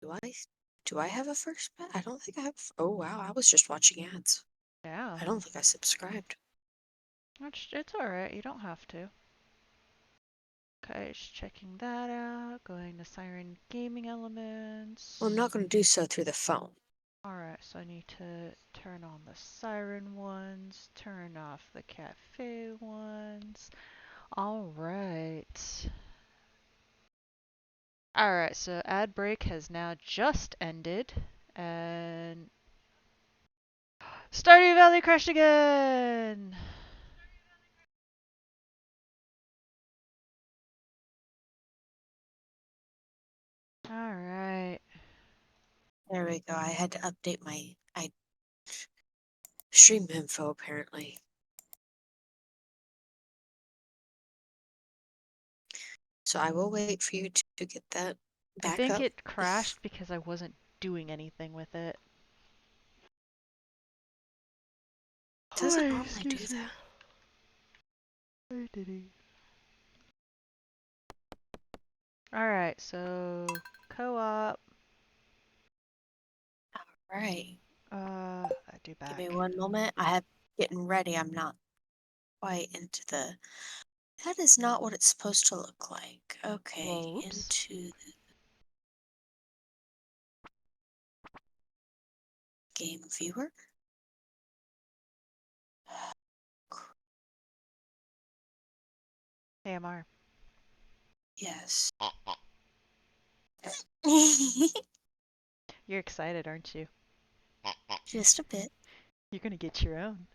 Do I do I have a first bet? I don't think I have. Oh wow, I was just watching ads. Yeah, I don't think I subscribed. it's alright. You don't have to. Okay, just checking that out. Going to Siren Gaming Well, I'm Elements. not going to do so through the phone. Alright, so I need to turn on the Siren ones, turn off the Cafe ones. Alright. Alright, so ad break has now just ended, and Stardew Valley crashed again! Alright. There we go. I had to update my stream info apparently. So I will wait for you to get that I back think up. it crashed because I wasn't doing anything with it. It doesn't Oh, normally do excuse me. that. Where did he? Alright, so co-op. Right. I do Give me back. one moment. I have getting ready. I'm not quite into the. That is not what it's supposed to look like. Okay, Well, oops. into the game viewer. AMR. Yes. You're excited, aren't you? Just a bit. You're gonna get your own.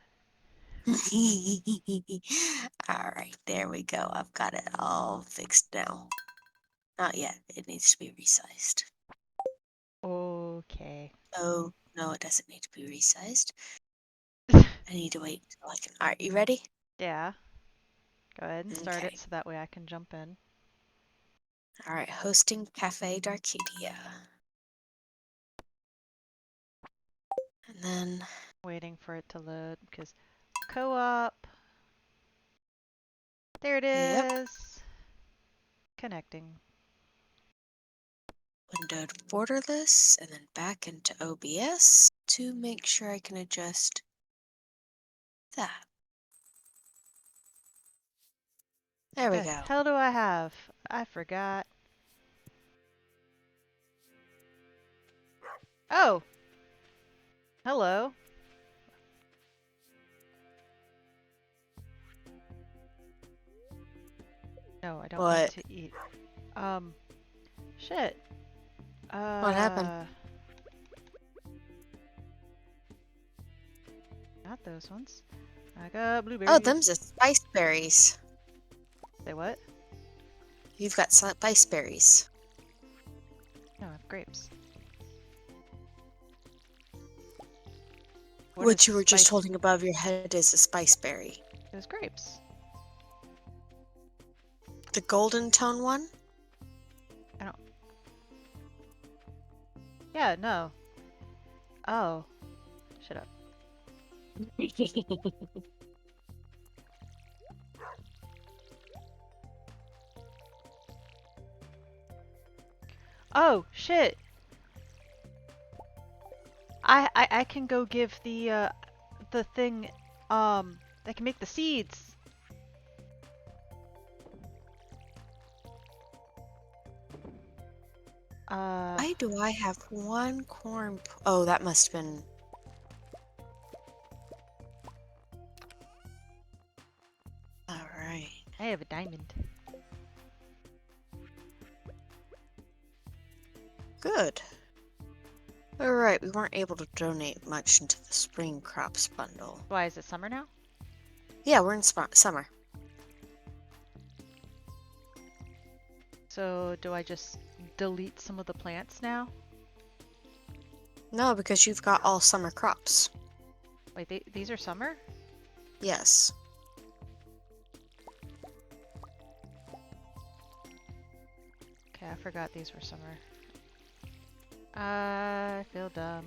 All right, there we go. I've got it all fixed now. Not yet. It needs to be resized. Okay. Oh, no, it doesn't need to be resized. Yeah. I need to wait until I can. All right, you ready? Go ahead and start it Okay. so that way I can jump in. All right, hosting Cafe Darcadia. And then, Waiting for it to load because co-op. There it yep, is. Connecting. windowed borderless, and then back into OBS to make sure I can adjust that. There we The go. hell do I have? I forgot. Oh, hello. No, I don't need What? to eat. Um, shit. What happened? Uh, Not those ones. I got Oh, blueberries. them's the spice berries. Say what? You've got spice berries. No, I have grapes. What is What you were just spice? holding above your head is a spice berry. There's grapes. The golden tone one? I don't. Yeah, no. Oh, shut up. Oh, shit. I can go give the thing that can make the seeds. Why do I have one corn? Oh, that must have been. All right. I have a diamond. Good. All right, we weren't able to donate much into the spring crops bundle. Why is it summer now? Yeah, we're in summer. So do I just delete some of the plants now? No, because you've got all summer crops. Wait, these are summer? Yes. Okay, I forgot these were summer. I feel dumb.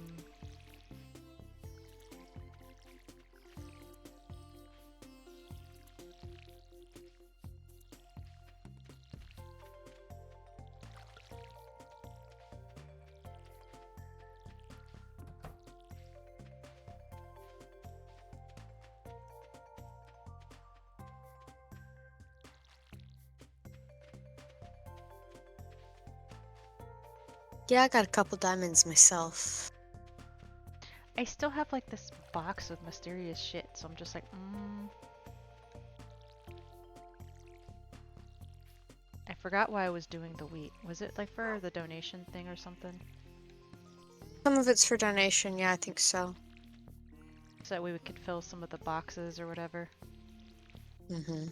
Yeah, I got a couple diamonds myself. I still have like this box of mysterious shit, so I'm just like, I forgot why I was doing the wheat. Was it like for the donation thing or something? Some of it's for donation, yeah, I think so. So that we could fill some of the boxes or whatever. Mm-hmm.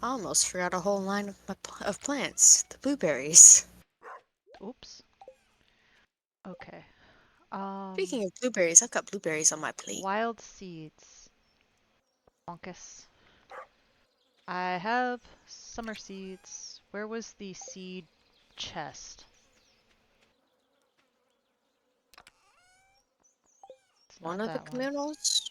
I almost forgot a whole line of plants. The blueberries. Oops. Okay. Speaking of blueberries, I've got blueberries on my plate. Wild seeds. Bonkus. I have summer seeds. Where was the seed chest? It's One not of the that one. communals?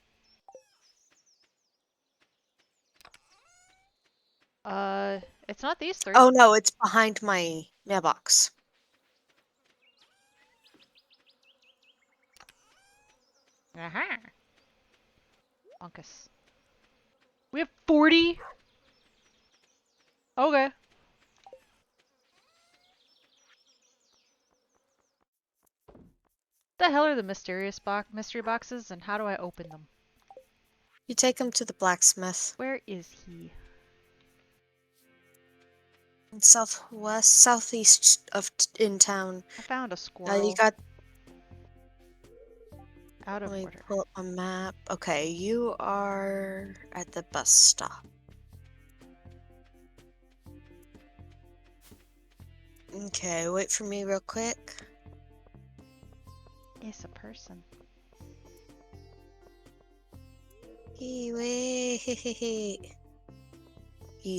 It's not these three. Oh no, it's behind my mailbox. Aha! Bonkus. We have 40? Okay. The hell are the mystery boxes, and how do I open them? You take them to the blacksmith. Where is he? In southeast of in town. I found a You squirrel. got. Out Let of me order. pull up my map. Okay, you are at the bus stop. Okay, wait for me real quick. It's a person. Hey, wait.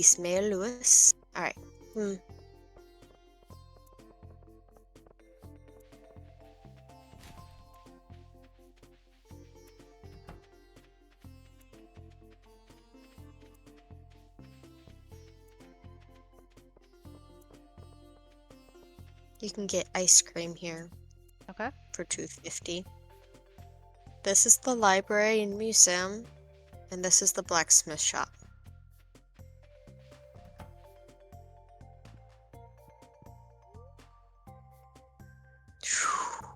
Smell Lewis. Alright. You can get ice cream here Okay. for $2.50. This is the library and museum, and this is the blacksmith shop.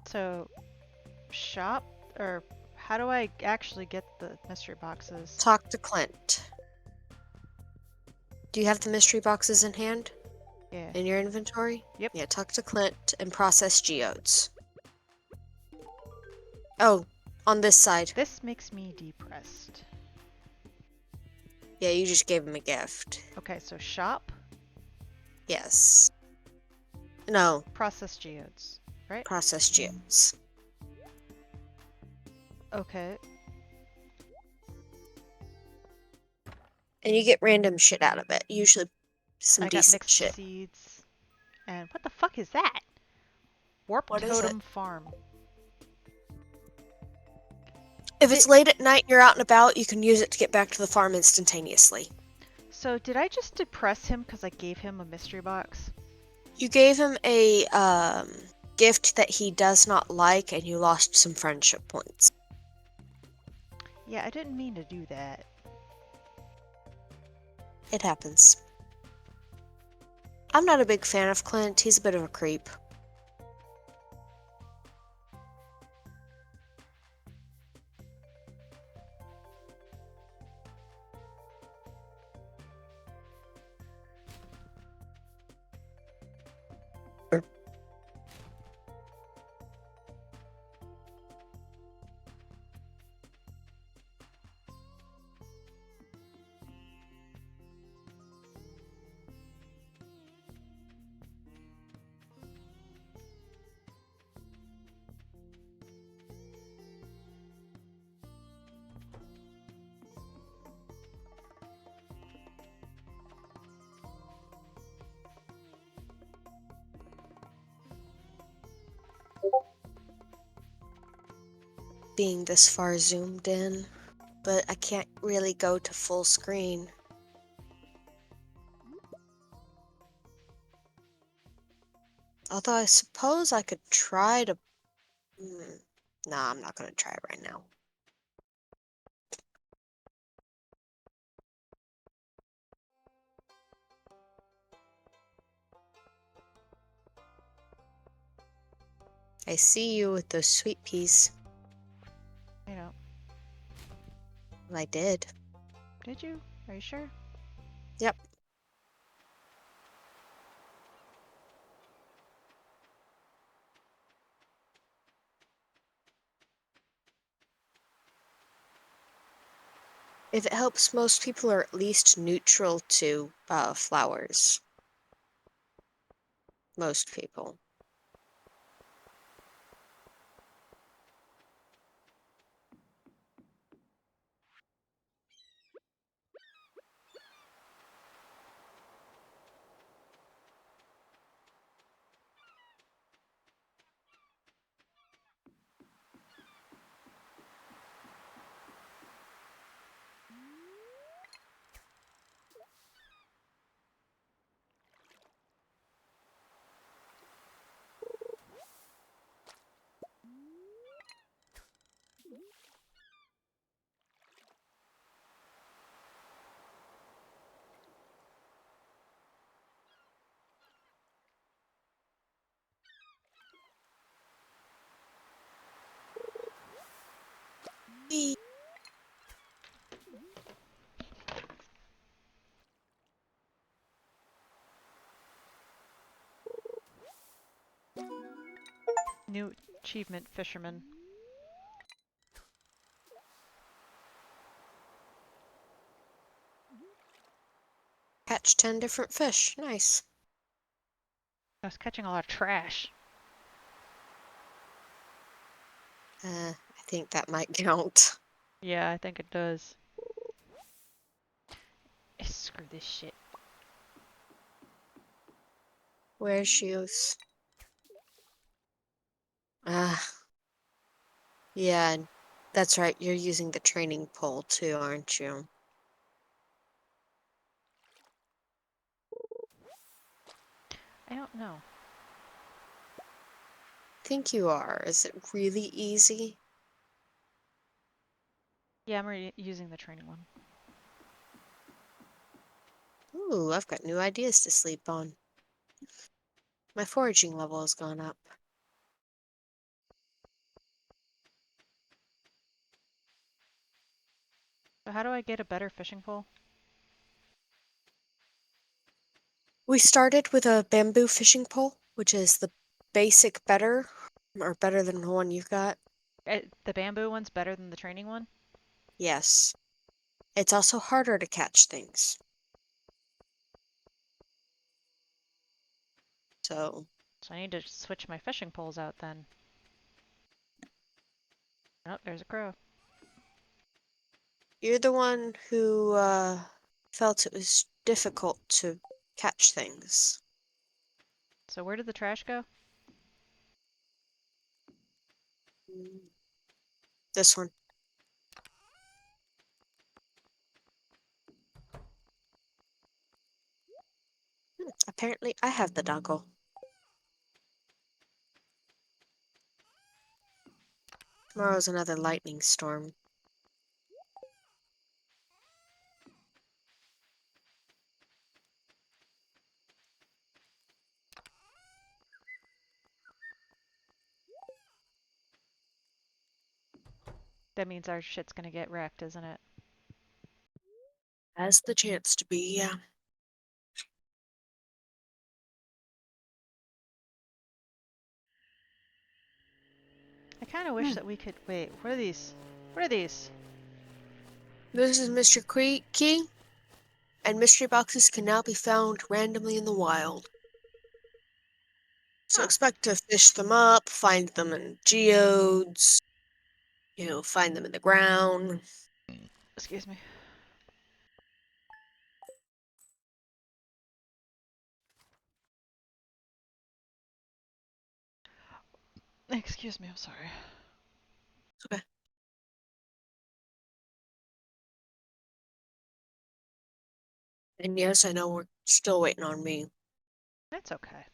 So, shop? Or how do I actually get the mystery boxes? Talk to Clint. Do you have the mystery boxes in hand? Yeah. In your inventory? Yep. Yeah, talk to Clint and process geodes. Oh, on this side. This makes me depressed. Yeah, you just gave him a gift. Okay, so shop, Yes. No, process geodes, right? process geodes. Okay. And you get random shit out of it. Usually some I got decent mixed shit. seeds. And what the fuck is that? Warp What is it? Totem Farm. If it's late at night and you're out and about, you can use it to get back to the farm instantaneously. So did I just depress him because I gave him a mystery box? You gave him a gift that he does not like, and you lost some friendship points. Yeah, I didn't mean to do that. It happens. I'm not a big fan of Clint. He's a bit of a creep. being this far zoomed in, but I can't really go to full screen. Although I suppose I could try to... Nah, I'm not going to try it right now. I see you with those sweet peas. You know. Well, I did. Did you? Are you sure? Yep. If it helps, most people are at least neutral to flowers. Most people. Eee. New achievement, fisherman. Catch 10 different fish. Nice. I was catching a lot of trash. I think that might count. Yeah, I think it does. Screw this shit. Where's shoes? Yeah, that's right. You're using the training pole too, aren't you? I don't know. Think you are. Is it really easy? Yeah, I'm using the training one. Ooh, I've got new ideas to sleep on. My foraging level has gone up. So how do I get a better fishing pole? We started with a bamboo fishing pole, which is the basic better, or better than the one you've got. The bamboo one's better than the training one? Yes. It's also harder to catch things. So, So I need to switch my fishing poles out then. Oh, there's a crow. you're the one who felt it was difficult to catch things. So where did the trash go? Mm, this one. Apparently, I have the doggle. Tomorrow's another lightning storm. That means our shit's gonna get wrecked, isn't it? Has the chance to be, yeah. I kind of wish that we could... Wait, what are these? What are these? This is Mr. Key, and mystery boxes can now be found randomly in the wild. So Huh. expect to fish them up, find them in geodes, find them in the ground. Excuse me. Excuse me, I'm sorry. Okay. And yes, I know we're still waiting on me. That's okay.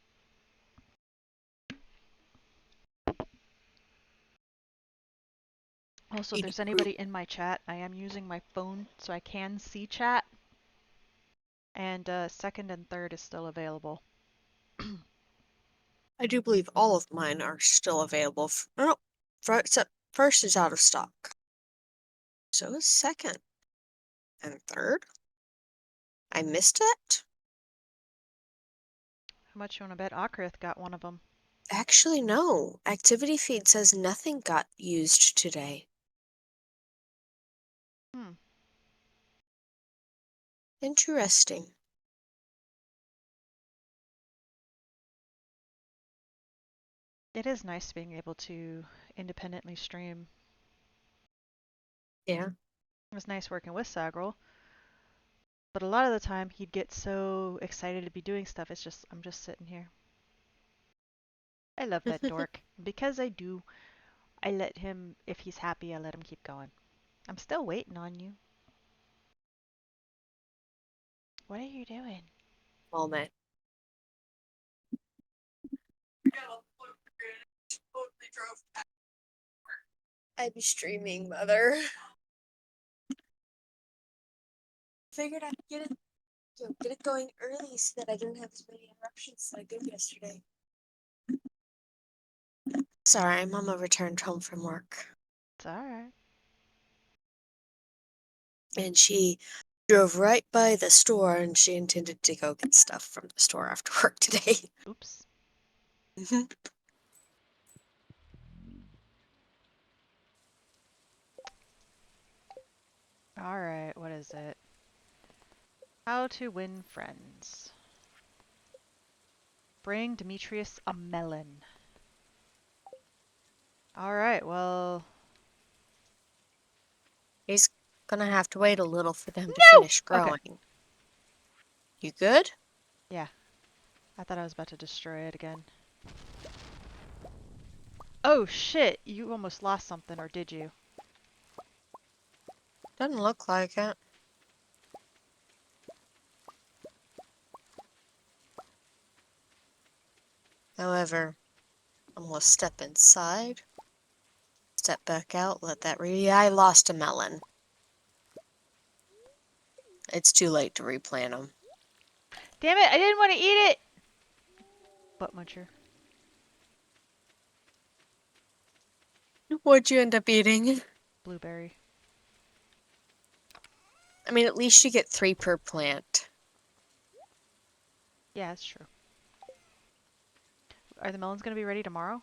Also, if Eating there's fruit. anybody in my chat, I am using my phone so I can see chat. And second and third is still available. I do believe all of mine are still available. No, except first is out of stock. So is second and third. I missed it? How much you want to bet Akrith got one of them? Actually, no. Activity feed says nothing got used today. Hmm. Interesting. It is nice being able to independently stream. Yeah. It was nice working with Sagrel, but a lot of the time he'd get so excited to be doing stuff. It's just I'm just sitting here. I love that dork. Because I do, I let him. If he's happy, I let him keep going. I'm still waiting on you. What are you doing? Moment. I'd be streaming, mother. Figured I'd get it going early so that I didn't have as many interruptions as I did yesterday. Sorry, Mama returned home from work. It's alright. And she drove right by the store and she intended to go get stuff from the store after work today. Oops. Alright, what is it? How to win friends. Bring Demetrius a melon. Alright, well... He's gonna have to wait a little for them to No! finish Okay. growing. You good? Yeah. I thought I was about to destroy it again. Oh shit! You almost lost something, or did you? Doesn't look like it. However, I'm gonna step inside, step back out, let that yeah, I lost a melon. It's too late to replant them. Damn it! I didn't want to eat it! Butt muncher. What'd you end up eating? Blueberry. I mean, at least you get 3 per plant. Yeah, that's true. Are the melons gonna be ready tomorrow?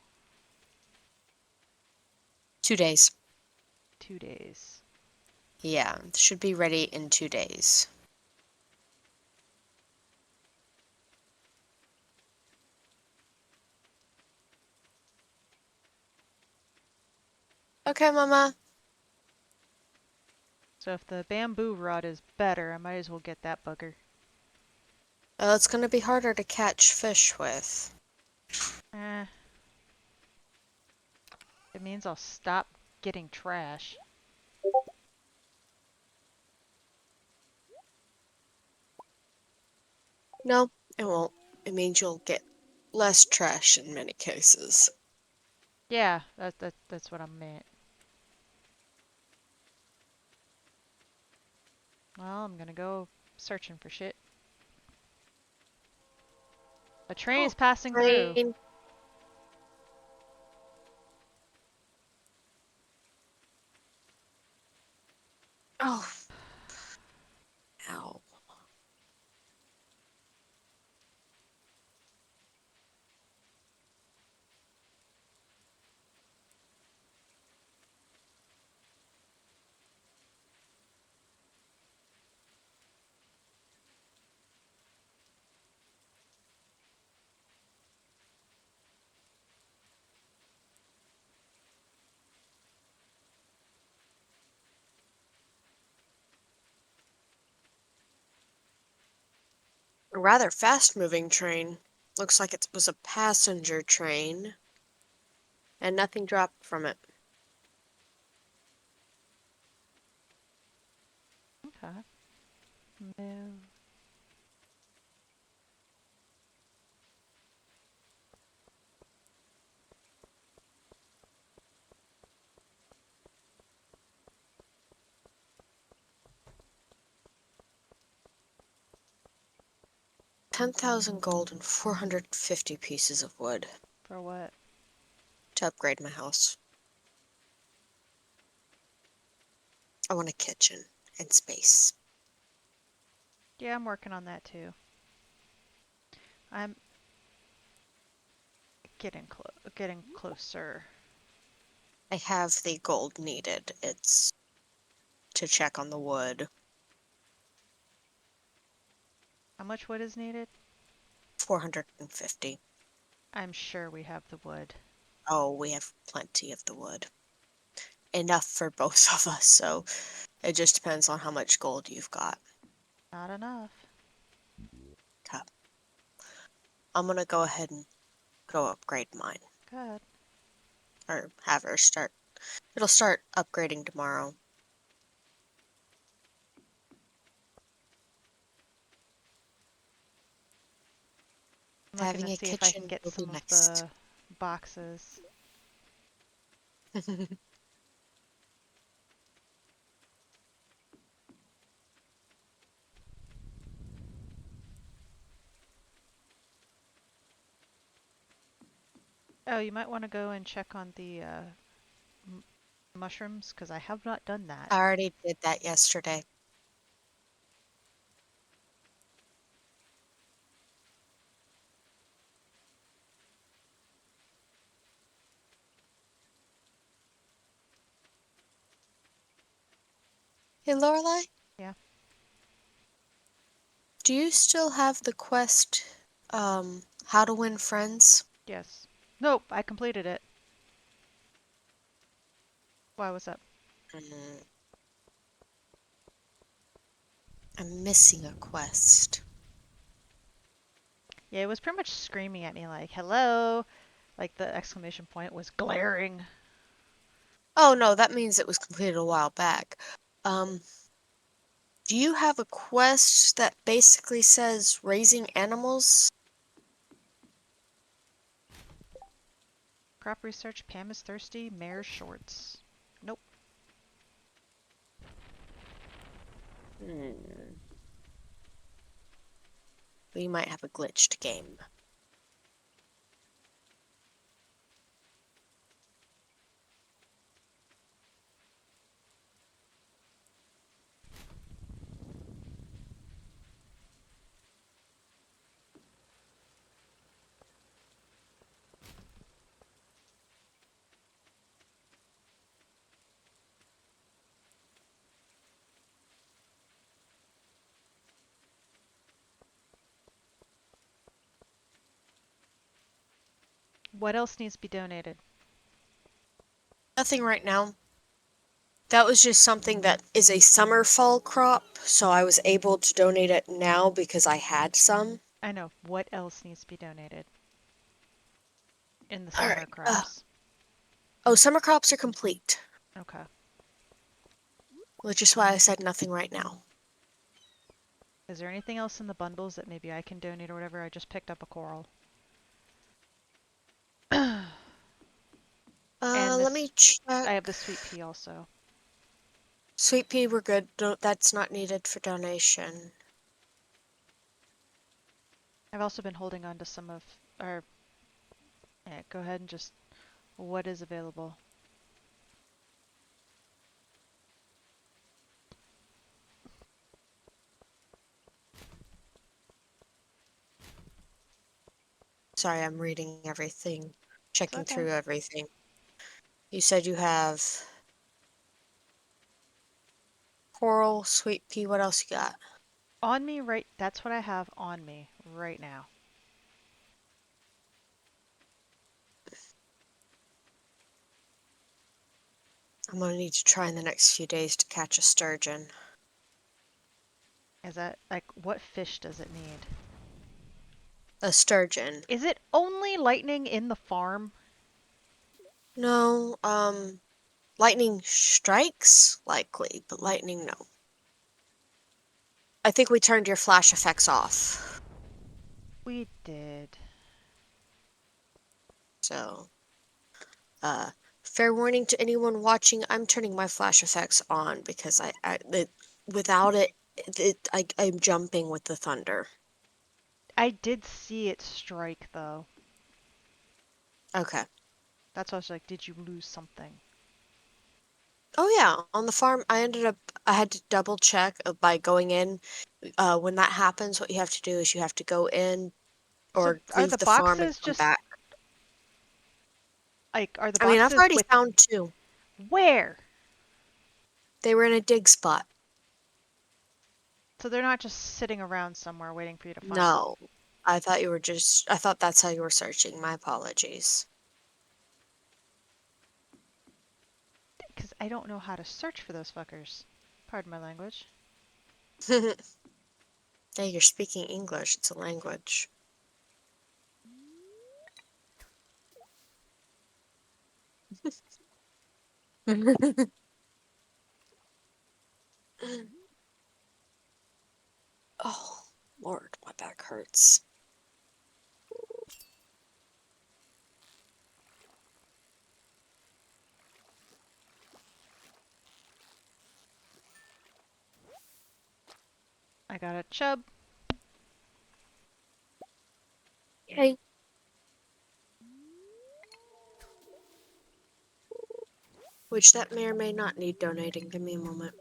2 days. 2 days. Yeah, should be ready in 2 days. Okay, Mama. So if the bamboo rod is better, I might as well get that bugger. It's gonna be harder to catch fish with. Eh. It means I'll stop getting trash. No, it won't. It means you'll get less trash in many cases. Yeah, that's what I meant. Well, I'm gonna go searching for shit. A train is Oh, passing through. train. Oh, ow. A rather fast-moving train. Looks like it was a passenger train, and nothing dropped from it. Okay. Move. 10,000 gold and 450 pieces of wood For what? to upgrade my house. I want a kitchen and space. Yeah, I'm working on that too. I'm getting closer. I have the gold needed. It's to check on the wood. How much wood is needed? 450. I'm sure we have the wood. Oh, we have plenty of the wood. Enough for both of us, so it just depends on how much gold you've got. Not enough. Okay. I'm gonna go ahead and go upgrade mine. Good. Or have her start. It'll start upgrading tomorrow. I'm looking to Having a see if I can kitchen get will be some of next. the boxes. Oh, you might want to go and check on the mushrooms because I have not done that. I already did that yesterday. Hey, Lorelai, Yeah. do you still have the quest, How to Win Friends? Yes. Nope, I completed it. Why was up? Mm, I'm missing a quest. Yeah, it was pretty much screaming at me like, hello. Like the exclamation point was glaring. Oh no, that means it was completed a while back. Um, do you have a quest that basically says raising animals? Crop research, Pam is thirsty, Mare's shorts. Nope. Hmm. We might have a glitched game. What else needs to be donated? Nothing right now. That was just something that is a summer fall crop, so I was able to donate it now because I had some. I know. What else needs to be donated in the All summer right. crops? Oh, summer crops are complete, Okay. which is why I said nothing right now. Is there anything else in the bundles that maybe I can donate or whatever? I just picked up a coral. And Let me this, check. I have the sweet pea also. Sweet pea, we're good. That's not needed for donation. I've also been holding on to some of our, yeah, go ahead and just, what is available? Sorry, I'm reading everything, It's checking okay. through everything. You said you have coral, sweet pea. What else you got? On me right, that's what I have on me right now. I'm gonna need to try in the next few days to catch a sturgeon. Is that, like, what fish does it need? A sturgeon. Is it only lightning in the farm? No, lightning strikes? Likely, but lightning, no. I think we turned your flash effects off. We did. So, uh, fair warning to anyone watching, I'm turning my flash effects on because without it, I'm jumping with the thunder. I did see it strike though. Okay. That's why I was like, did you lose something? Oh yeah, on the farm, I had to double check by going in. When that happens, what you have to do is you have to go in So or are leave the the farm and boxes come just back. like are the I mean, I've boxes already with found two. where? They were in a dig spot. So they're not just sitting around somewhere waiting for you to find them. No, I thought that's how you were searching. My apologies. Because I don't know how to search for those fuckers. Pardon my language. Hey, you're speaking English. It's a language. Oh, Lord, my back hurts. I got a chub. Yay. Which that may or may not need donating. Give me a moment.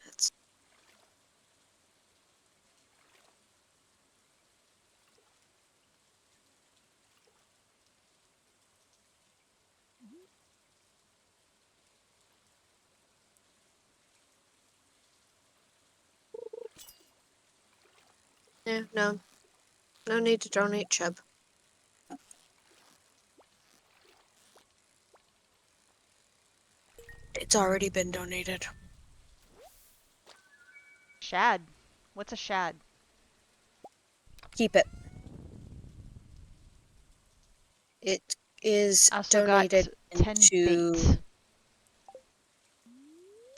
That's yeah, no need to donate, Chub. It's already been donated. Shad. What's a shad? Keep it. It is I also got donated 10 bait. into.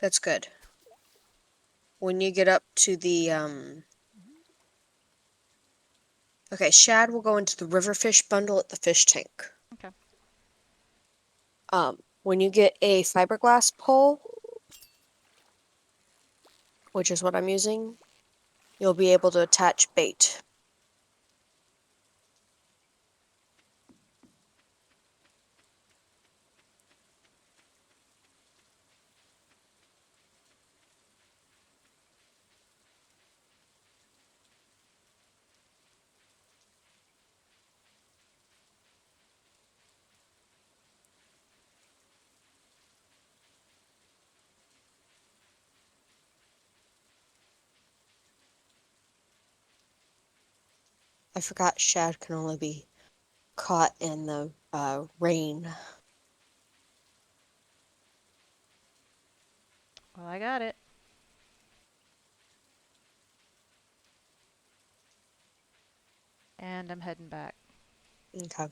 That's good. When you get up to the okay, shad will go into the riverfish bundle at the fish tank. Okay. When you get a fiberglass pole, which is what I'm using, you'll be able to attach bait. I forgot shad can only be caught in the rain. Well, I got it. And I'm heading back. Okay.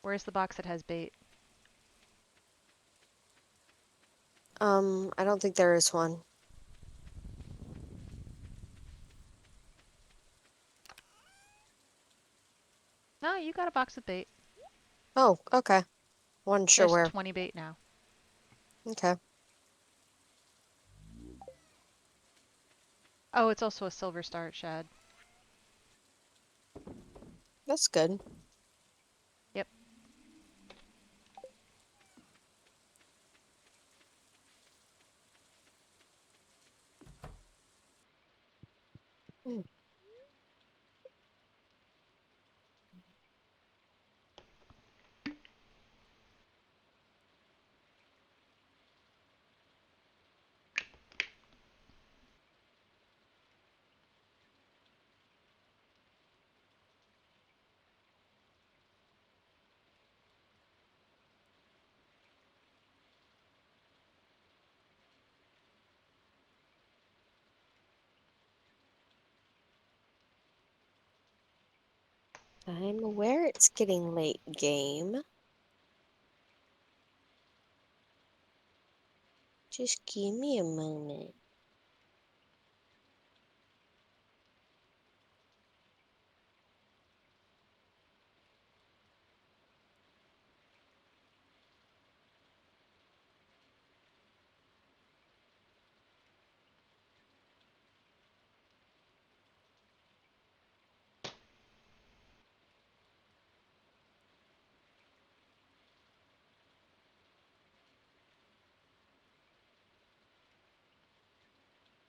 Where's the box that has bait? I don't think there is one. No, you got a box of bait. Oh, okay. Wasn't sure There's where. 20 bait now. Okay. Oh, it's also a silver star shad. That's good. Yep. Mm. I'm aware it's getting late, game. Just give me a moment.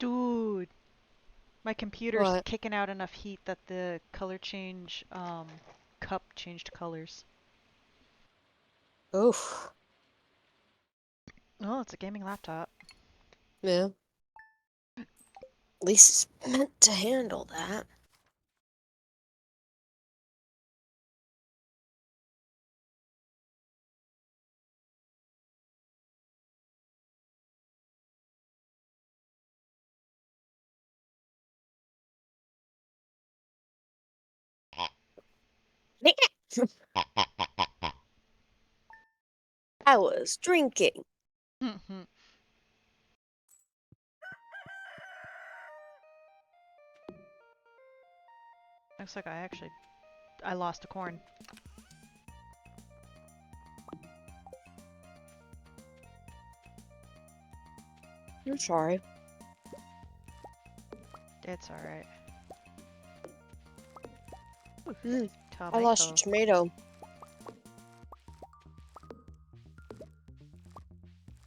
Dude, my computer's What? kicking out enough heat that the color change cup changed colors. Oof. Oh, it's a gaming laptop. Yeah. At least it's meant to handle that. I was drinking. Looks like I lost a corn. I'm sorry. It's alright. I lost a Tomato. tomato.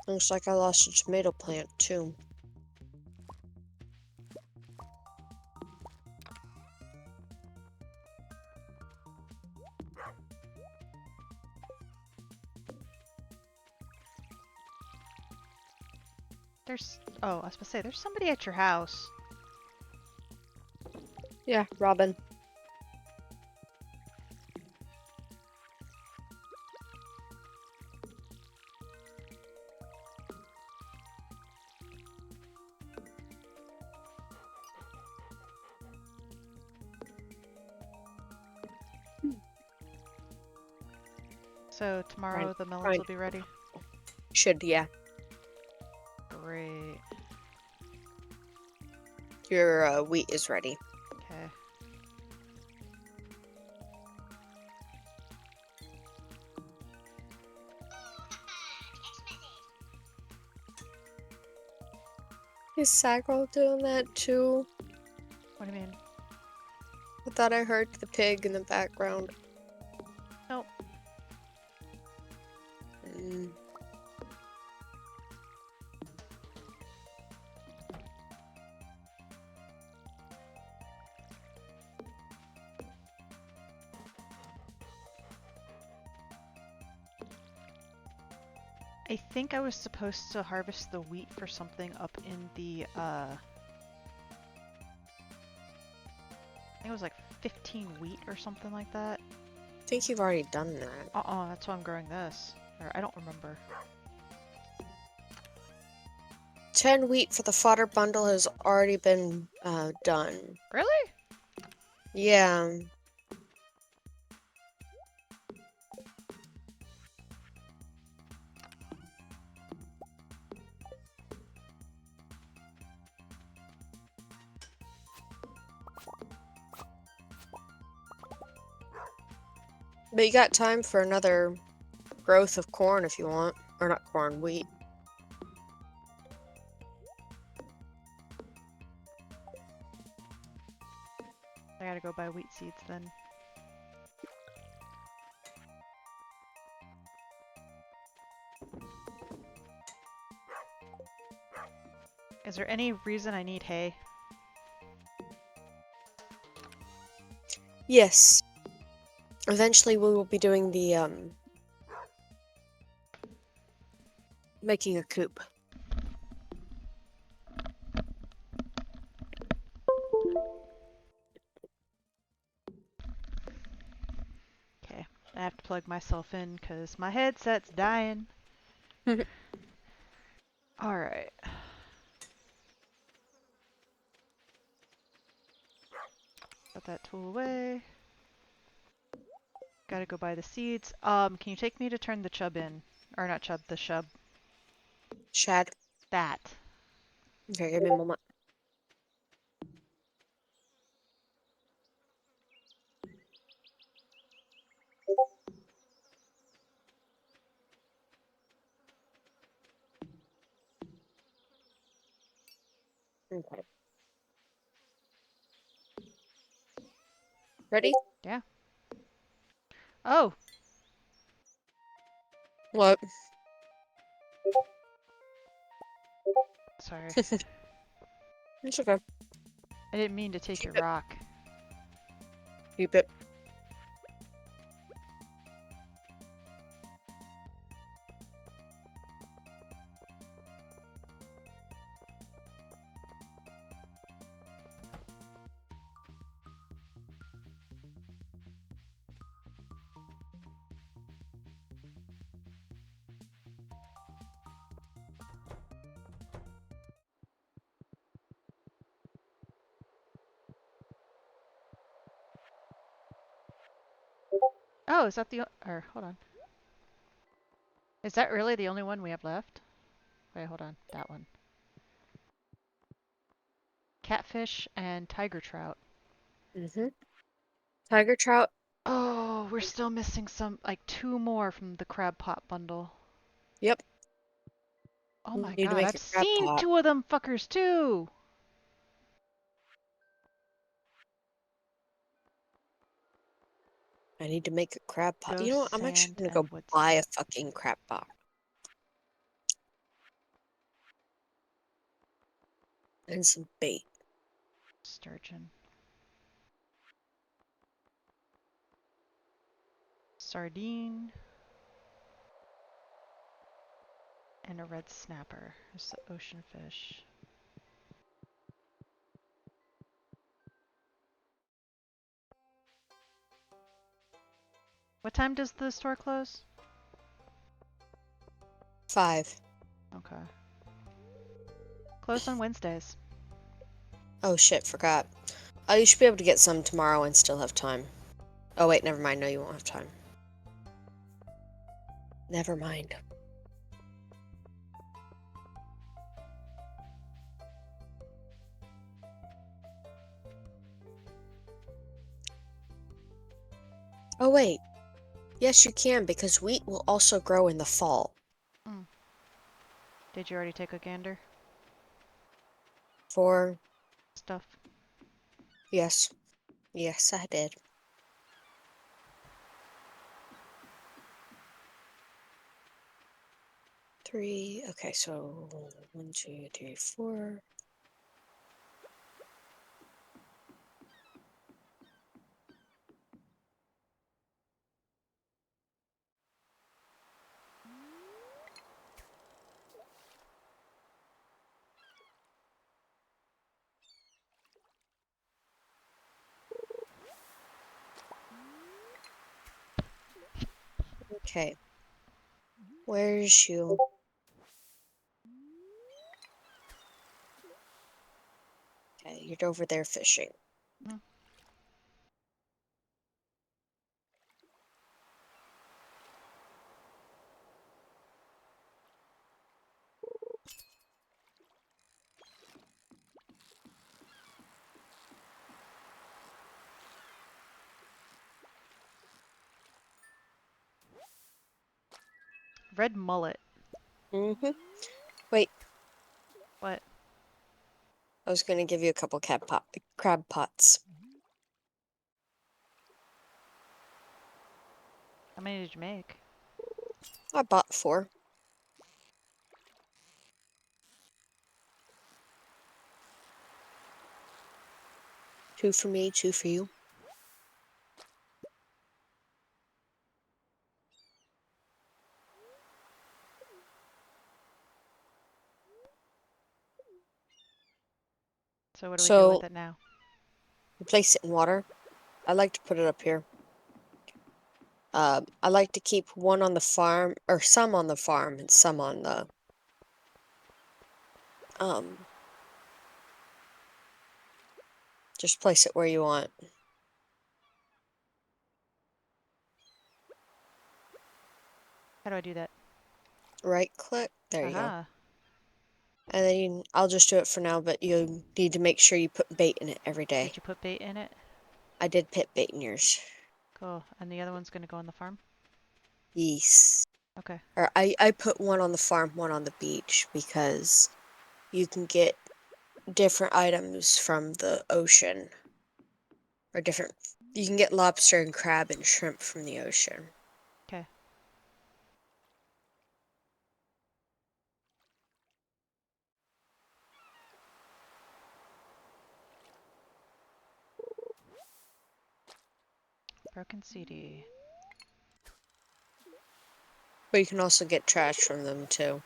Looks like I lost a tomato plant too. Oh, I was supposed to say, there's somebody at your house. Yeah, Robin. So Fine. tomorrow the melons Fine. will be ready? Should, yeah. Great. Your wheat is ready. Okay. Is Sagro doing that too? What do you mean? I thought I heard the pig in the background. Nope. Mm. I think I was supposed to harvest the wheat for something up in the, I think it was like 15 wheat or something like that. I think you've already done that. That's why I'm growing this. Or I don't remember. 10 wheat for the fodder bundle has already been done. Really? Yeah. But you got time for another growth of corn if you want. Or not corn, wheat. I gotta go buy wheat seeds then. Is there any reason I need hay? Yes. Eventually we will be doing the, making a coop. Okay. I have to plug myself in because my headset's dying. Alright. Put that tool away. Gotta go buy the seeds. Can you take me to turn the chub in? Or not chub, the shub. Shad. That. Okay, give me a moment. Okay. Ready? Yeah. Oh! What? Sorry. It's okay. I didn't mean to take your Keep it. rock. Keep it. Oh, is that the... Or, hold on. Is that really the only one we have left? Wait, hold on. That one. Catfish and tiger trout. Mm-hmm. Tiger trout. Oh, we're still missing some, like 2 more from the crab pot bundle. Yep. Oh my Need to god, make I've a crab seen pot. 2 of them fuckers too! I need to make a crab pot. You know Ghost what? I'm actually sand gonna and go wood buy a salt. fucking crab pot. And some bait. Sturgeon. Sardine. And a red snapper. There's the ocean fish. What time does the store close? 5. Okay. Closed on Wednesdays. Oh shit, forgot. Oh, you should be able to get some tomorrow and still have time. Oh wait, never mind. No, you won't have time. Never mind. Oh wait. Yes, you can because wheat will also grow in the fall. Mm. Did you already take a gander? For Stuff. yes. Yes, I did. 3. Okay, so 1, 2, 3, 4. Okay. Where's you? Okay, you're over there fishing. Mm. Red mullet. Mm-hmm. Wait, What? I was gonna give you a couple crab pots. How many did you make? I bought 4. 2 for me, 2 for you. So what do we do with So, it now? place it in water. I like to put it up here. I like to keep one on the farm, or some on the farm, and some on the, um, just place it where you want. How do I do that? Right click, there you go. Aha. And then I'll just do it for now, but you need to make sure you put bait in it every Did day. you put bait in it? I did put bait in yours. Cool. And the other one's gonna go on the farm? Yes. Okay. Or I put one on the farm, one on the beach, because you can get different items from the ocean. Or different, you can get lobster and crab and shrimp from the ocean. Okay. Broken CD. But you can also get trash from them too.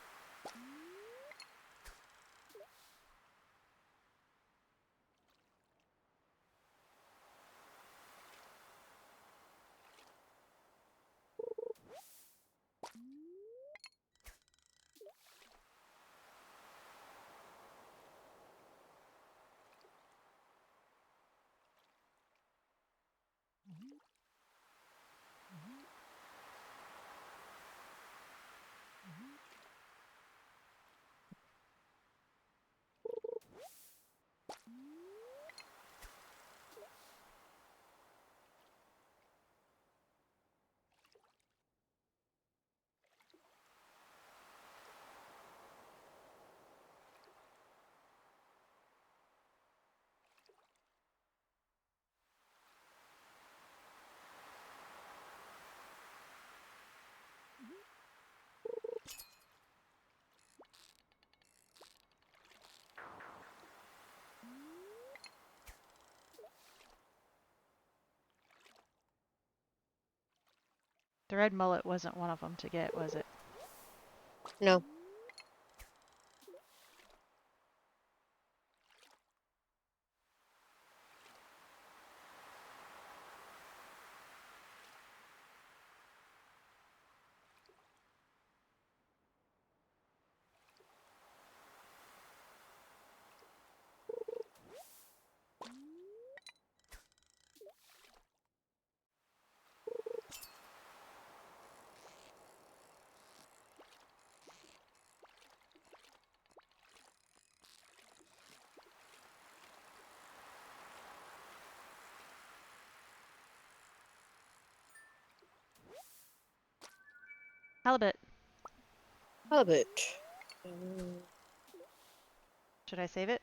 The red mullet wasn't one of them to get, was it? No. Halibut. Halibut. Should I save it?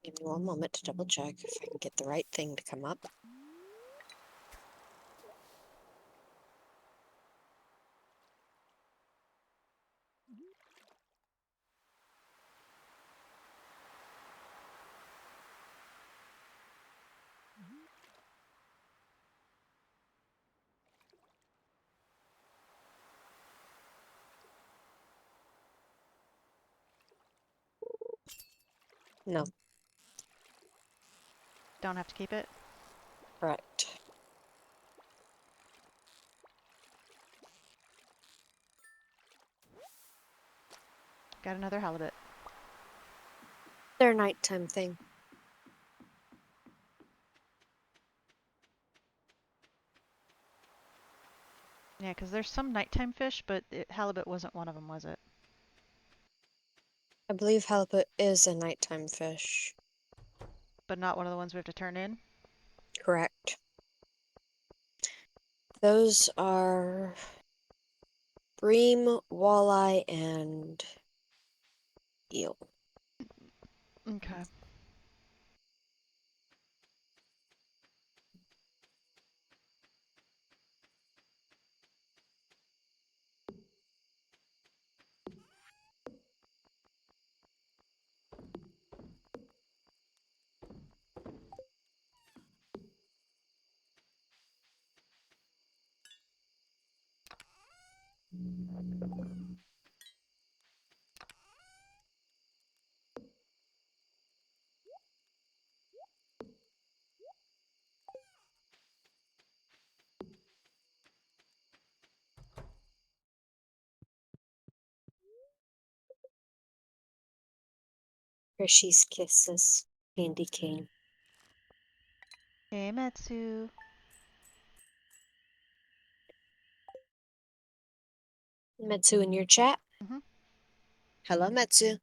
Give me one moment to double check if I can get the right thing to come up. No, Don't have to keep it? correct. Got another halibut. They're a nighttime thing. Yeah, because there's some nighttime fish, but halibut wasn't one of them, was it? I believe halibut is a nighttime fish. But not one of the ones we have to turn in? Correct. Those are bream, walleye, and eel. Okay. Hershey's Kisses, candy cane. Hey, Metsu. Metsu in your chat. Mm-hmm. Hello, Metsu.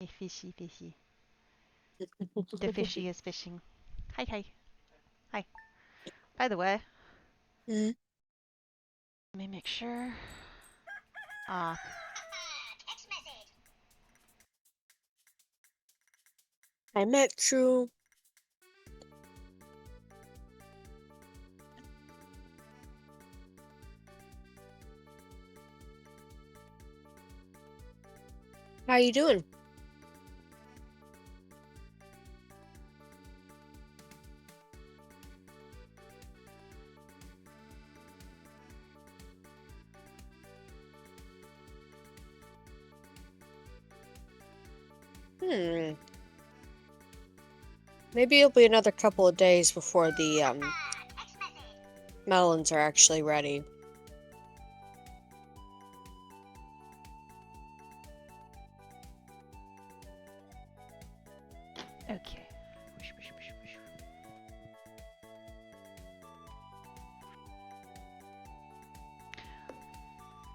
Hey, fishy, fishy. The fishy is fishing. Hi, hi. Hi. By the way, Mm. let me make sure. Ah, Hi, Metsu. How you doing? Maybe it'll be another couple of days before the melons are actually ready. Okay. Whoosh, whoosh, whoosh, whoosh.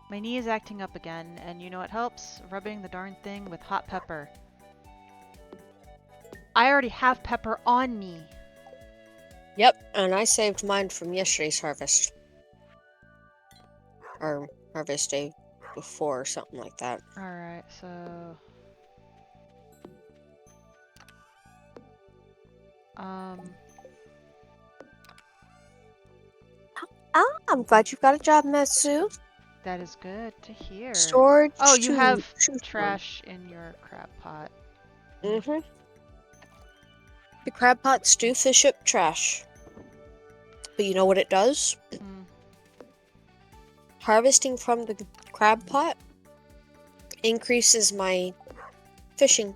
My knee is acting up again, and you know what helps? Rubbing the darn thing with hot pepper. I already have pepper on me. Yep, and I saved mine from yesterday's harvest. Or harvest day before, or something like that. Alright, so... Ah, I'm glad you got a job, Matsu. That is good to hear. Storage Oh, you to have choose from. trash in your crab pot. Mm-hmm. The crab pots do fish up trash. But you know what it does? Hmm. Harvesting from the crab pot increases my fishing.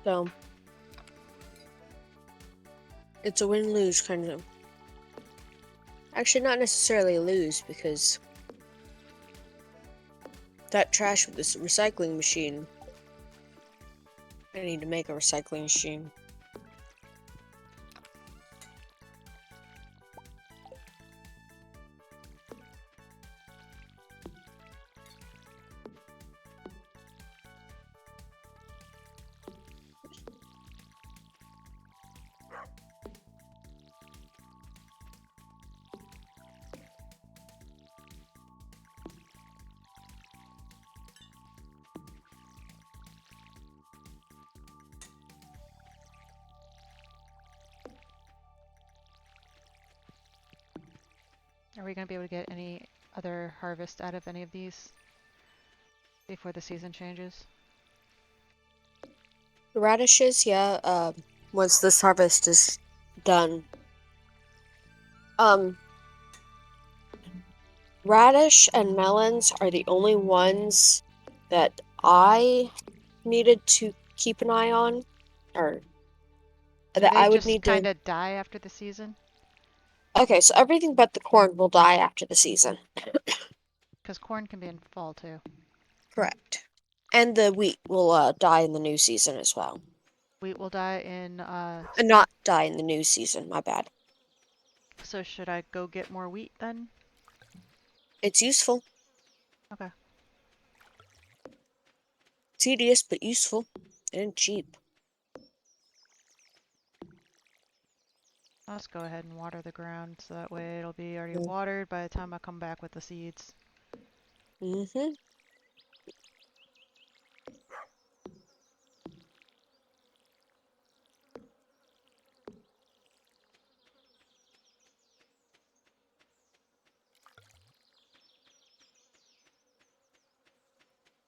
So it's a win-lose kind of. Actually, not necessarily lose, because that trash with this recycling machine. I need to make a recycling machine. Are we going to be able to get any other harvest out of any of these before the season changes? The radishes, yeah, once this harvest is done. Radish and melons are the only ones that I needed to keep an eye on, or Do that they I would just need kind to. of die after the season? Okay, so everything but the corn will die after the season. Because corn can be in fall too. Correct. And the wheat will die in the new season as well. Wheat will die in And spring. not die in the new season, my bad. So should I go get more wheat then? It's useful. Okay. Tedious, but useful. And cheap. I'll just go ahead and water the ground so that way it'll be already watered by the time I come back with the seeds. Mm-hmm.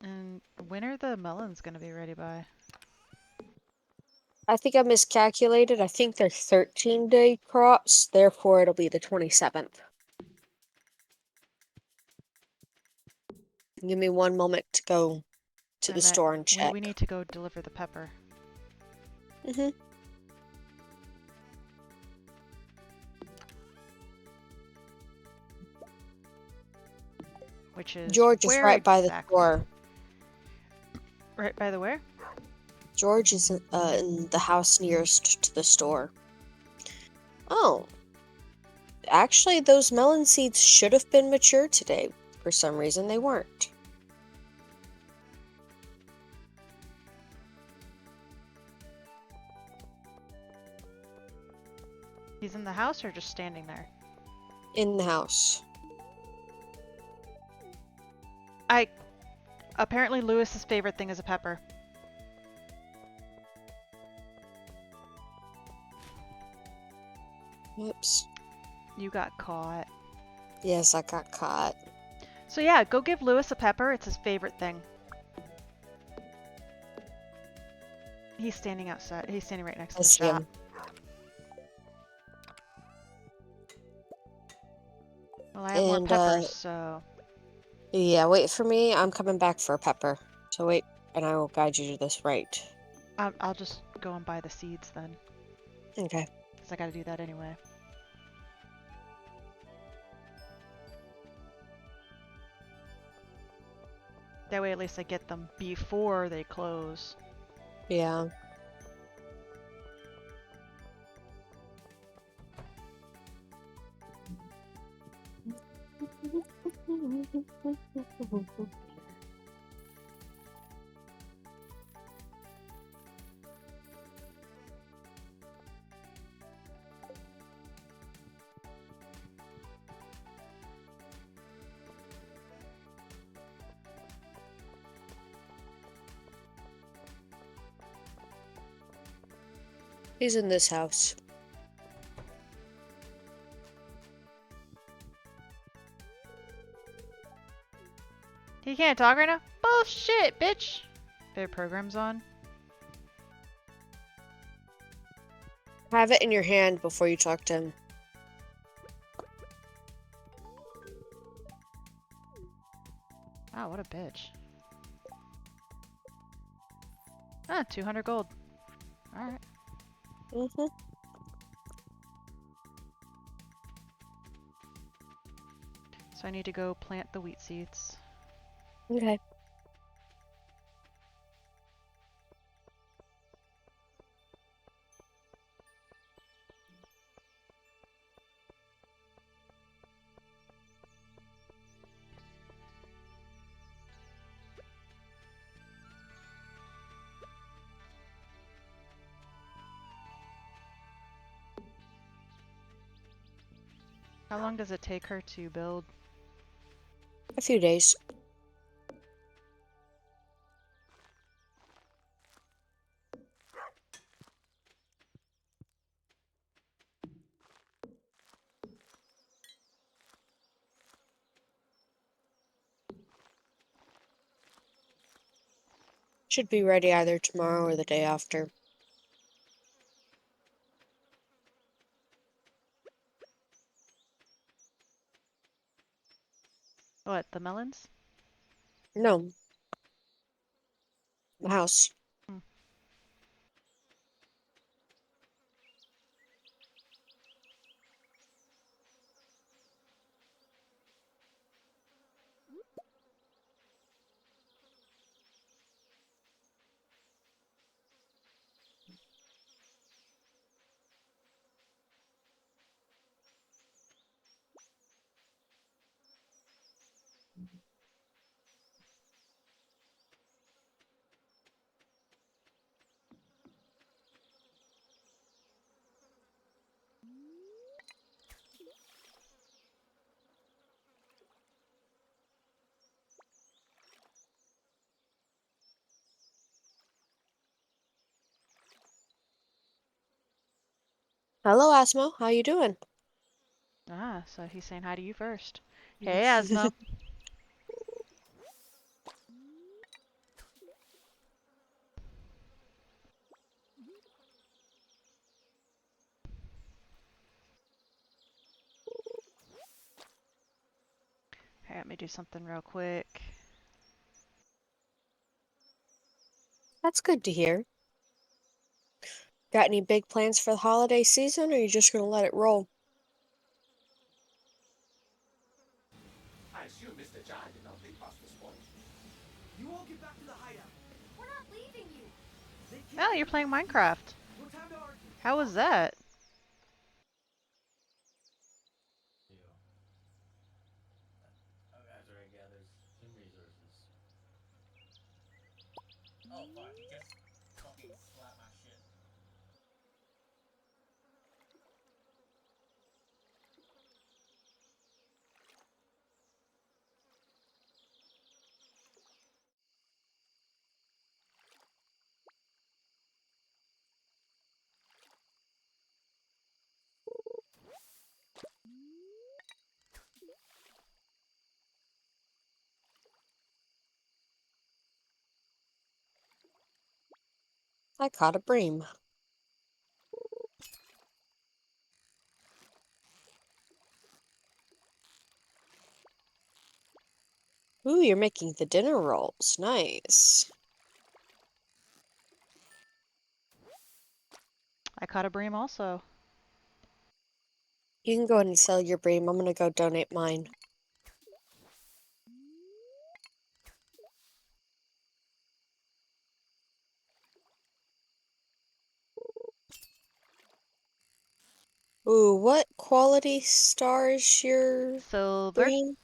And when are the melons going to be ready by? I think I miscalculated. I think they're 13-day crops, therefore it'll be the 27th. Give me one moment to go to the store and check. We need to go deliver the pepper. Mm-hmm. Which is George is where right by the exactly? store. Right by the where? George is in the house nearest to the store. Oh, actually, those melon seeds should have been mature today. For some reason, they weren't. He's in the house or just standing there? In the house. Apparently Lewis's favorite thing is a pepper. Whoops. You got caught. Yes, I got caught. So yeah, go give Lewis a pepper. It's his favorite thing. He's standing outside. He's standing right next I to the see shop. him. Well, I have more And, peppers, so yeah, wait for me. I'm coming back for a pepper. So wait, and I will guide you to this right. I'll just go and buy the seeds then, Okay. because I gotta do that anyway. That way at least I get them before they close. Yeah. He's in this house. He can't talk right now? Bullshit, bitch! Their program's on. Have it in your hand before you talk to him. Oh, what a bitch. Ah, 200 gold. Alright. Mm-hmm. So I need to go plant the wheat seeds. Okay. How long does it take her to build? A few days. Should be ready either tomorrow or the day after. What, the melons? No, the house. Hmm. Hello, Asmo. How you doing? Ah, so he's saying hi to you first. Hey, Asmo. Hey, let me do something real quick. That's good to hear. Got any big plans for the holiday season, or are you just gonna let it roll? I assume Mr. Jai did not leave us this morning. You all get back to the hideout. We're not leaving you. They can't Oh, you're leave playing without you. Minecraft. No time to argue. How was that? You. After I gathered some resources. Oh fuck, he just fucking slapped my shit. I caught a bream. Ooh, you're making the dinner rolls. Nice. I caught a bream also. You can go ahead and sell your bream. I'm gonna go donate mine. Ooh, what quality star is your Silver. bream?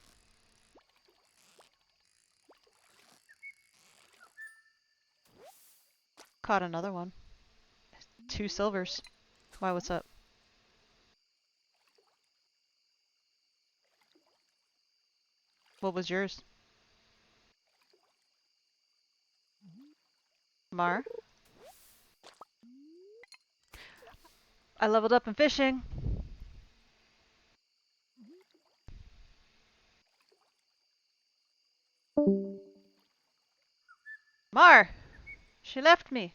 Caught another one. 2 silvers. Why, what's up? What was yours? Mar? I leveled up in fishing. Mar! She left me.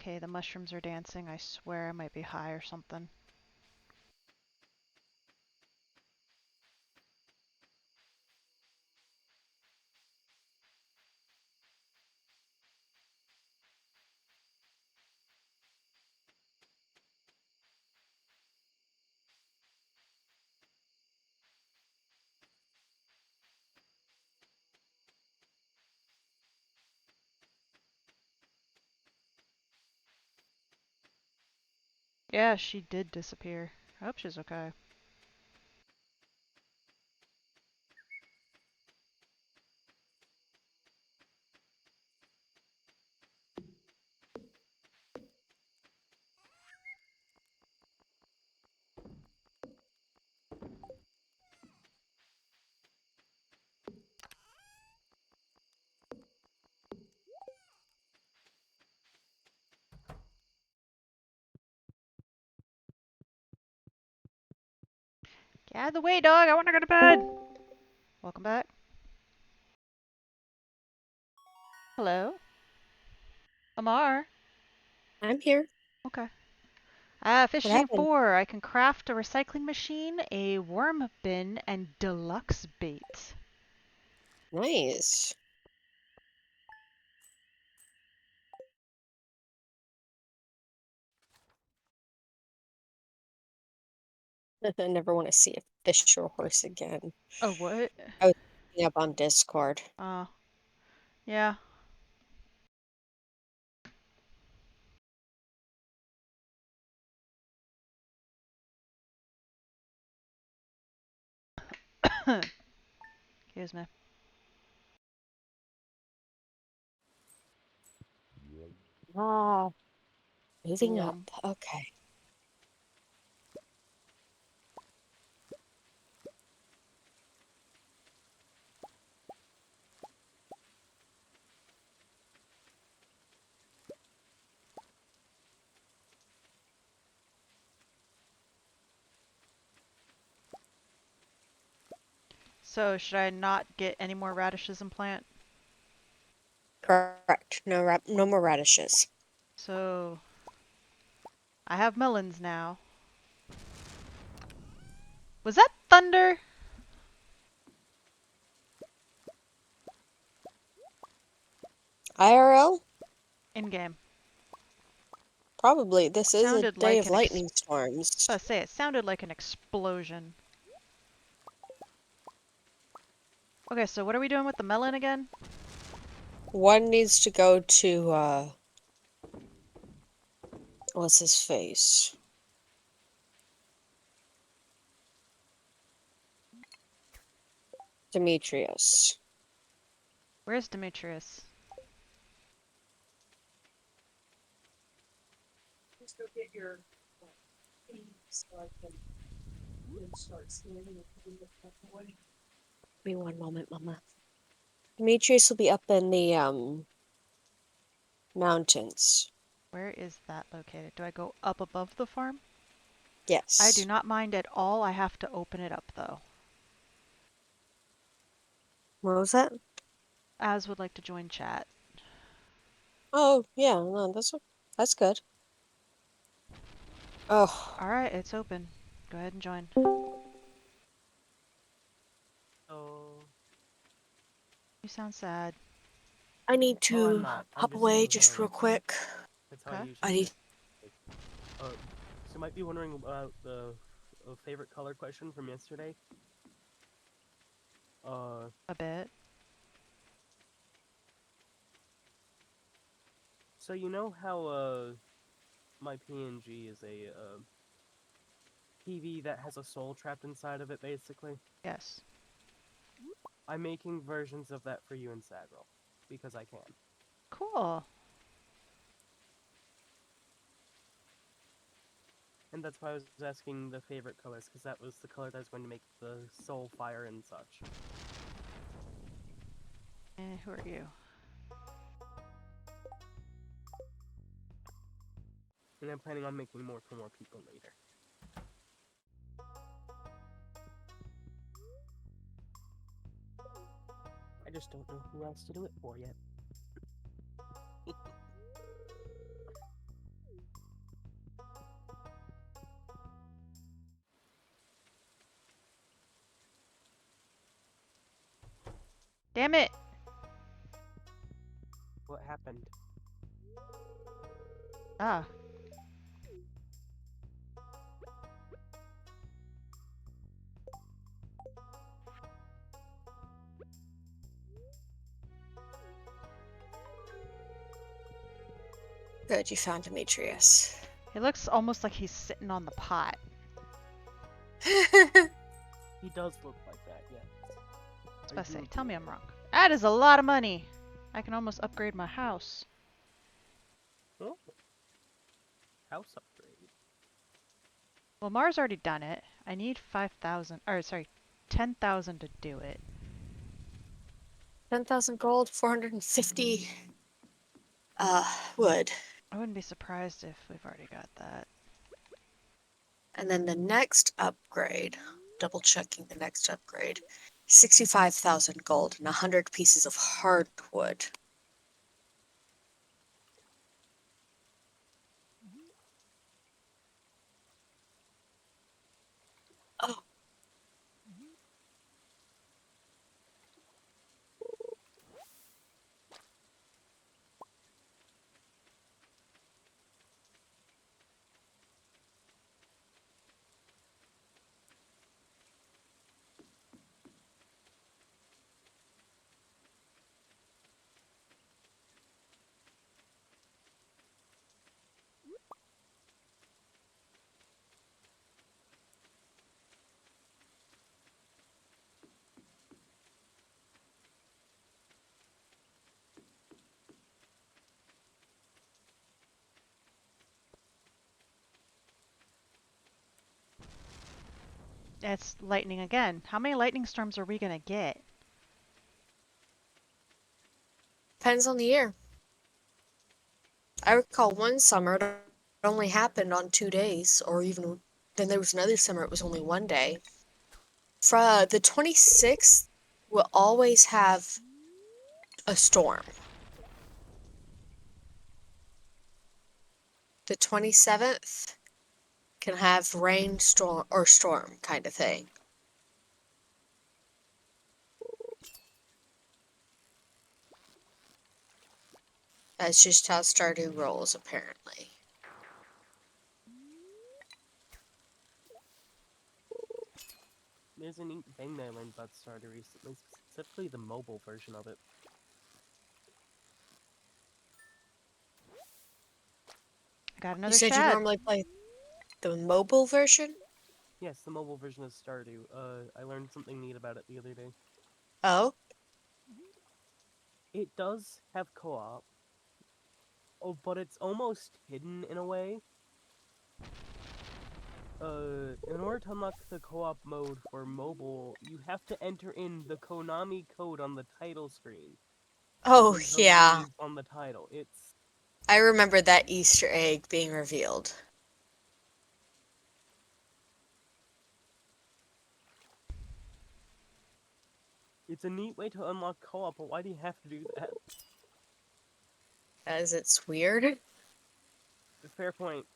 Okay, the mushrooms are dancing. I swear I might be high or something. Yeah, she did disappear. I hope she's okay. Get out of the way, dog! I want to go to bed! Welcome back. Hello? Amar? I'm here. Okay. What Fishing happened? 4. I can craft a recycling machine, a worm bin, and deluxe bait. Nice. I never want to see a fish or horse again. Oh, what? I was looking up on Discord. Yeah. Excuse me. Ah, moving up. Warm. Okay. So, should I not get any more radishes and plant? Correct. No more radishes. So, I have melons now. Was that thunder? IRL? In game. Probably. This is a Sounded day like of an lightning storms. I say it sounded like an explosion. Okay, so what are we doing with the melon again? One needs to go to, what's his face? Demetrius. Where's Demetrius? Just go get your so I can then start scanning and putting the stuff away. Give me one moment, Mama. Demetrius will be up in the, mountains. Where is that located? Do I go up above the farm? Yes. I do not mind at all. I have to open it up though. What was that? Az would like to join chat. Oh, yeah, no, that's good. Oh, All right, it's open. Go ahead and join. Oh, You sound sad. I need oh, I'm to not. I'm hop just away saying just hello. real quick. That's how I Okay. usually I say need. it. Like, uh, so you might be wondering about the favorite color question from yesterday. Uh, A bit. so you know how my PNG is a TV that has a soul trapped inside of it, basically. Yes. I'm making versions of that for you in Sagral because I can. Cool. And that's why I was asking the favorite colors, because that was the color that I was going to make the soul fire and such. Who are you? And I'm planning on making more for more people later. I just don't know who else to do it for yet. Damn it! What happened? Ah. Good, you found Demetrius. He looks almost like he's sitting on the pot. He does look like that, yes. I was I about to do say, tell agree. me I'm wrong. That is a lot of money. I can almost upgrade my house. Oh, house upgrade. Well, Mars already done it. I need 5,000, or sorry, 10,000 to do it. 10,000 gold, 450 wood. I wouldn't be surprised if we've already got that. And then the next upgrade, double checking the next upgrade, 65,000 gold and 100 pieces of hardwood. Oh, It's lightning again. How many lightning storms are we gonna get? depends on the year. I recall one summer it only happened on 2 days, or even then there was another summer it was only one day. For the 26th, we'll always have a storm. The 27th can have rain, storm, or storm kind of thing. That's just how Stardew rolls, apparently. There's a neat thing that I learned about Stardew recently, specifically the mobile version of it. I got You another said you shad. normally play the mobile version? Yes, the mobile version of Stardew. I learned something neat about it the other day. Oh, It does have co-op, oh, but it's almost hidden in a way. In order to unlock the co-op mode for mobile, you have to enter in the Konami code on the title screen. oh The yeah. leaves on the title. It's I remember that Easter egg being revealed. It's a neat way to unlock co-op, but why do you have to do that? As it's weird. Fair point.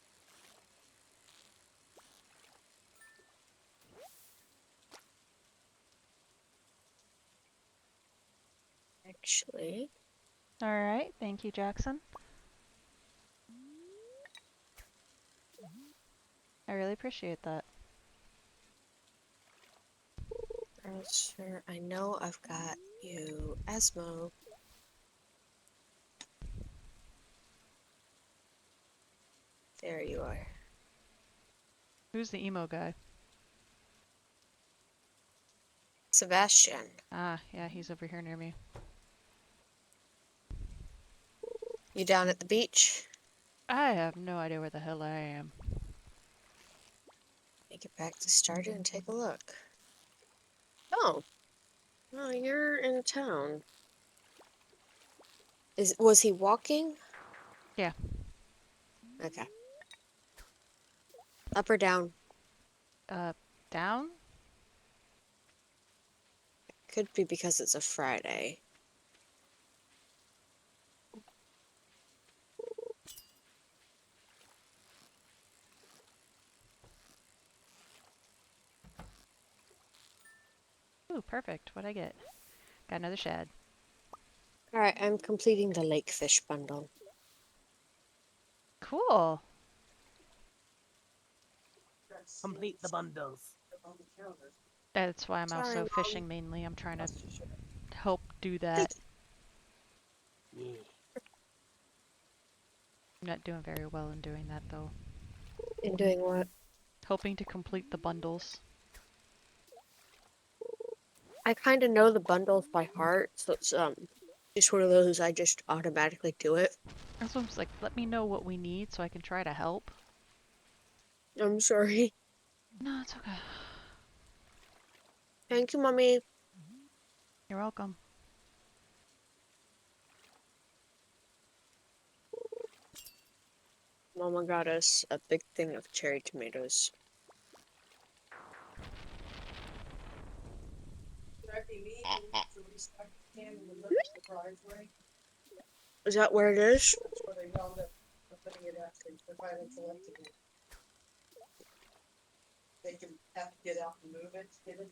Actually, All right, thank you, Jackson. I really appreciate that. sure. I know I've got you, Asmo. There you are. Who's the emo guy? Sebastian. Ah, yeah, he's over here near me. You down at the beach? I have no idea where the hell I am. Make it back to Stardew and take a look. Oh. Oh, you're in town. Was he walking? Yeah. Okay. Up or down? Down? Could be because it's a Friday. Ooh, perfect. What'd I get? Got another shad. Alright, I'm completing the lake fish bundle. Cool. Complete the bundles. That's why I'm Sorry, also Mom. fishing mainly. I'm trying to help do Thank that. Yeah. I'm not doing very well in doing that though. you. In doing what? Hoping to complete the bundles. I kind of know the bundles by heart, so it's just one of those I just automatically do it. That's what I was like, let me know what we need so I can try to help. I'm sorry. No, it's okay. Thank you, Mommy. You're welcome. Mama got us a big thing of cherry tomatoes. Is that where it is? That's where they wound up putting it after they're finally collecting it. They can have to get out and move it, get in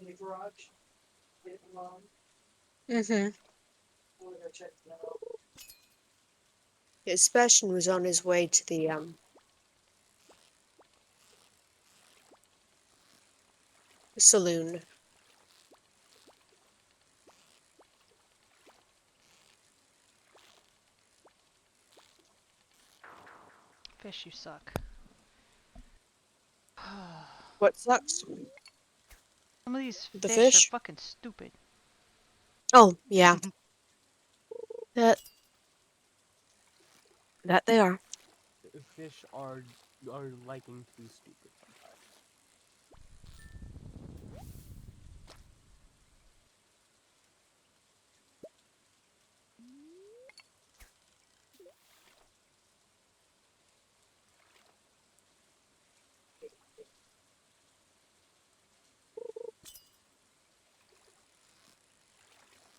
the garage, get it along, Mm-hmm. or they're checking it out. Yeah, Sebastian was on his way to the saloon. Fish, you suck. What sucks? Some of these The fish are fish? fucking stupid. Oh, yeah. That they are. Fish are liking to be stupid sometimes.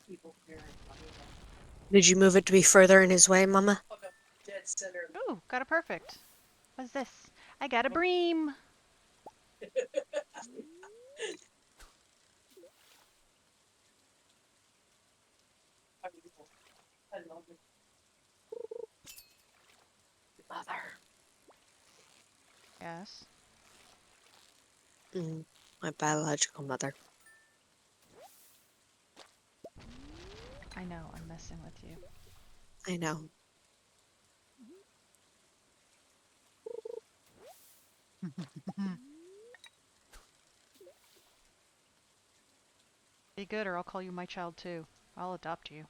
People here. Did you move it to be further in his way, Mama? Dead center. Ooh, got a perfect. What's this? I got a bream. I love it. Mother. Yes. Mm, my biological mother. I know, I'm messing with you. I know. Be good or I'll call you my child too. I'll adopt you.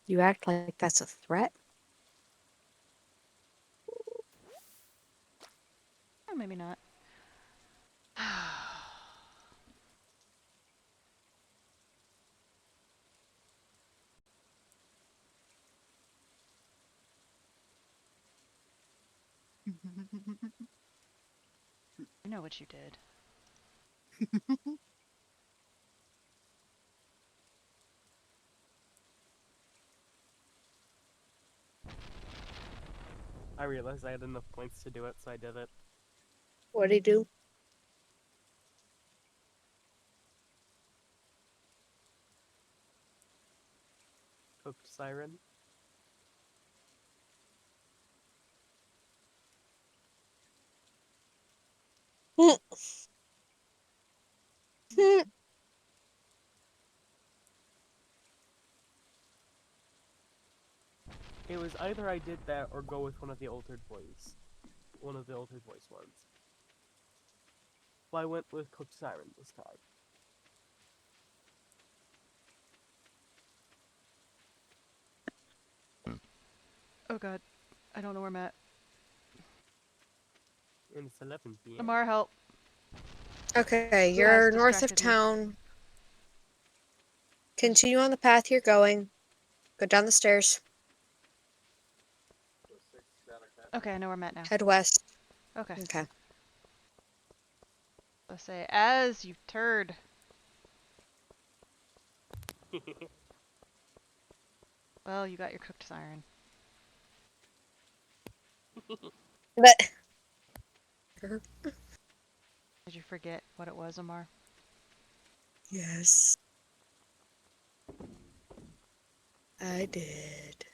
You act like that's a threat? Or maybe not. You know what you did. I realized I had enough points to do it, so I did it. What'd he do? Cooked siren. It was either I did that or go with one of the altered voice. One of the altered voice ones. Well, I went with Cooked Siren this time. Oh god, I don't know where I'm at. And it's 11 p.m. Amar, help. Okay, Who has you're north of distracted me? town. Continue on the path you're going. Go down the stairs. Okay, I know where I'm at now. Head west. Okay. Okay. Let's say, as you turd. Well, you got your cooked siren. But Did you forget what it was, Amar? yes, I did.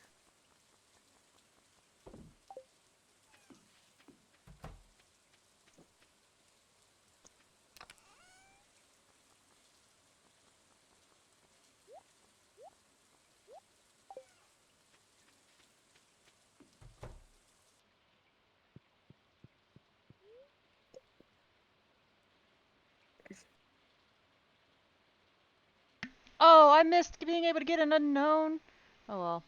Oh, I missed being able to get an unknown. Oh well.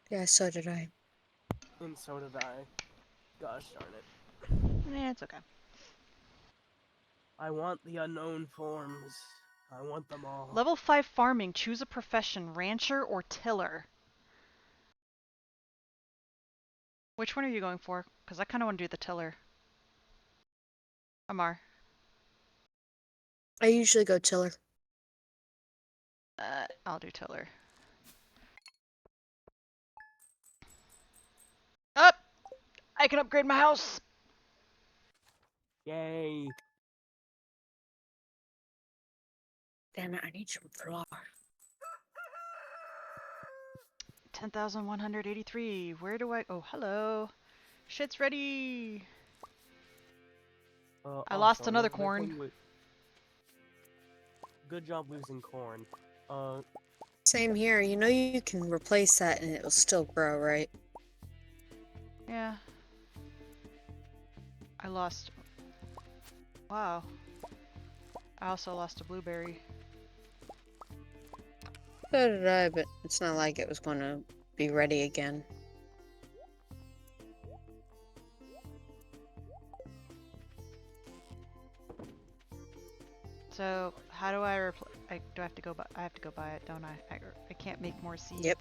Yeah, so did I. And so did I. Gosh darn it. It's okay. I want the unknown forms. I want them all. Level 5 farming. Choose a profession, rancher or tiller. Which one are you going for? Because I kind of want to do the tiller. Amar. I usually go tiller. I'll do tiller. Up! I can upgrade my house! Yay. Damn it, I need some flour. 10,183. Where do I... Oh, hello. Shit's ready! I lost another corn. Good job losing corn. Same here. You know you can replace that and it will still grow, right? Yeah. I lost... Wow. I also lost a blueberry. So did I, but it's not like it was going to be ready again. So, how do I do I have to go buy... I have to go buy it, don't I? I can't make more seeds. Yep.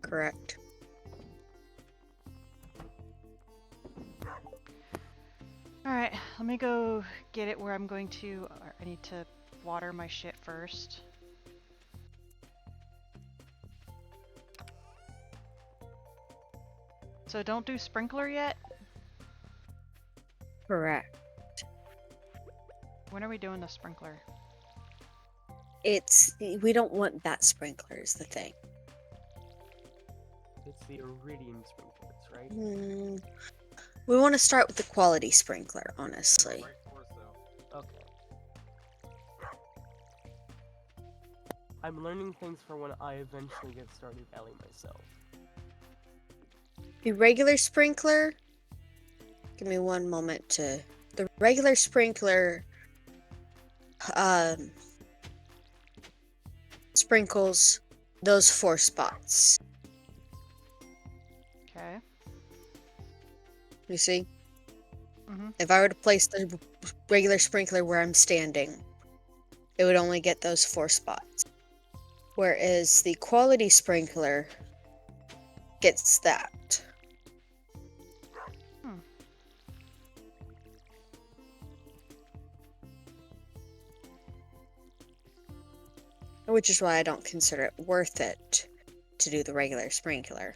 Correct. Alright, let me go get it where I'm going to... I need to water my shit first. So don't do sprinkler yet? Correct. When are we doing the sprinkler? We don't want that sprinkler is the thing. It's the iridium sprinklers, right? We want to start with the quality sprinkler, honestly. Okay. I'm learning things for when I eventually get Stardew Valley myself. The regular sprinkler, give me one moment to... The regular sprinkler sprinkles those 4 spots. Okay. You see? Mm-hmm. If I were to place the regular sprinkler where I'm standing, it would only get those 4 spots. Whereas the quality sprinkler gets that. Which is why I don't consider it worth it to do the regular sprinkler.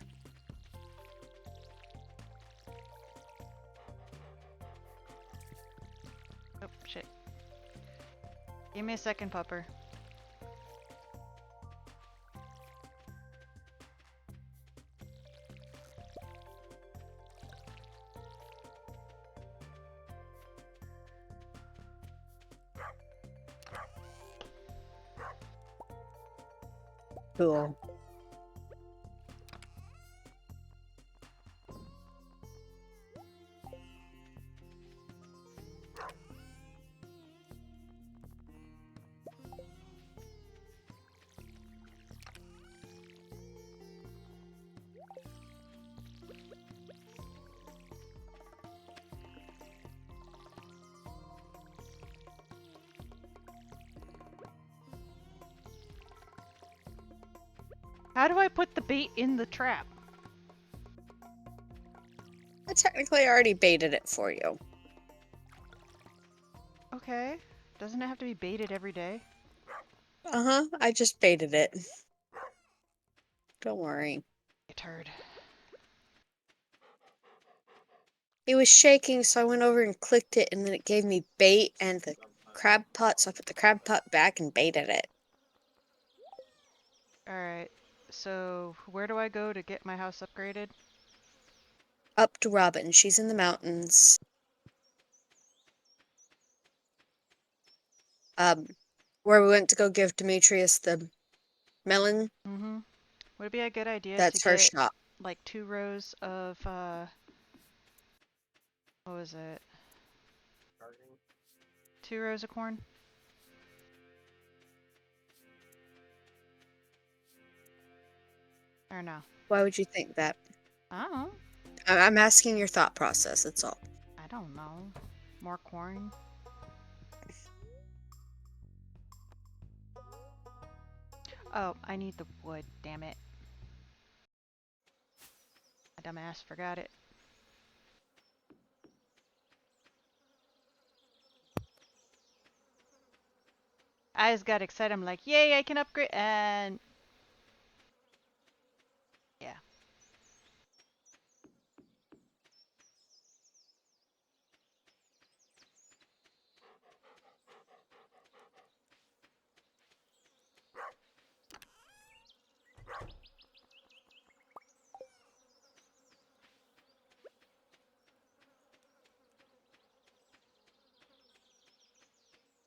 Oh, shit. Give me a second, pupper. Cool. How do I put the bait in the trap? I technically already baited it for you. Okay. Doesn't it have to be baited every day? Uh-huh, I just baited it. Don't worry. You turd. It was shaking, so I went over and clicked it, and then it gave me bait and the crab pot, so I put the crab pot back and baited it. Alright. So, where do I go to get my house upgraded? Up to Robin, she's in the mountains. Where we went to go give Demetrius the melon, Mm-hmm. Would it be a good idea to that's her get shop. like 2 rows of what was it? 2 rows of corn? Or no? Why would you think that? Oh, I'm asking your thought process, that's all. I don't know. More corn? Oh, I need the wood, damn it. My dumbass forgot it. I just got excited. I'm like, yay, I can upgrade. And yeah.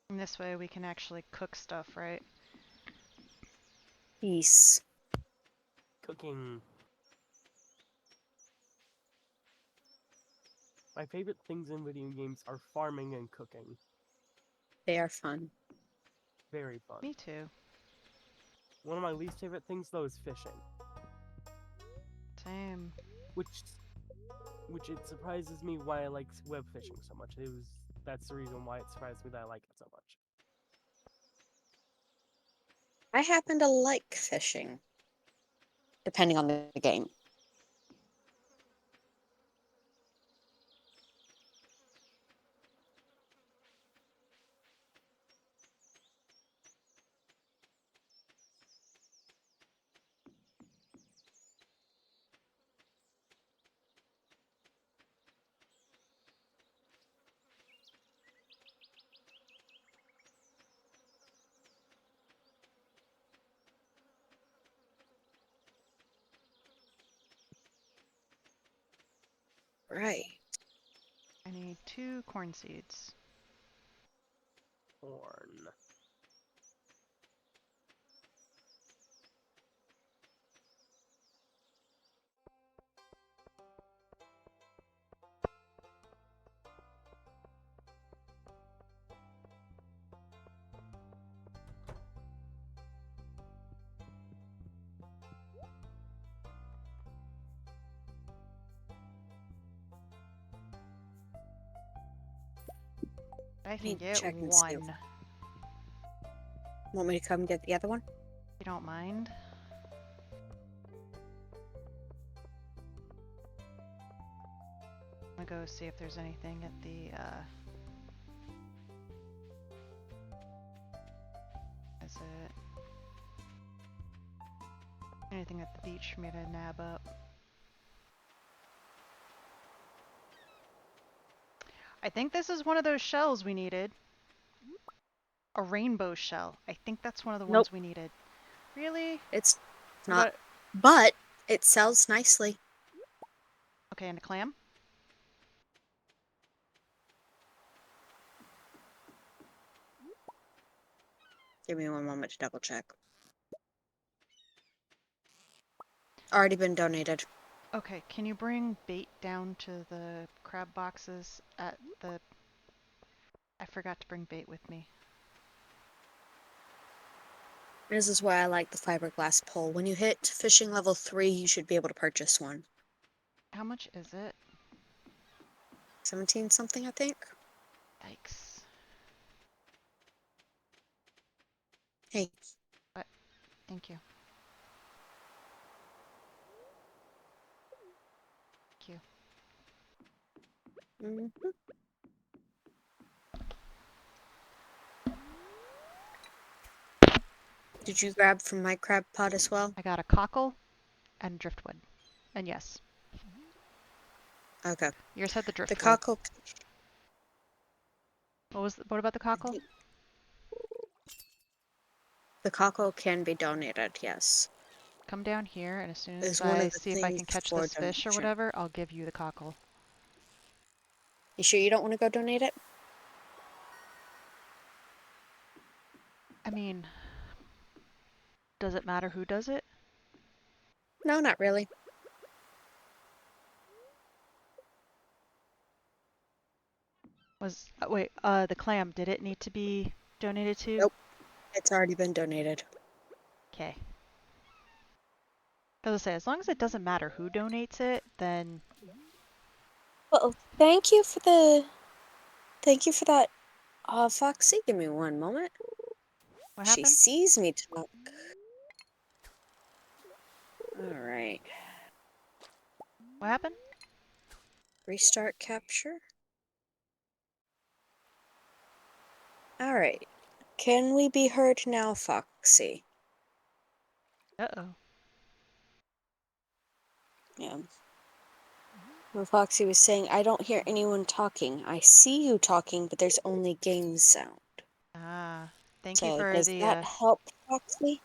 And this way we can actually cook stuff, right? Peace. Cooking. My favorite things in video games are farming and cooking. They are fun. Very fun. Me too. One of my least favorite things though is fishing. Same. Which it surprises me why I like web fishing so much. That's the reason why it surprised me that I like it so much. I happen to like fishing, depending on the game. Right. I need 2 corn seeds. Corn. I I can need to get check and see. 1. Want me to come get the other one? You don't mind? I'm gonna go see if there's anything at the is it Anything at the beach for me to nab up? I think this is one of those shells we needed. A rainbow shell. I think that's one of the Nope, ones we needed. Really? it's What not. about... But it sells nicely. Okay, and a clam? Give me one moment to double check. Already been donated. Okay, can you bring bait down to the crab boxes at the... I forgot to bring bait with me. This is why I like the fiberglass pole. When you hit fishing level 3, you should be able to purchase one. How much is it? 17 something, I think. Yikes. Hey, Thank you. Thank you. mhm. Did you grab from my crab pot as well? I got a cockle and driftwood. And yes, Okay. yours had the The driftwood. cockle, What about the cockle? the cockle can be donated, yes. Come down here, and as soon as Is one I of the see if I things can catch for this fish or donation. whatever, I'll give you the cockle. You sure you don't want to go donate it? I mean, does it matter who does it? No, not really. Wait, the clam, did it need to be donated to? Nope, it's already been donated. Okay. As I say, as long as it doesn't matter who donates it, then Well, thank you for that. Foxy, give me one moment. what She happened? sees me talk. All right. What happened? Restart capture. All right. Can we be heard now, Foxy? Uh-oh. Yeah. Well, Foxy was saying, I don't hear anyone talking. I see you talking, but there's only game sound. Ah, thank you So, for does the, that help, Foxy?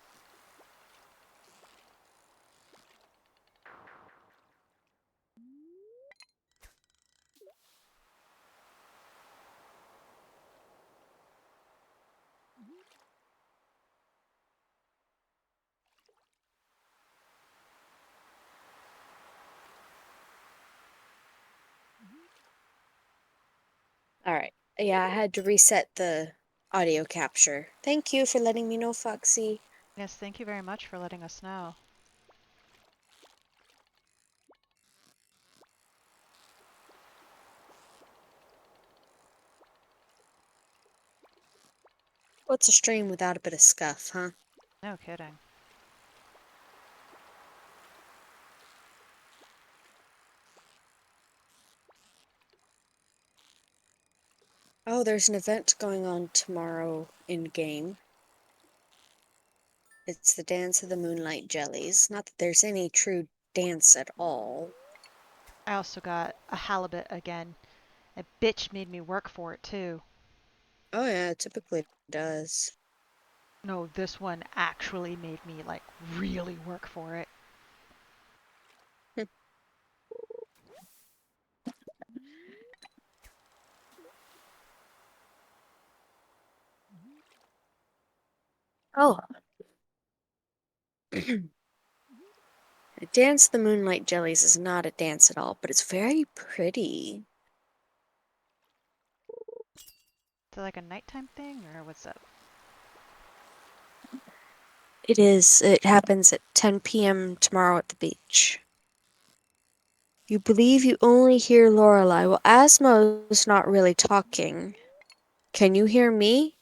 All right. Yeah, I had to reset the audio capture. Thank you for letting me know, Foxy. yes, thank you very much for letting us know. What's a stream without a bit of scuff, huh? No kidding. Oh, there's an event going on tomorrow in game. It's the Dance of the Moonlight Jellies. Not that there's any true dance at all. I also got a halibut again. That bitch made me work for it too. Oh yeah, it typically does. No, this one actually made me, like, really work for it. Oh. Dance of the Moonlight Jellies is not a dance at all, but it's very pretty. Is it like a nighttime thing, or what's up? It is. It happens at 10 p.m. tomorrow at the beach. You believe you only hear Lorelei. Well, Asmo's not really talking. Can you hear me?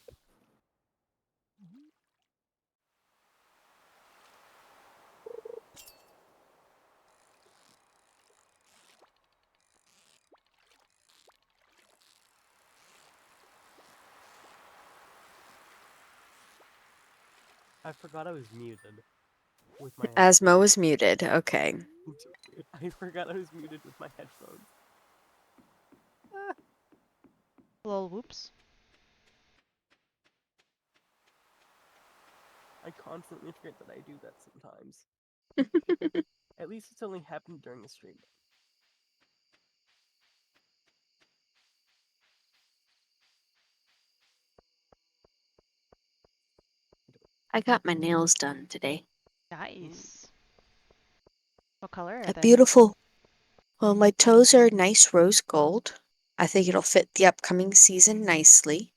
I forgot I was muted. with my Asmo was muted. Okay. I forgot I was muted with my headphones. Lol, whoops. I constantly forget that I do that sometimes. At least it's only happened during a stream. I got my nails done today. Nice. What color are A they? beautiful. Well, my toes are nice rose gold. I think it'll fit the upcoming season nicely.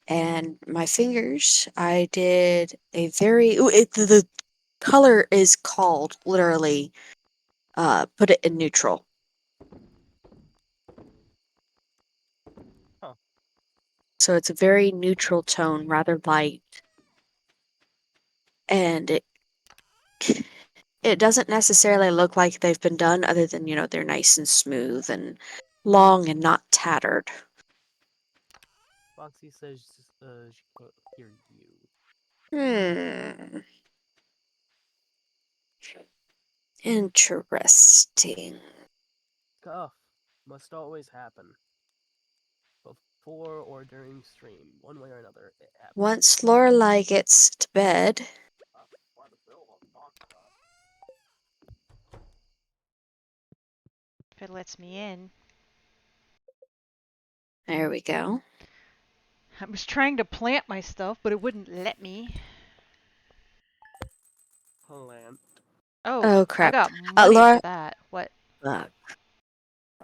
And my fingers, I did a very. The color is called literally. Put it in neutral. Huh. So it's a very neutral tone, rather light. And it doesn't necessarily look like they've been done other than, they're nice and smooth and long and not tattered. Foxy says she can't hear you. Hmm. Interesting. Cuff must always happen. Before or during stream. One way or another, it happens. Once Lorelai gets to bed, If it lets me in. there we go. I was trying to plant my stuff, but it wouldn't let me. Plant. Oh, Oh, I crap. got money Laura, for that. What? I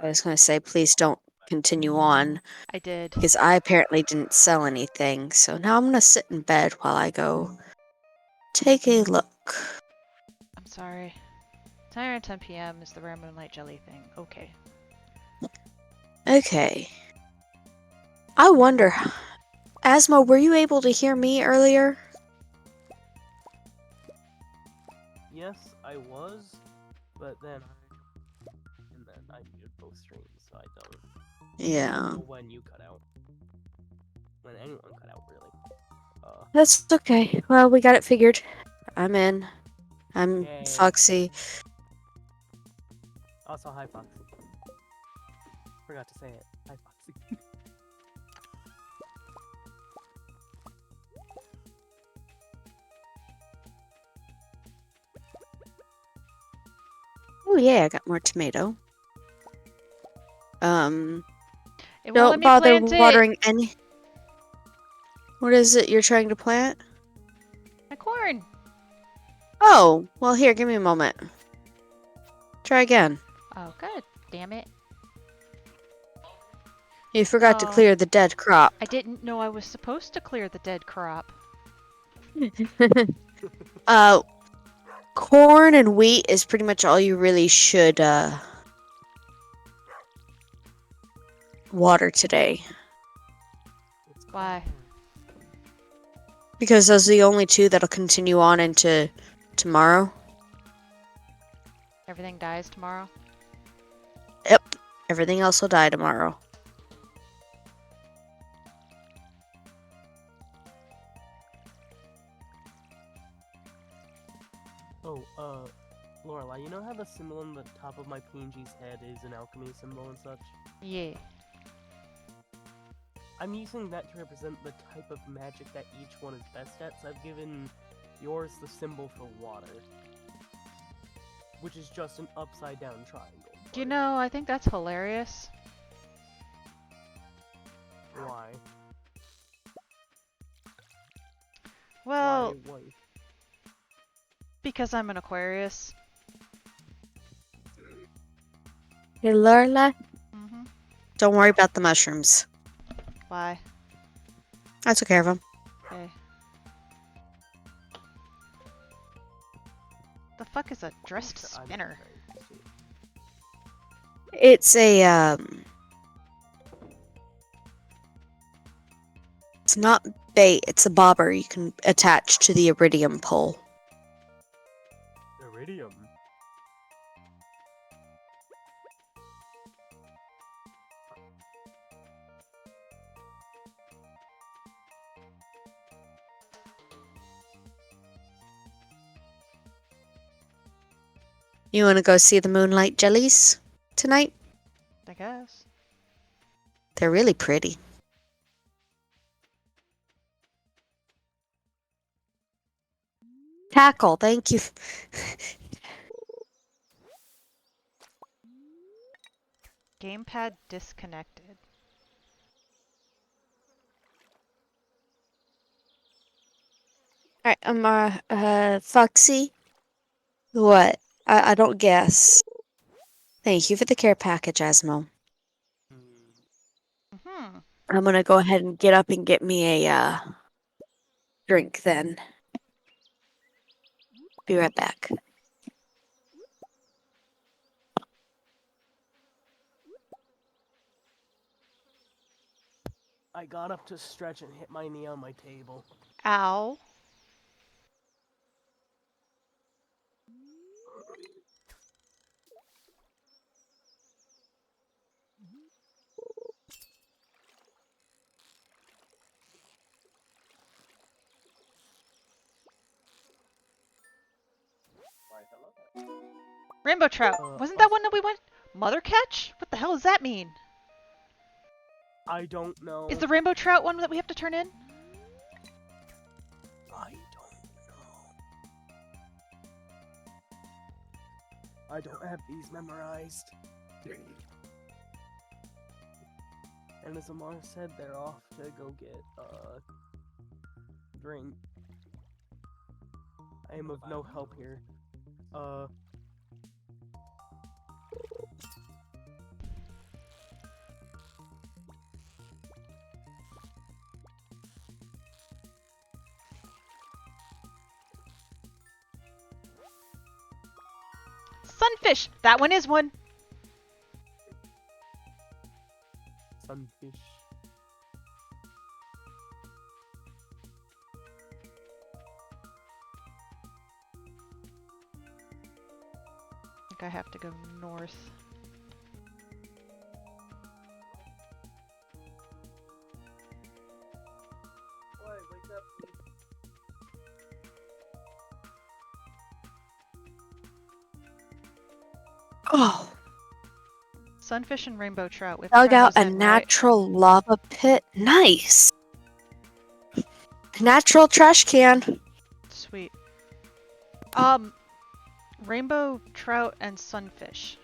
was going to say, please don't continue on, I did. because I apparently didn't sell anything. So now I'm going to sit in bed while I go take a look. I'm sorry. 10 p.m. is the rare moonlight jelly thing. Okay. Okay. I wonder, Asmo, were you able to hear me earlier? Yes, I was, but then I muted both streams, so I don't Yeah. know when you cut out. When anyone cut out, really. That's okay. Well, we got it figured. I'm in. I'm Yay. Foxy. Also, hi Foxy. Forgot to say it. Hi Foxy. Oh yeah, I got more tomato. It won't let Don't me bother plant it. watering any. What is it you're trying to plant? My corn. Oh, well here, give me a moment. Try again. Oh, good. Damn it. You forgot to No. clear the dead crop. I didn't know I was supposed to clear the dead crop. Corn and wheat is pretty much all you really should water today. Why? Because those are the only two that'll continue on into tomorrow. Everything dies tomorrow? Yep. Everything else will die tomorrow. Oh, Lorelai, you know how the symbol on the top of my PNG's head is an alchemy symbol and such? Yeah. I'm using that to represent the type of magic that each one is best at, so I've given yours the symbol for water. Which is just an upside down triangle. You know, I think that's hilarious. Why? Well, Why? because I'm an Aquarius. Hey, Lorelai, Mm-hmm. don't worry about the mushrooms. Why? I took care of them. Okay. The fuck is a dressed spinner? It's a, it's not bait, it's a bobber you can attach to the iridium pole. Iridium. You want to go see the moonlight jellies tonight? I guess. They're really pretty. Tackle, thank you. Gamepad disconnected. Alright, Foxy? What? I don't guess. Thank you for the care package, Asmo. Mm-hmm. I'm gonna go ahead and get up and get me a, drink then. Be right back. I got up to stretch and hit my knee on my table. Ow. Rainbow trout. Wasn't that one that we went mother catch? What the hell does that mean? I don't know. Is the rainbow trout one that we have to turn in? I don't know. I don't have these memorized. And as Amar said, they're off to go get a drink. I am of no help here. Sunfish. That one is one. Sunfish. I think I have to go north. Boy, wake up. Oh, Sunfish and rainbow trout. We have to dug turn out those a in, right? natural lava pit. Nice. Natural trash can. Sweet. Rainbow trout and sunfish.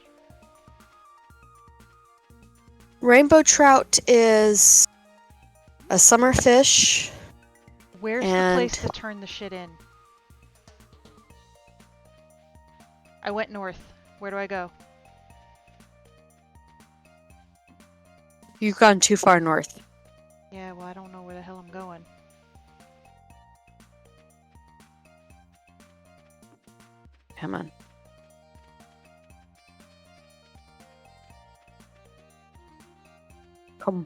Rainbow trout is a summer fish. Where's the place to turn the shit in? I went north. Where do I go? You've gone too far north. Yeah, well, I don't know where the hell I'm going. Come on. Come.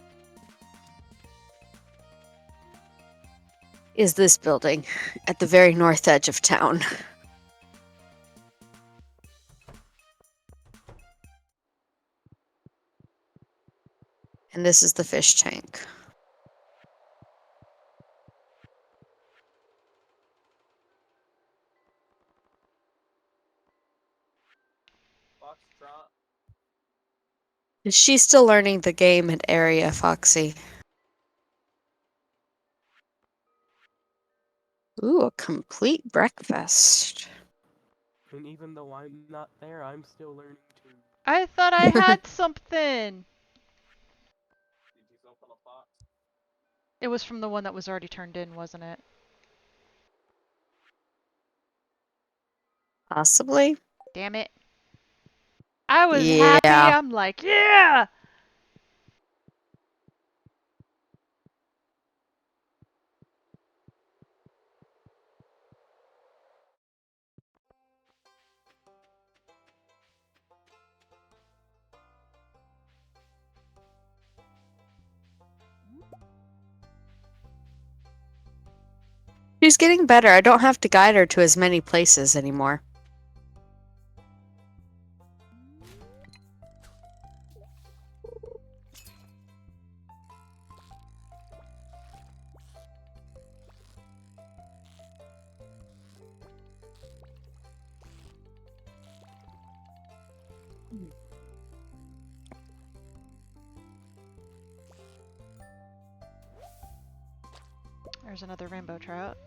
Is this building at the very north edge of town? And this is the fish tank. Foxtrot. Is she still learning the game and area, Foxy? Ooh, a complete breakfast. And even though I'm not there, I'm still learning too. I thought I had something. Did you go for the fox? It was from the one that was already turned in, wasn't it? Possibly. Damn it. I was happy. Yeah. I'm like, yeah! She's getting better. I don't have to guide her to as many places anymore. There's another rainbow trout.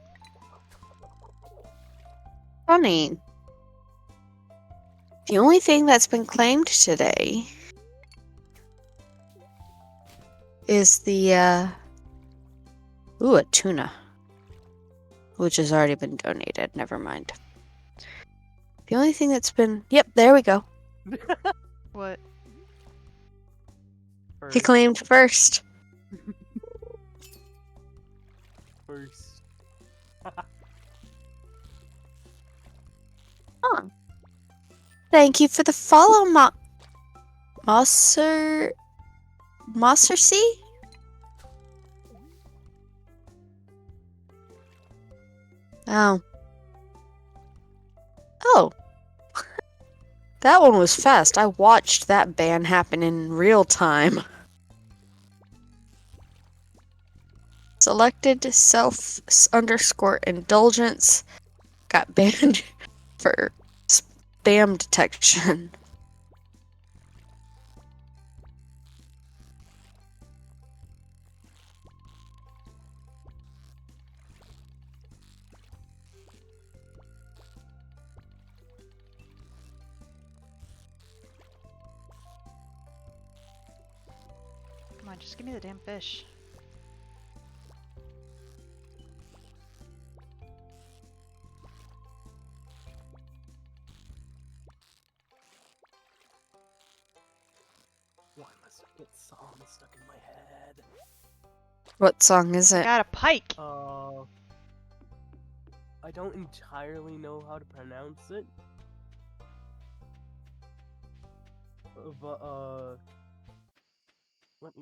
Funny. The only thing that's been claimed today is the, a tuna. Which has already been donated. Never mind. The only thing that's been... Yep, there we go. What? He First, claimed first. first. Huh. Thank you for the follow, Mosser... Mosser C? Oh. Oh. That one was fast. I watched that ban happen in real time. Selected self underscore indulgence got banned for spam detection. Come on, just give me the damn fish. Why must I get songs stuck in my head? What song is it? Got a pike! I don't entirely know how to pronounce it. But, what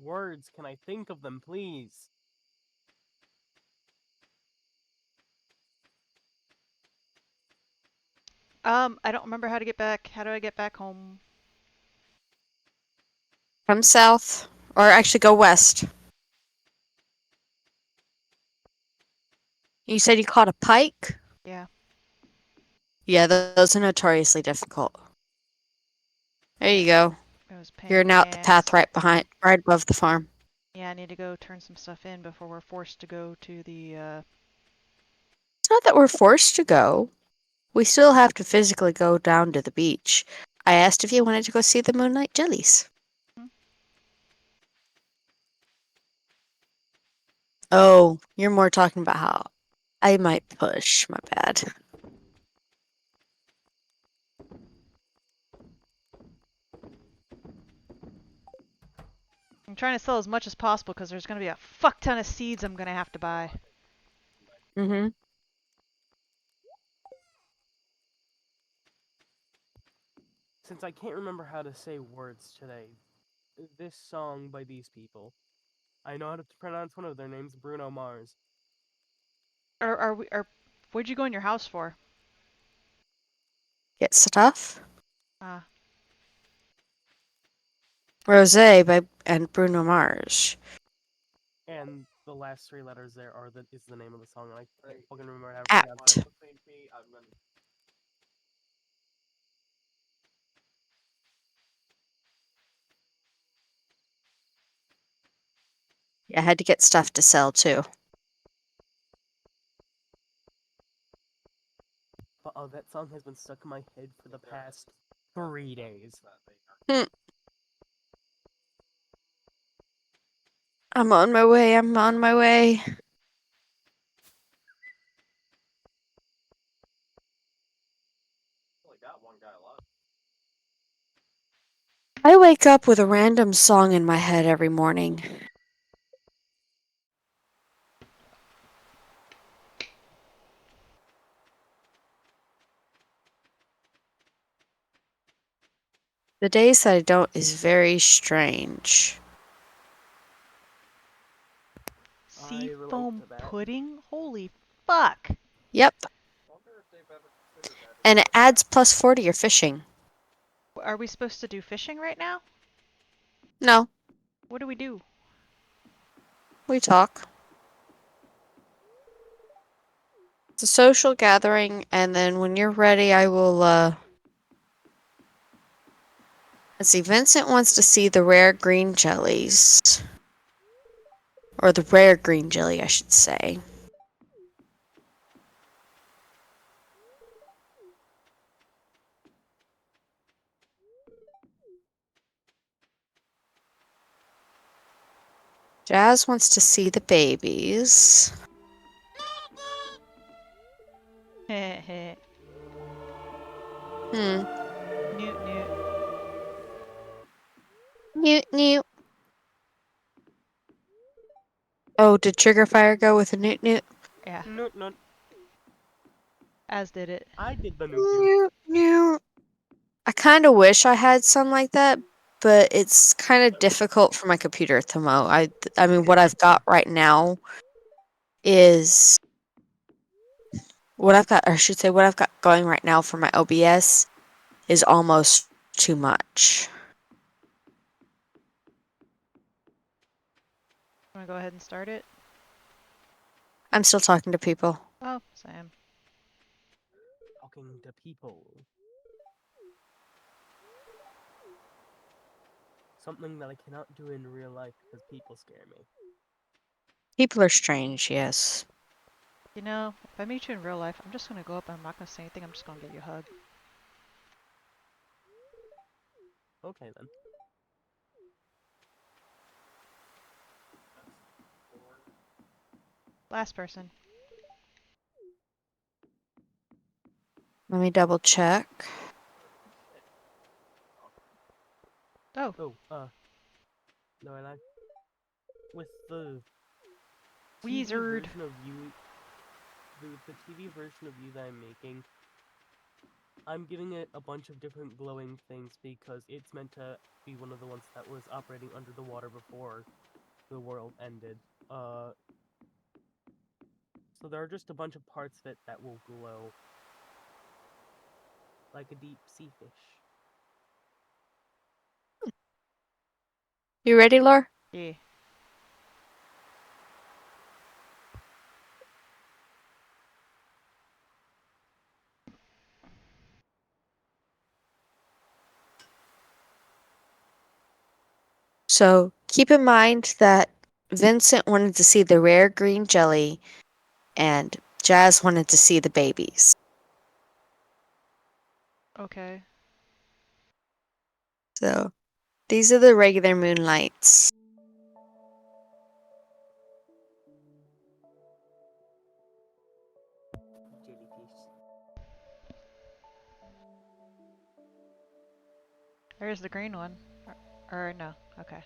words can I think of them, please? I don't remember how to get back. How do I get back home? Come south. Or actually go west. You said you caught a pike? Yeah. Yeah, those are notoriously difficult. There you go. It was a pain You're in the now at the path ass. right above the farm. Yeah, I need to go turn some stuff in before we're forced to go to the, It's not that we're forced to go. We still have to physically go down to the beach. I asked if you wanted to go see the Moonlight Jellies. Hmm? Oh, you're more talking about how I might push. My bad. I'm trying to sell as much as possible because there's going to be a fuck ton of seeds I'm going to have to buy. Mm-hmm. Since I can't remember how to say words today, this song by these people, I know how to pronounce one of their names, Bruno Mars. What'd you go in your house for? Get stuff. Ah, Rose and Bruno Mars. And the last three letters there is the name of the song, and I can't fucking remember how to pronounce Apt. it. Yeah, I had to get stuff to sell too. But oh, that song has been stuck in my head for the past 3 days. Hmm. I'm on my way. I'm on my way. I wake up with a random song in my head every morning. The days that I don't is very strange. I relate seafoam to that. pudding? Holy fuck! Yep. And it adds +4 to your fishing. Are we supposed to do fishing right now? No, What do we do? we talk. It's a social gathering, and then when you're ready, I will, Let's see, Vincent wants to see the rare green jellies. Or the rare green jelly, I should say. Jazz wants to see the babies. Heh. Hmm. Newt newt. Newt newt. Oh, did Trigger Fire go with a newt newt? Yeah, Noot noot. as did it. I did the noot noot. Newt newt. I kind of wish I had some like that, but it's kind of difficult for my computer at the moment. I mean, what I've got right now is what I've got, or I should say, what I've got going right now for my OBS is almost too much. Wanna go ahead and start it? I'm still talking to people. Oh, Sam. Talking to people. Something that I cannot do in real life because people scare me. People are strange, yes. You know, if I meet you in real life, I'm just gonna go up and I'm not gonna say anything. I'm just gonna give you a hug. Okay then. Last person. Let me double check. Oh, Oh, no, and I with the TV Wizard. version of you, the TV version of you that I'm making, I'm giving it a bunch of different glowing things because it's meant to be one of the ones that was operating under the water before the world ended. So there are just a bunch of parts of it that will glow like a deep sea fish. You ready, Laura? Yeah. So keep in mind that Vincent wanted to see the rare green jelly and Jazz wanted to see the babies. Okay. So these are the regular moonlights. Jellyfish. There's the green one. Or no. Okay.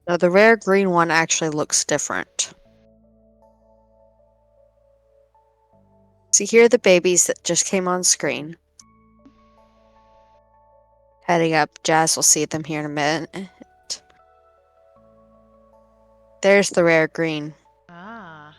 So the rare green one actually looks different. See, here are the babies that just came on screen. Heading up, Jazz will see them here in a minute. There's the rare green. Ah.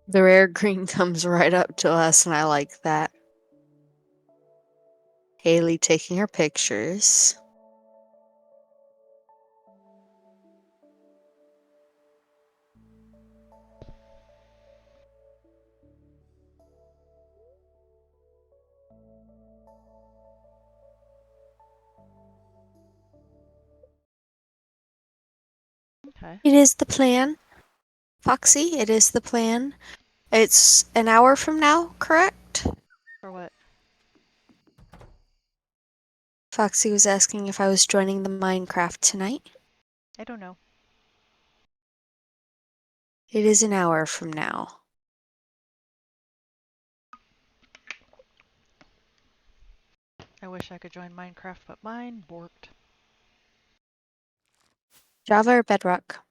The rare green comes right up to us, and I like that. Haley taking her pictures. Okay. It is the plan. Foxy, it is the plan. It's an hour from now, correct? For what? Foxy was asking if I was joining the Minecraft tonight. I don't know. It is an hour from now. I wish I could join Minecraft, but mine borked. Java or Bedrock?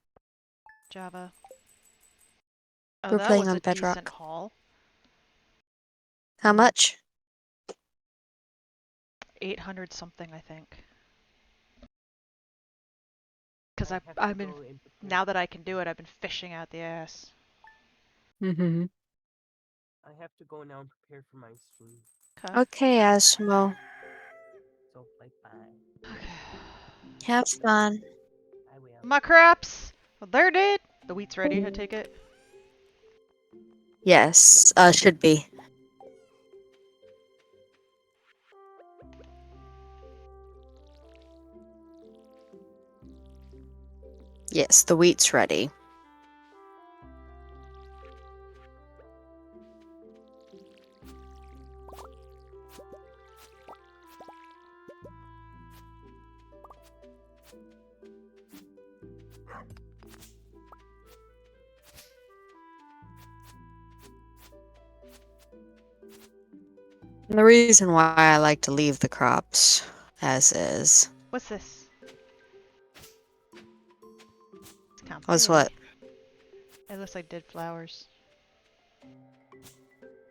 Java. Oh, We're that playing was on a decent Bedrock. haul. How much? 800 something, I think. Because I have to I've been, go and prepare. now that I can do it, I've been fishing out the ass. Mm-hmm. I have to go now and prepare for my stream. Okay. Okay, Asmo. So bye bye. Okay. Have fun. I will. My crops! Well, they're dead. The wheat's ready, I take it. Yes, should be. Yes, the wheat's ready. And the reason why I like to leave the crops as is What's this? It's kind of was pretty. what? It looks like dead flowers.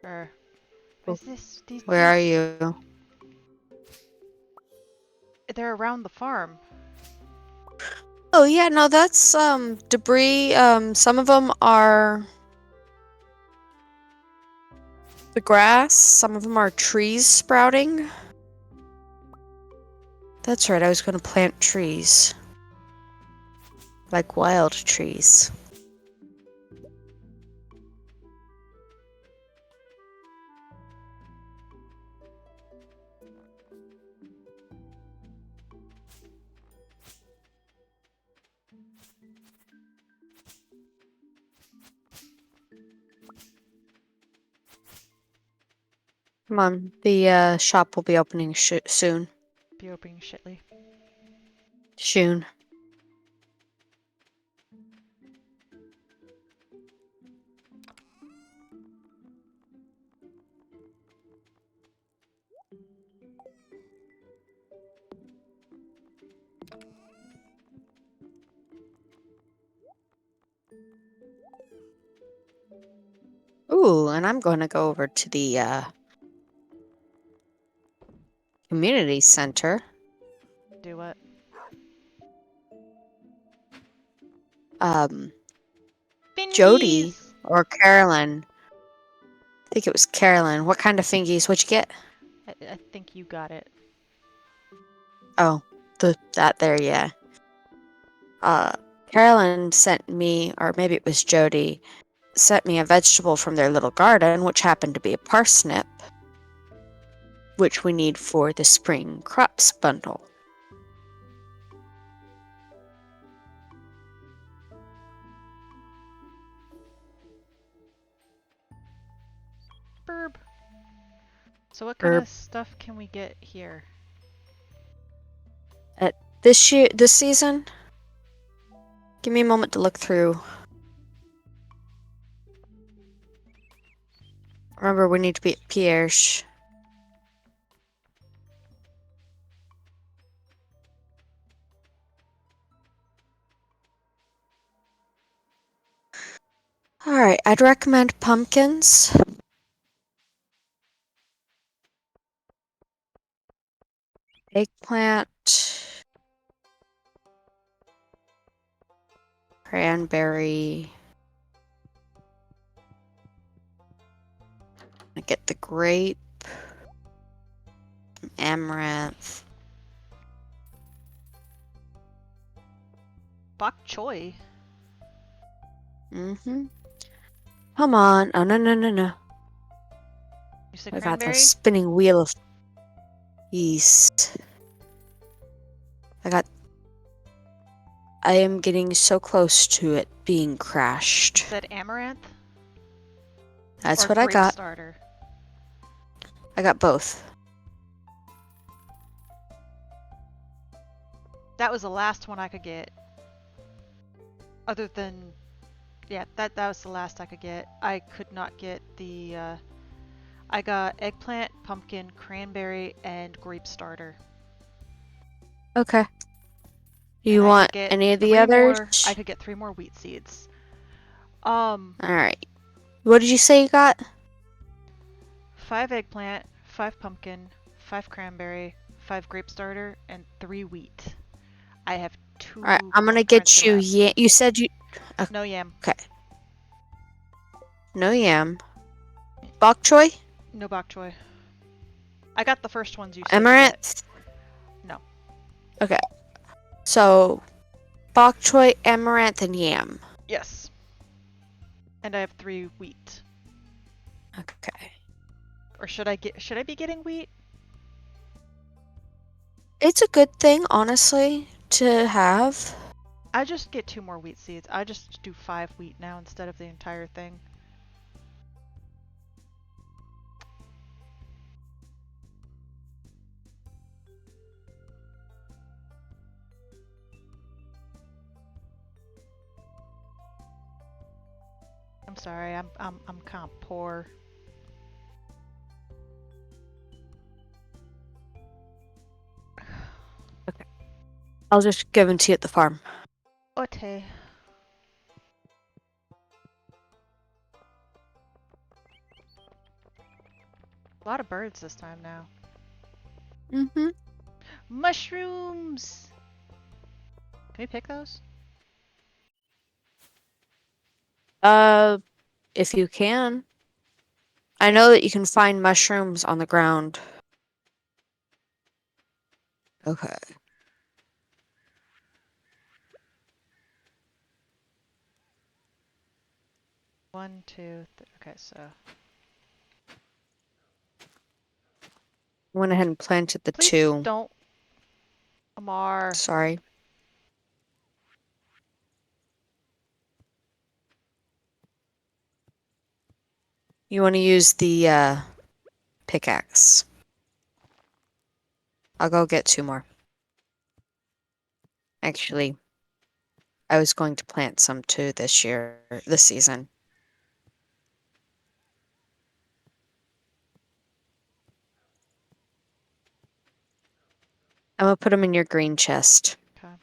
Or, what is this? Where are you? They're around the farm. Oh yeah, no, that's debris. Some of them are the grass, some of them are trees sprouting. That's right, I was going to plant trees. Like wild trees. Come on, the shop will be opening soon. Be opening shitly. Soon. Ooh, and I'm going to go over to the community center. Do what? Jody Fingies! or Carolyn. I think it was Carolyn. What kind of fingies? What'd you get? I think you got it. Oh, that there, yeah. Carolyn sent me, or maybe it was Jody, sent me a vegetable from their little garden, which happened to be a parsnip, which we need for the spring crops bundle. Burb. So what kind Or of stuff can we get here? this season? Give me a moment to look through. Remember, we need to be at Pierre's. Alright, I'd recommend pumpkins. Eggplant. Cranberry. I get the grape. Amaranth. Bok choy. Mm-hmm. Come on. Oh, no, no, no, no. You said I got the cranberry? spinning wheel of yeast. I am getting so close to it being You crashed. said amaranth? That's Or what I grape got. starter? I got both. That was the last one I could get. Other than, yeah, that was the last I could get. I could not get the, I got eggplant, pumpkin, cranberry, and grape starter. Okay. Do And you I could want get any of the 3 others? more. I could get 3 more wheat seeds. Alright. What did you say you got? 5 eggplant, 5 pumpkin, 5 cranberry, 5 grape starter, and 3 wheat. I have 2 Alright, I'm gonna currency get you left. You said you... No yam. Okay. No yam. Bok choy? No bok choy. I got the first ones you said to get. Amaranth? No. Okay. So, bok choy, amaranth, and yam. Yes. And I have 3 wheat. Okay. Or should I be getting wheat? It's a good thing, honestly, to have. I just get 2 more wheat seeds. I just do 5 wheat now instead of the entire thing. I'm sorry. I'm kind of poor. Okay. I'll just give them to you at the farm. Okay. A lot of birds this time now. Mm-hmm. Mushrooms! Can we pick those? If you can. I know that you can find mushrooms on the ground. Okay. 1, 2, okay, so. I went ahead and planted the Please 2. don't. Amar. Sorry. You want to use the pickaxe. I'll go get 2 more. Actually, I was going to plant some too this season. I'm gonna put them in your green chest. Okay.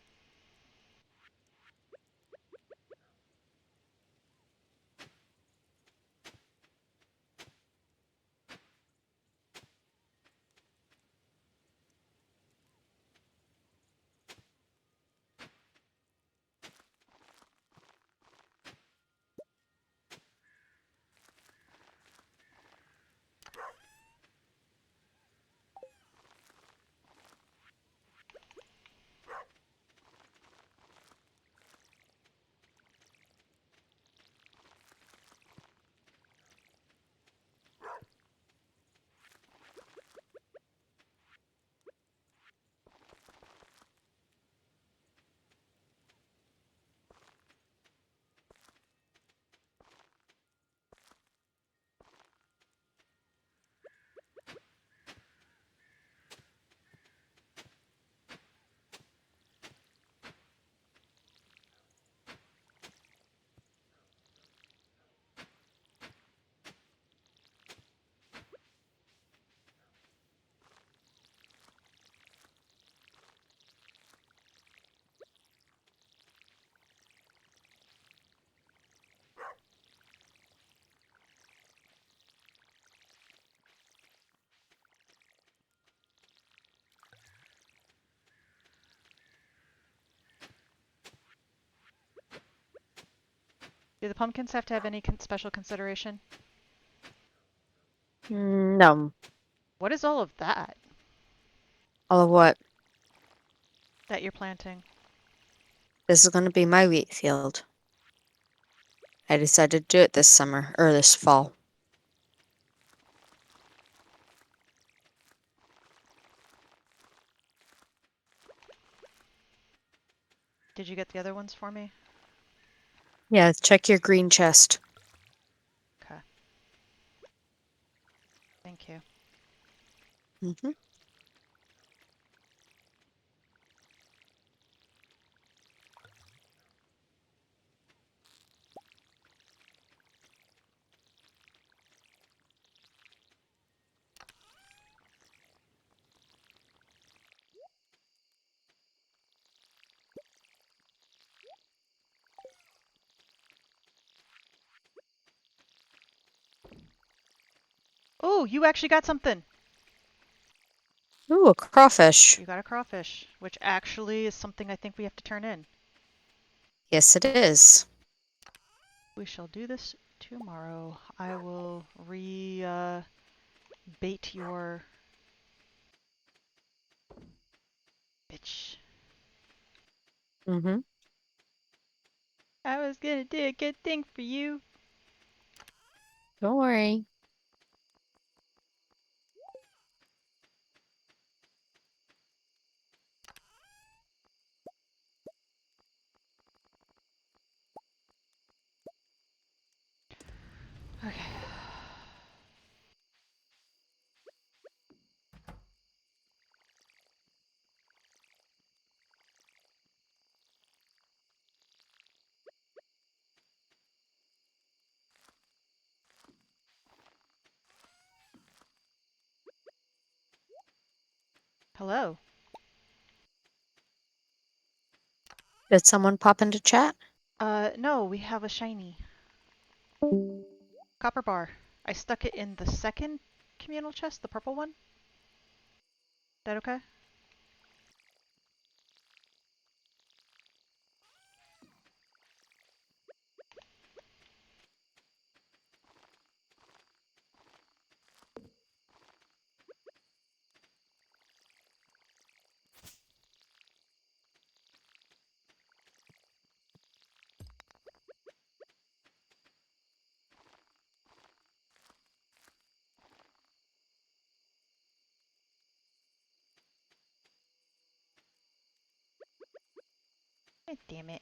Do the pumpkins have to have any special consideration? No. What is all of that All of what? that you're planting? This is gonna be my wheat field. I decided to do it this summer, or this fall. Did you get the other ones for me? Yeah, check your green chest. Okay. Thank you. Mm-hmm. Oh, you actually got something. Ooh, a crawfish. You got a crawfish, which actually is something I think we have to turn in. Yes, it is. We shall do this tomorrow. I will bait your bitch. Mm-hmm. I was gonna do a good thing for you. Don't worry. Okay. Hello. Did someone pop into chat? No, we have a shiny copper bar. I stuck it in the second communal chest, the purple one. That okay? Damn it.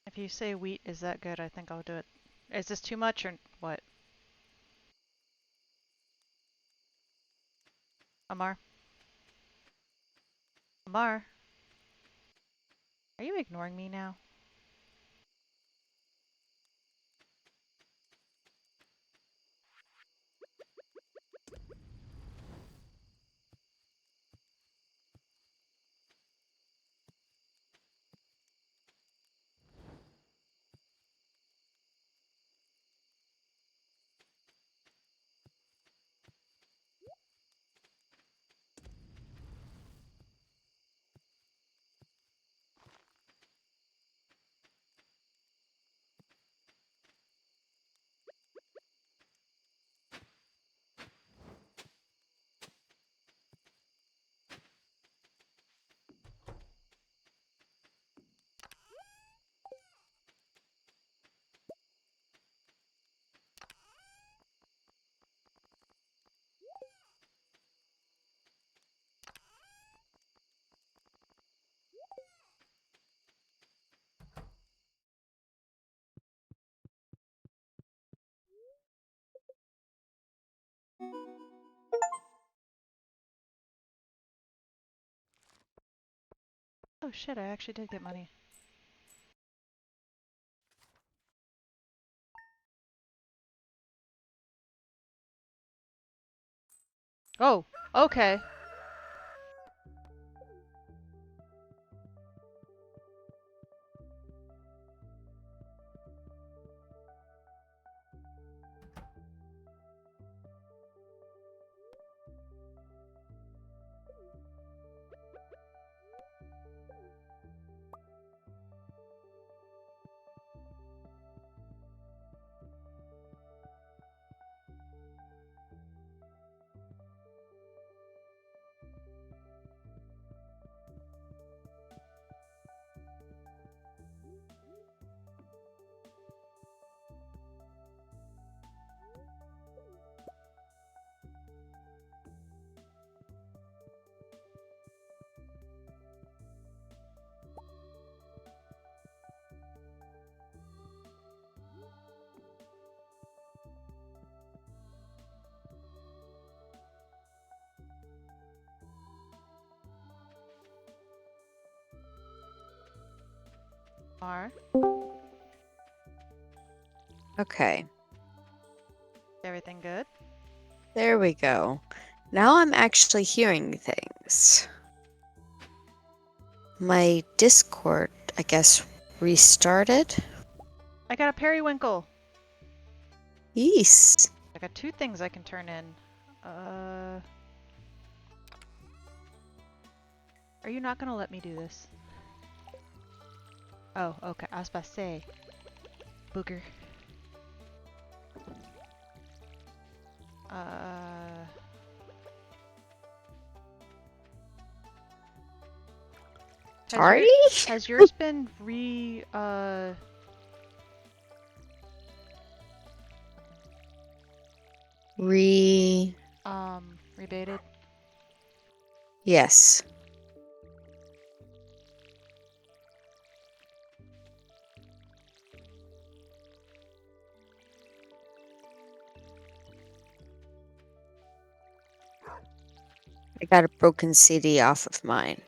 If you say wheat is that good, I think I'll do it. Is this too much or what? Amar? Amar? Are you ignoring me now? Oh shit, I actually did get money. Oh, okay. Are Okay, everything good? there we go. Now I'm actually hearing things. My Discord, I guess, restarted. I got a periwinkle. Yeast. I got 2 things I can turn in. Are you not gonna let me do this? Oh, okay. I was about to say. Booger. Uh... Sorry? Has yours been Re... rebaited? Yes. I got a broken CD off of mine.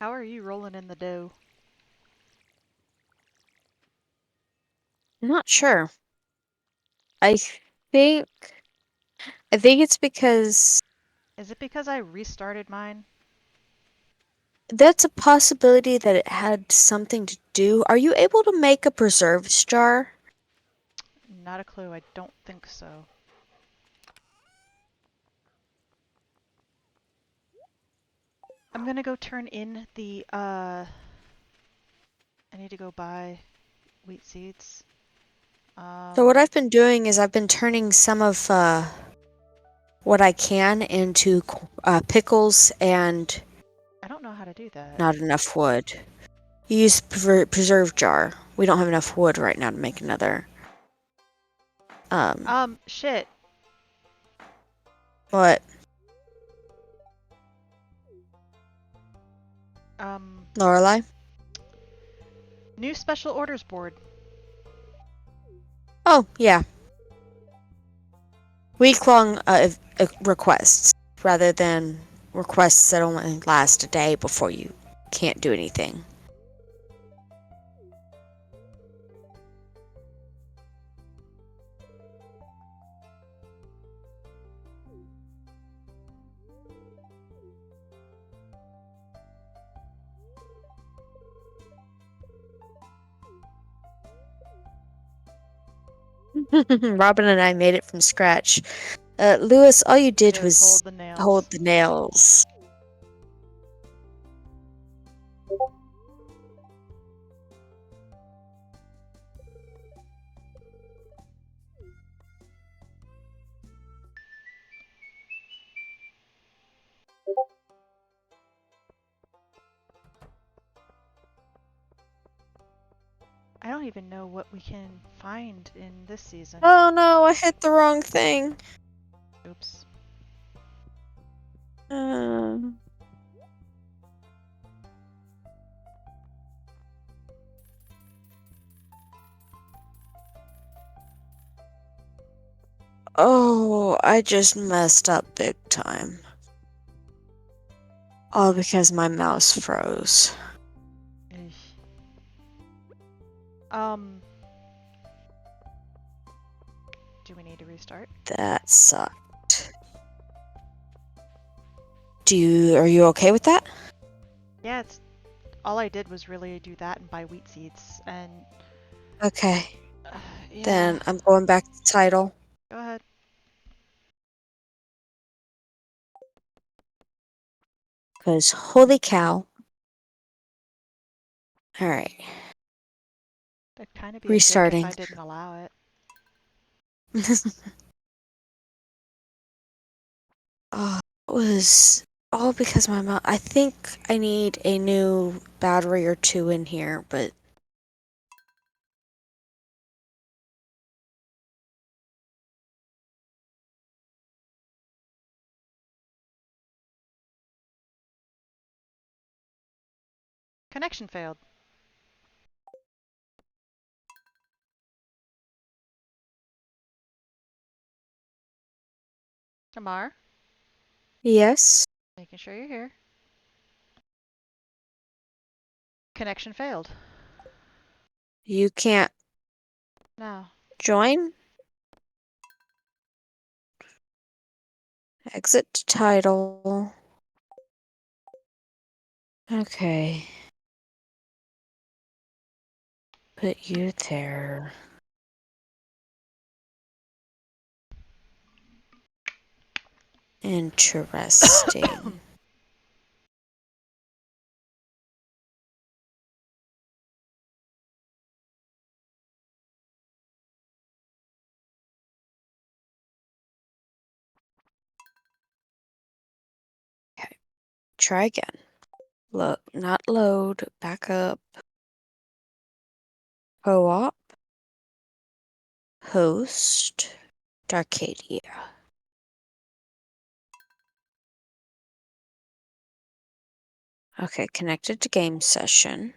How are you rolling in the dough? I'm not sure. I think... I think it's because... Is it because I restarted mine? That's a possibility that it had something to do. Are you able to make a preserves jar? Not a clue. I don't think so. I'm gonna go turn in the, I need to go buy wheat seeds. So what I've been doing is I've been turning some of what I can into pickles and I don't know how to do that. not enough wood. You use preserve jar. We don't have enough wood right now to make another. Shit. What? Lorelai? New special orders board. Oh, yeah. Week-long requests rather than requests that only last a day before you can't do anything. Robin and I made it from scratch. Lewis, all you did Just was hold the nails. hold the nails. I don't even know what we can find in this season. Oh no, I hit the wrong thing. Oops. Oh, I just messed up big time. All because my mouse froze. Eesh. Do we need to restart? That sucked. Are you okay with that? Yeah, it's all I did was really do that and buy wheat seeds, and Okay. yeah. Then I'm going back to title. Go ahead. Because holy cow. Alright. That'd kind of be a dick if Restarting. I didn't allow it. Oh, it was all because my mom. I think I need a new battery or two in here, but Connection failed. Tamar, yes, making sure you're here. Connection failed. you can't No. join. Exit to title. Okay. Put you there. Interesting. Okay. Try again. Look, not load. Back up. Co-op. Host. Darcadia. Okay, connected to game session.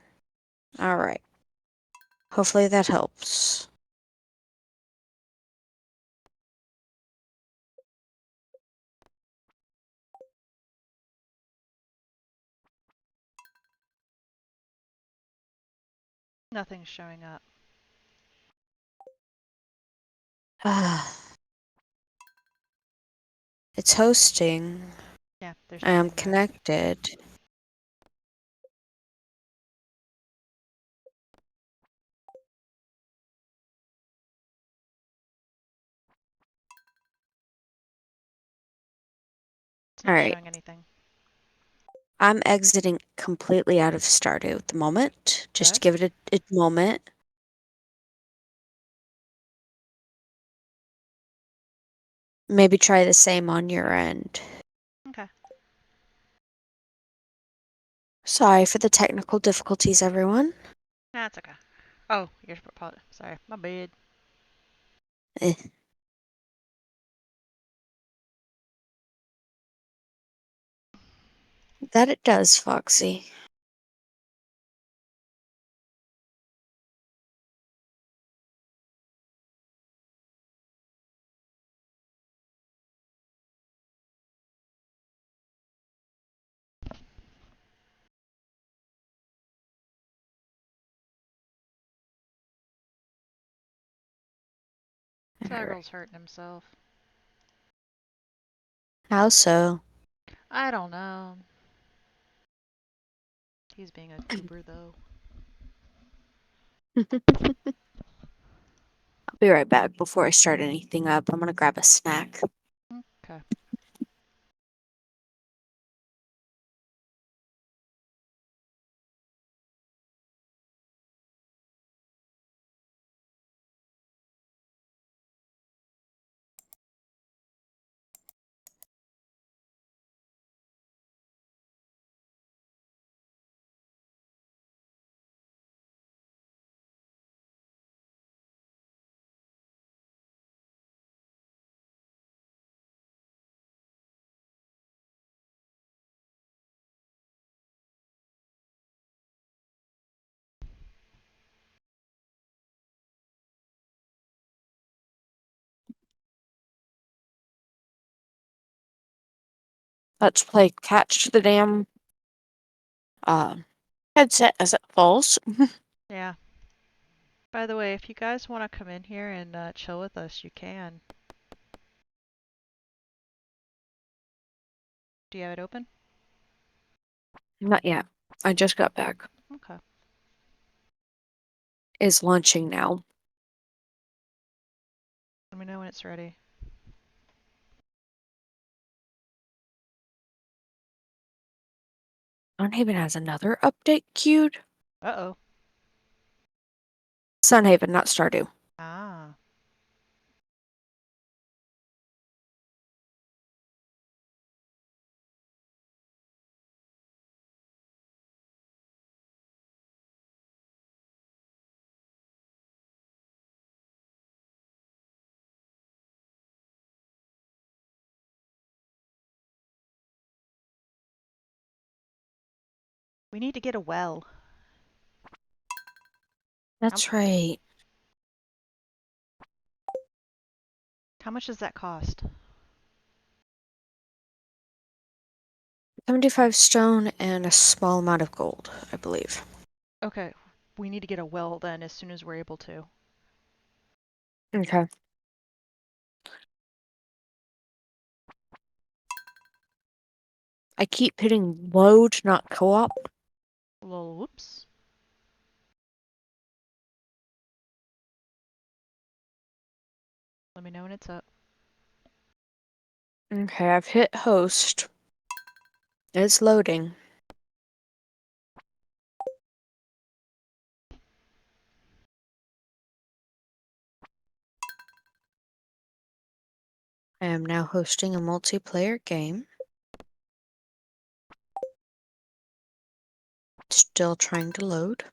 Alright. Hopefully that helps. Nothing's showing up. It's hosting. Yeah, there's I am nothing there. connected. It's All not right. showing anything. I'm exiting completely out of Stardew at the moment, just to Good. give it a moment. Maybe try the same on your end. Okay. Sorry for the technical difficulties, everyone. That's okay. Oh, you're sorry. My bad. Eh. That it does, Foxy. All right. Zaggerl's hurting himself. How so? I don't know. He's being a goober, though. I'll be right back before I start anything up. I'm gonna grab a snack. Okay. Let's play catch the damn uh, headset as it falls. Yeah. By the way, if you guys want to come in here and chill with us, you can. Do you have it open? Not yet. I just got back. Okay. Is launching now. Let me know when it's ready. Sunhaven has another update queued. Uh-oh. Sunhaven, not Stardew. Ah. We need to get a well. That's right. How much does that cost? 75 stone and a small amount of gold, I believe. Okay. We need to get a well then as soon as we're able to. Okay. I keep hitting load, not co-op. Lol, whoops. Let me know when it's up. Okay, I've hit host. It's loading. I am now hosting a multiplayer game. Still trying to load.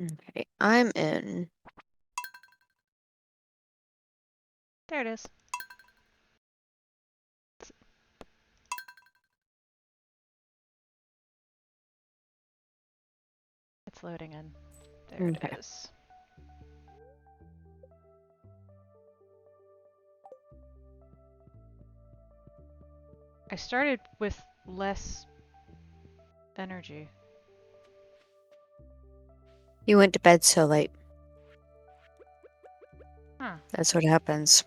Okay, I'm in. There it is. It's loading in. There Okay. it is. I started with less energy. You went to bed so late. Huh. That's what happens.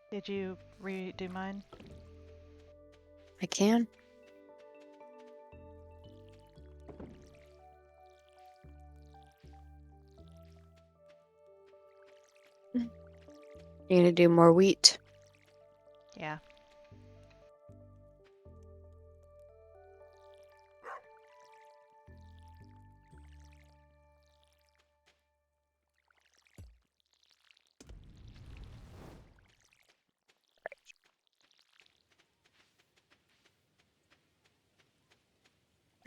Did you redo mine? I can. You're gonna do more wheat. Yeah.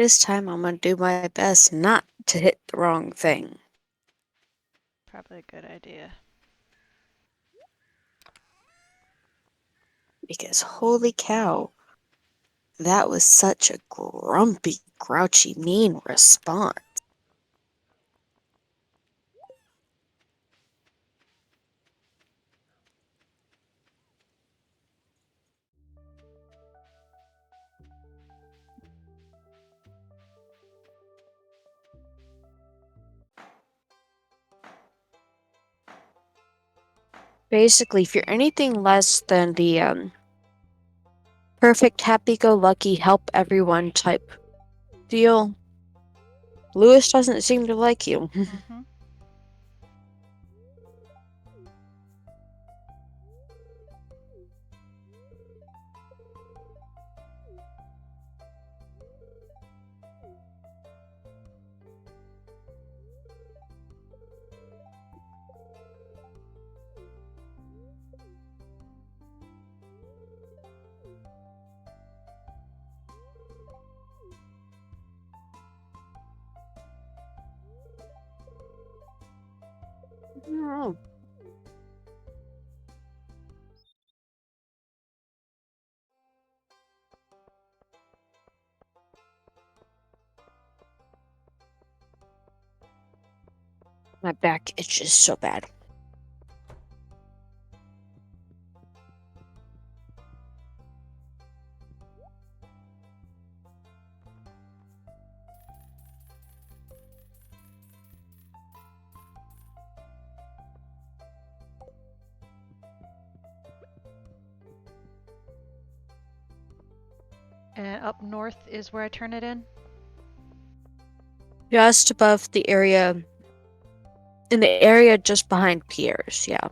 This time I'm gonna do my best not to hit the wrong thing. Probably a good idea. Because holy cow, that was such a grumpy, grouchy, mean response. Basically, if you're anything less than the perfect happy-go-lucky help everyone type deal, Lewis doesn't seem to like you. Mm-hmm. Oh, my back itches so bad. And up north is where I turn it in? Just above the area, in the area just behind Pierre's, yeah.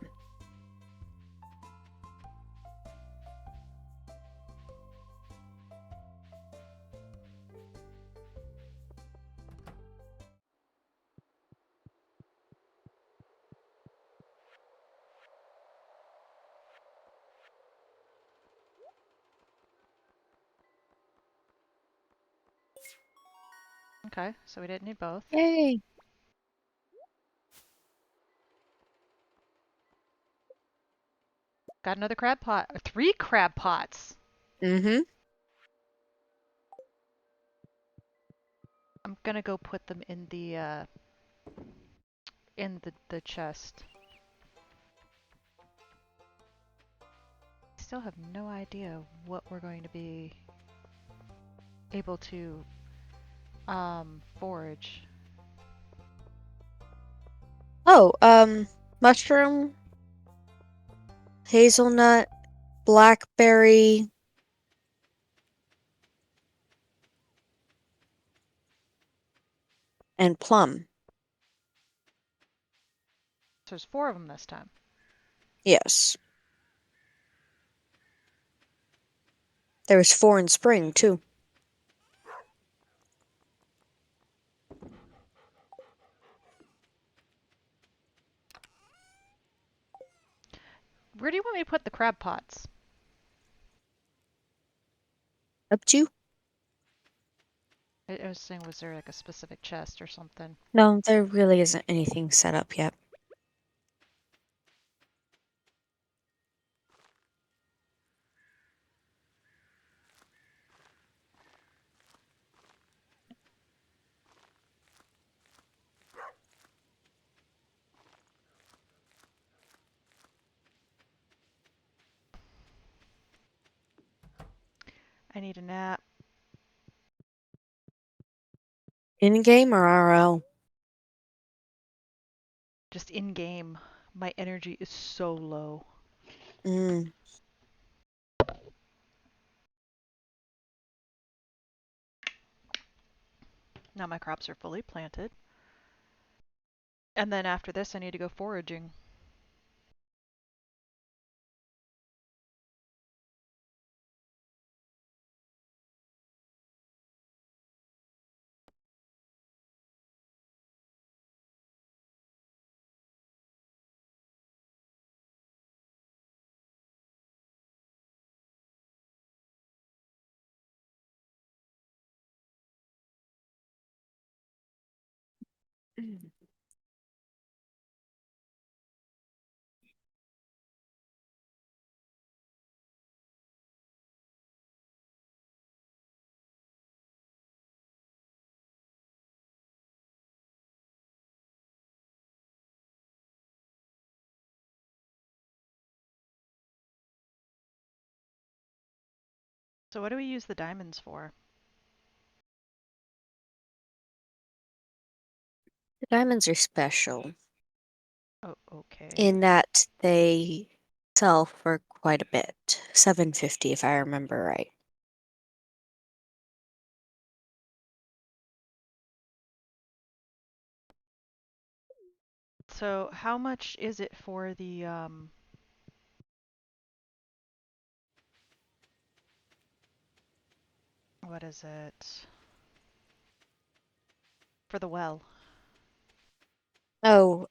Okay, so we didn't need both. Yay! Got another crab pot. 3 crab pots! Mm-hmm. I'm gonna go put them in the chest. Still have no idea what we're going to be able to forage. Oh, mushroom, hazelnut, blackberry, and plum. So there's 4 of them this time. Yes. There was 4 in spring, too. Where do you want me to put the crab pots? Up to you? I was saying, was there like a specific chest or something? No, there really isn't anything set up yet. I need a nap. In-game or RL? Just in game. My energy is so low. Mm. Now my crops are fully planted. And then after this, I need to go foraging. So what do we use the diamonds for? The diamonds are special. Oh, okay. in that they sell for quite a bit. 750 if I remember right. So how much is it for the what is it? For the well. Oh,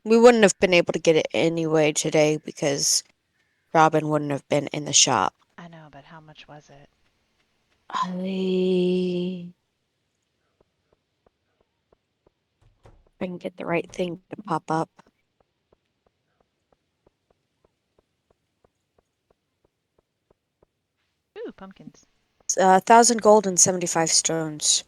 we wouldn't have been able to get it anyway today because Robin wouldn't have been in the shop. I know, but how much was it? I if I can get the right thing to pop up. Ooh, pumpkins. 1,000 gold and 75 stones.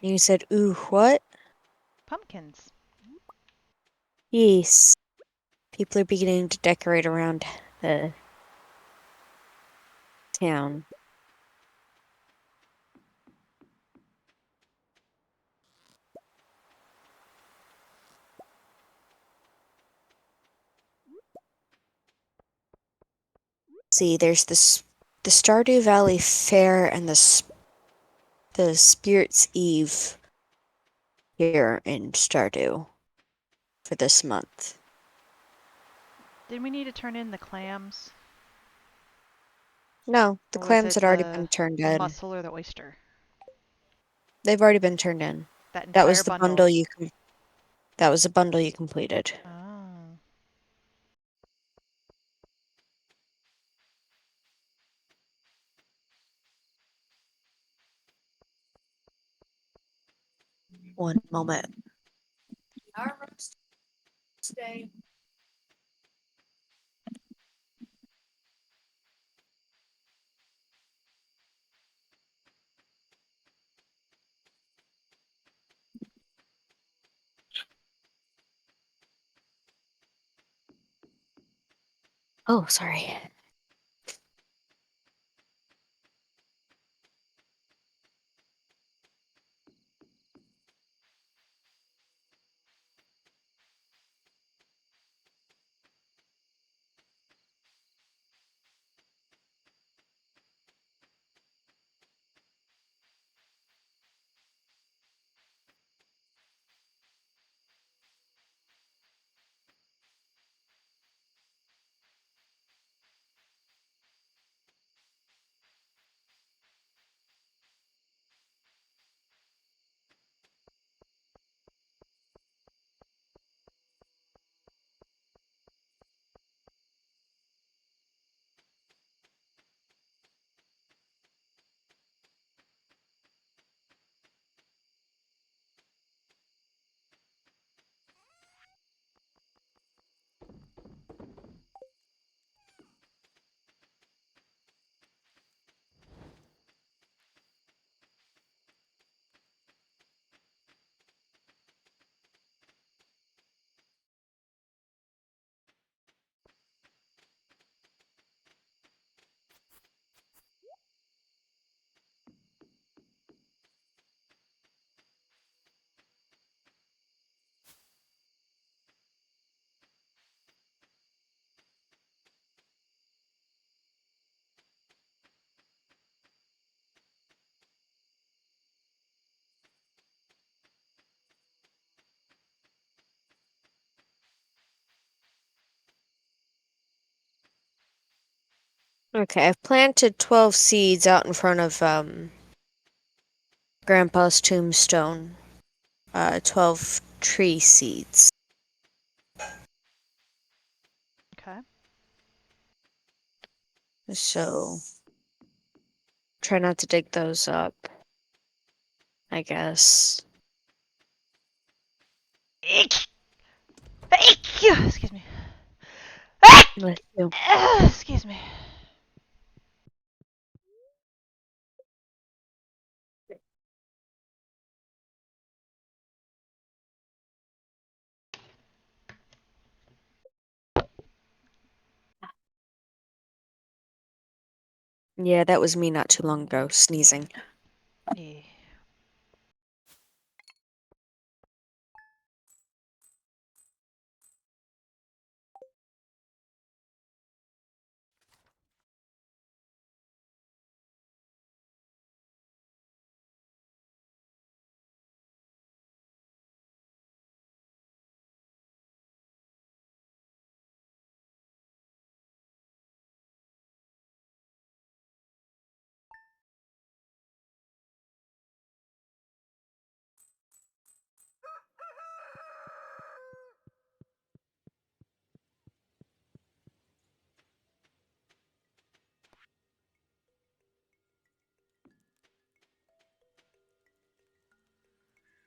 And you said, ooh, what? Pumpkins. Yes. People are beginning to decorate around the town. See, there's this the Stardew Valley Fair and the Spirits Eve here in Stardew for this month. Did we need to turn in the clams? No, the Or was clams it had already the been turned in. mussel or the oyster? They've already been turned in. That That entire was the bundle. bundle that was the bundle you completed. Oh. One moment. Our roast today. Oh, sorry. Okay, I've planted 12 seeds out in front of Grandpa's tombstone. 12 tree seeds. Okay. So try not to dig those up, I guess. Eek! Eek! Excuse me. Let's do. Excuse me. Yeah, that was me not too long ago, sneezing. Yeah.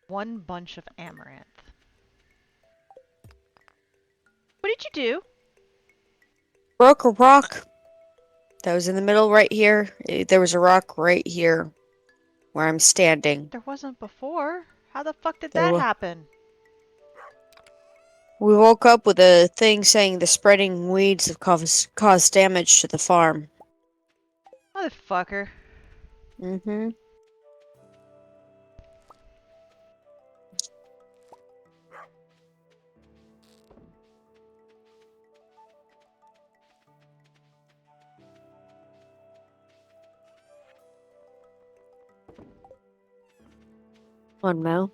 One bunch of amaranth. What did you do? Broke a rock that was in the middle right here. There was a rock right here where I'm standing. There wasn't before. How the fuck did There that wa- happen? We woke up with a thing saying the spreading weeds have caused damage to the farm. Motherfucker. Mm-hmm. Come on, Mel.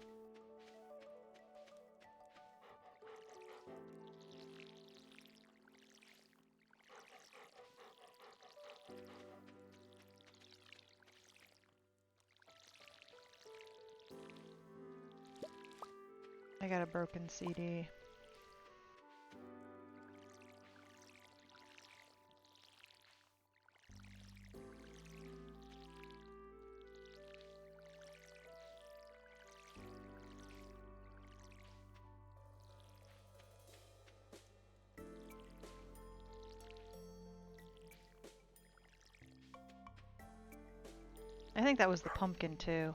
I got a broken CD. I think that was the pumpkin too.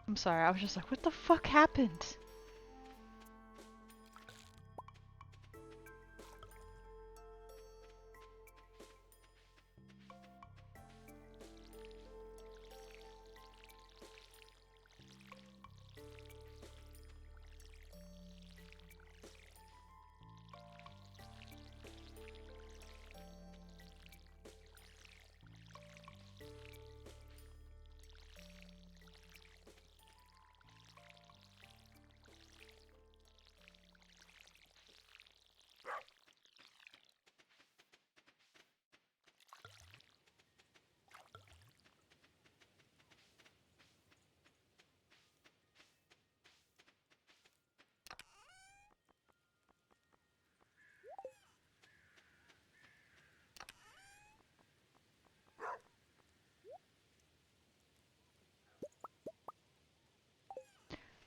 I'm sorry, I was just like, what the fuck happened?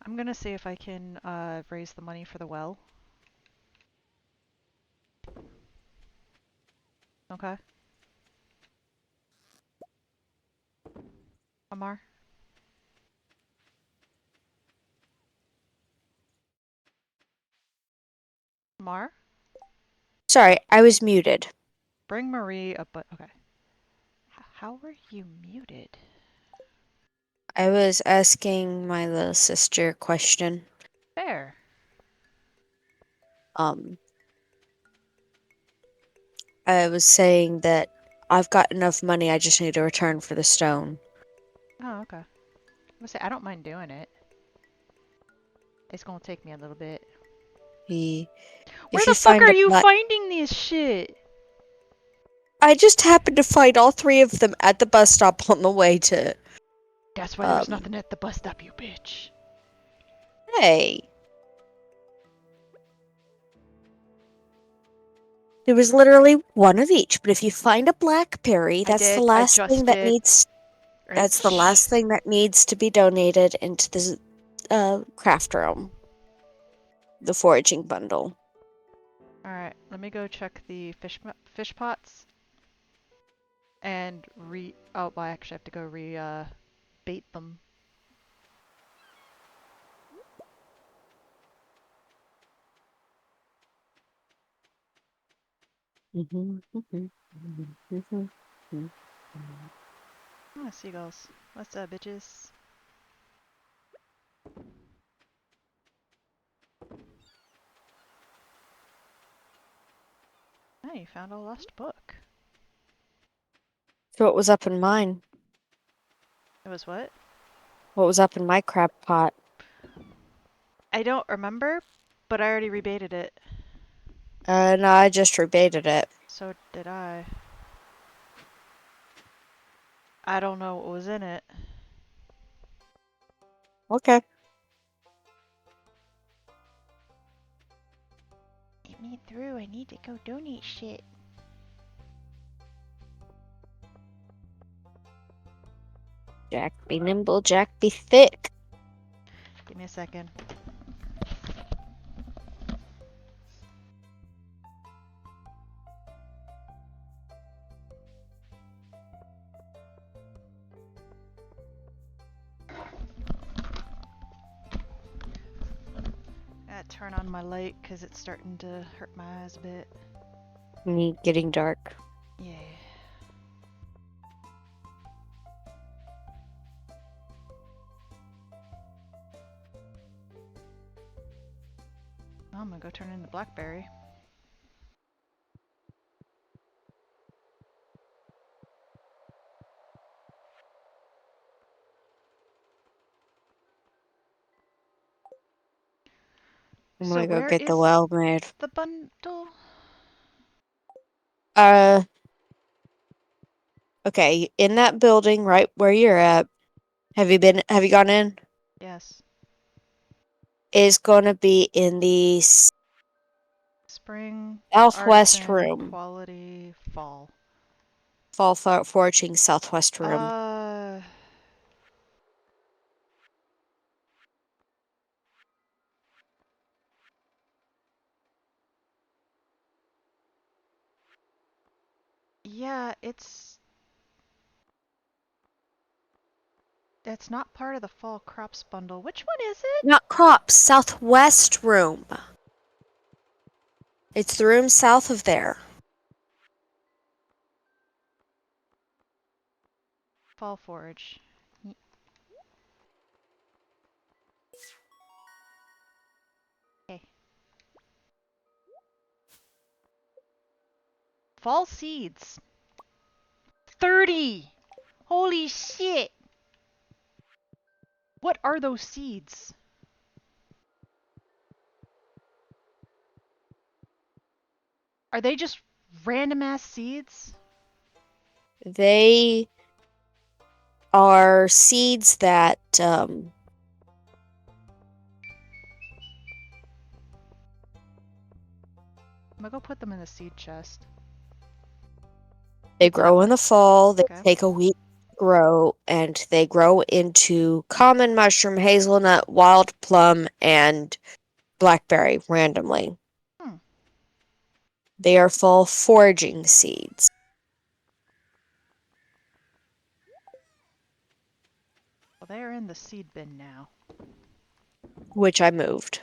I'm gonna see if I can raise the money for the well. Okay. Amar? Amar? Sorry, I was muted. Bring Marie up, but okay. How were you muted? I was asking my little sister a question. There. Um, I was saying that I've got enough money, I just need a return for the stone. Oh, okay. I was say I don't mind doing it. It's gonna take me a little bit. He, Where if the you fuck find are a you black, finding this shit? I just happened to find all three of them at the bus stop on the way to, That's why there was nothing at the bus stop, you bitch. hey. There was literally one of each, but if you find a blackberry, I that's the did. I last thing just that did. needs. That's the last thing that needs to be donated into the craft room. The foraging bundle. Alright, let me go check the fish pots. And oh, well, I actually have to go bait them. Oh, seagulls. What's up, bitches? Oh, you found a lost book. So what was up in mine? It was what? What was up in my crab pot? I don't remember, but I already rebaited it. No, I just rebaited it. So did I. I don't know what was in it. Okay. Get me through. I need to go donate shit. Jack be nimble, Jack be thick. Give me a second. I turn on my light because it's starting to hurt my eyes a bit. Me getting dark. Yeah. Well, I'm gonna go turn in the blackberry. I'm So gonna go where get the is well made. the bundle? Okay, in that building right where you're at, have you gone in? Yes. Is gonna be in the Spring, southwest artisan, room. quality, fall. Fall foraging southwest room. Yeah, it's not part of the fall crops bundle. Which one is it? Not crops, southwest room. It's the room south of there. Fall forage. Okay. Fall seeds. 30! Holy shit! What are those seeds? Are they just random ass seeds? They are seeds that I'm gonna go put them in the seed chest. they grow in the fall. They Okay. take a week to grow, and they grow into common mushroom, hazelnut, wild plum, and blackberry randomly. Hmm. They are fall foraging seeds, Well, they are in the seed bin now. which I moved.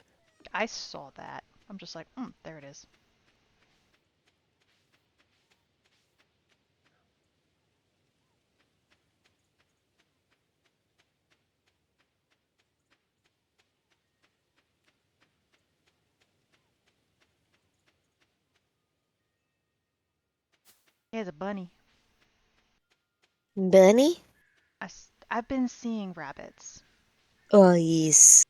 I saw that. I'm just like, there it is. Here's a bunny. Bunny? I've been seeing rabbits. Oh, yes.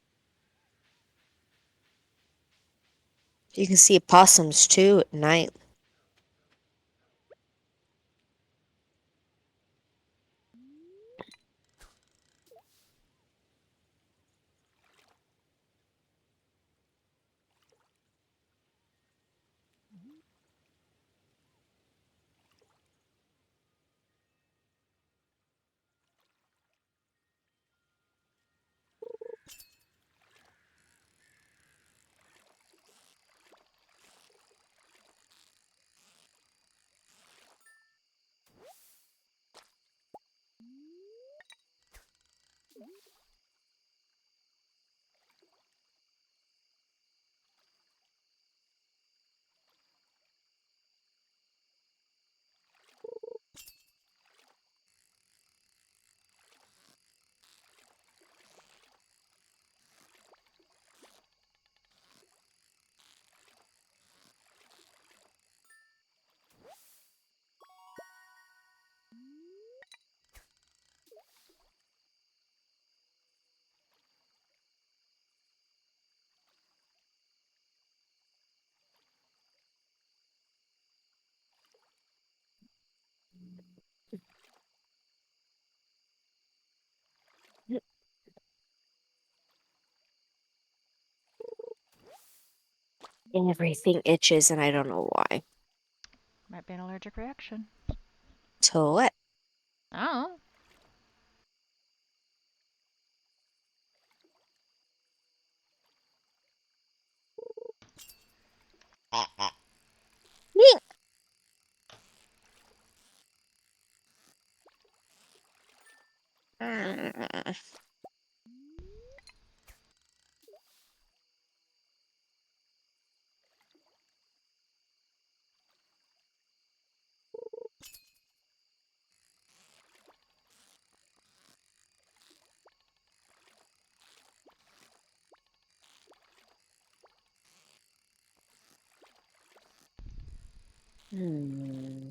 You can see possums too at night. Everything itches and I don't know why. Might be an allergic reaction. To what? Oh. Hmm.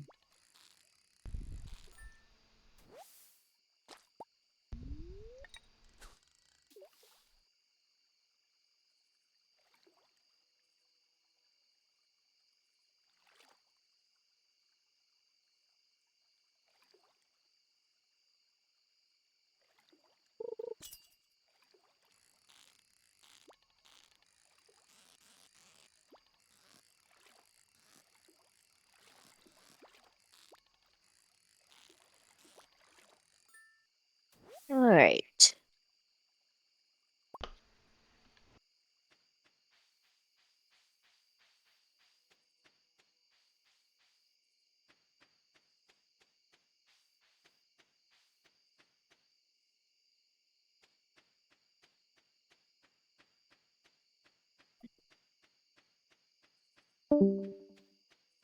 All right.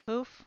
Oof.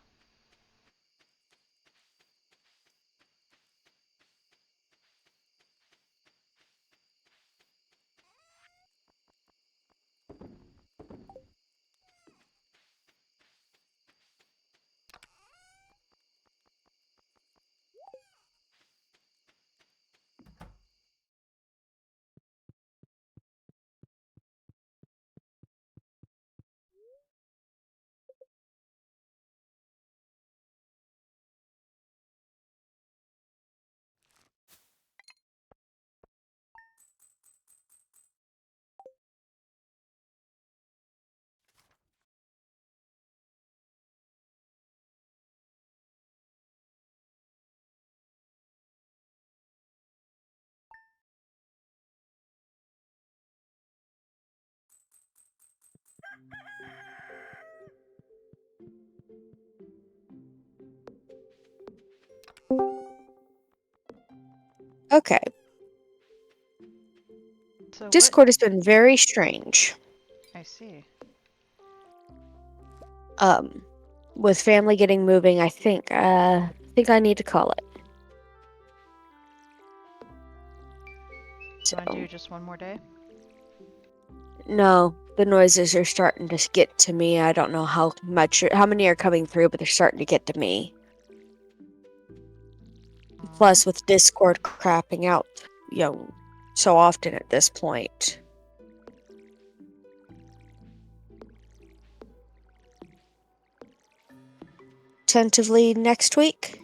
Okay. So what? Discord has been very strange. I see. With family getting moving, I think I need to call it. You want to do So just one more day? no, the noises are starting to get to me. I don't know how many are coming through, but they're starting to get to me. Aw. Plus, with Discord crapping out, so often at this point. Tentatively next week.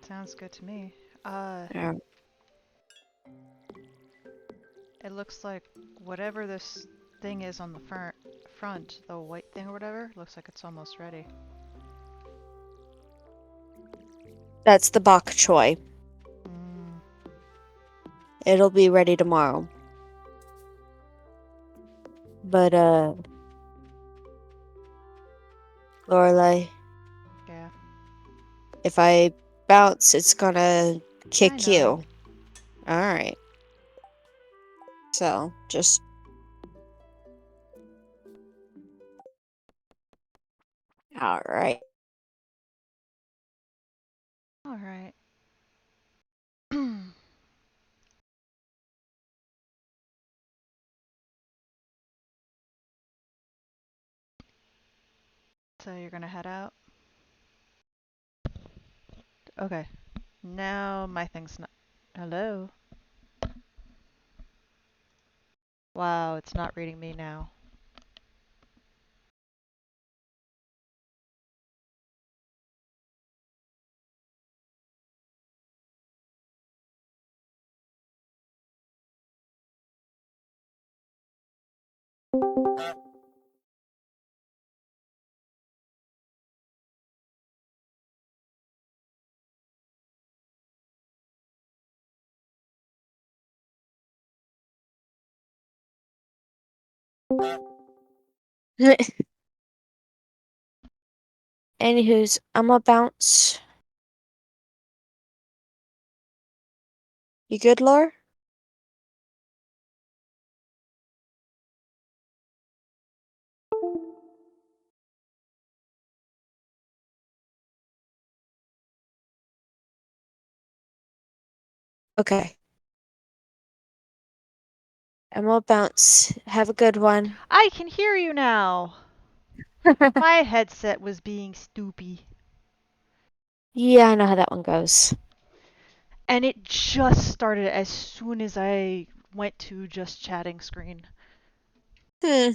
Sounds good to me. Yeah. It looks like whatever this thing is on the front, the white thing or whatever, looks like it's almost ready. That's the bok choy. Mm, It'll be ready tomorrow. But Lorelai, yeah. if I bounce, it's gonna I kick you. know. Alright. So, just alright. Alright. So you're gonna head out? Okay. Now my thing's not. Hello? Wow, it's not reading me now. Anywho's, I'm gonna bounce. You good, Laura? Okay. I'm gonna bounce. Have a good one. I can hear you now. My headset was being stoopy. Yeah, I know how that one goes. And it just started as soon as I went to just chatting screen. Hmm.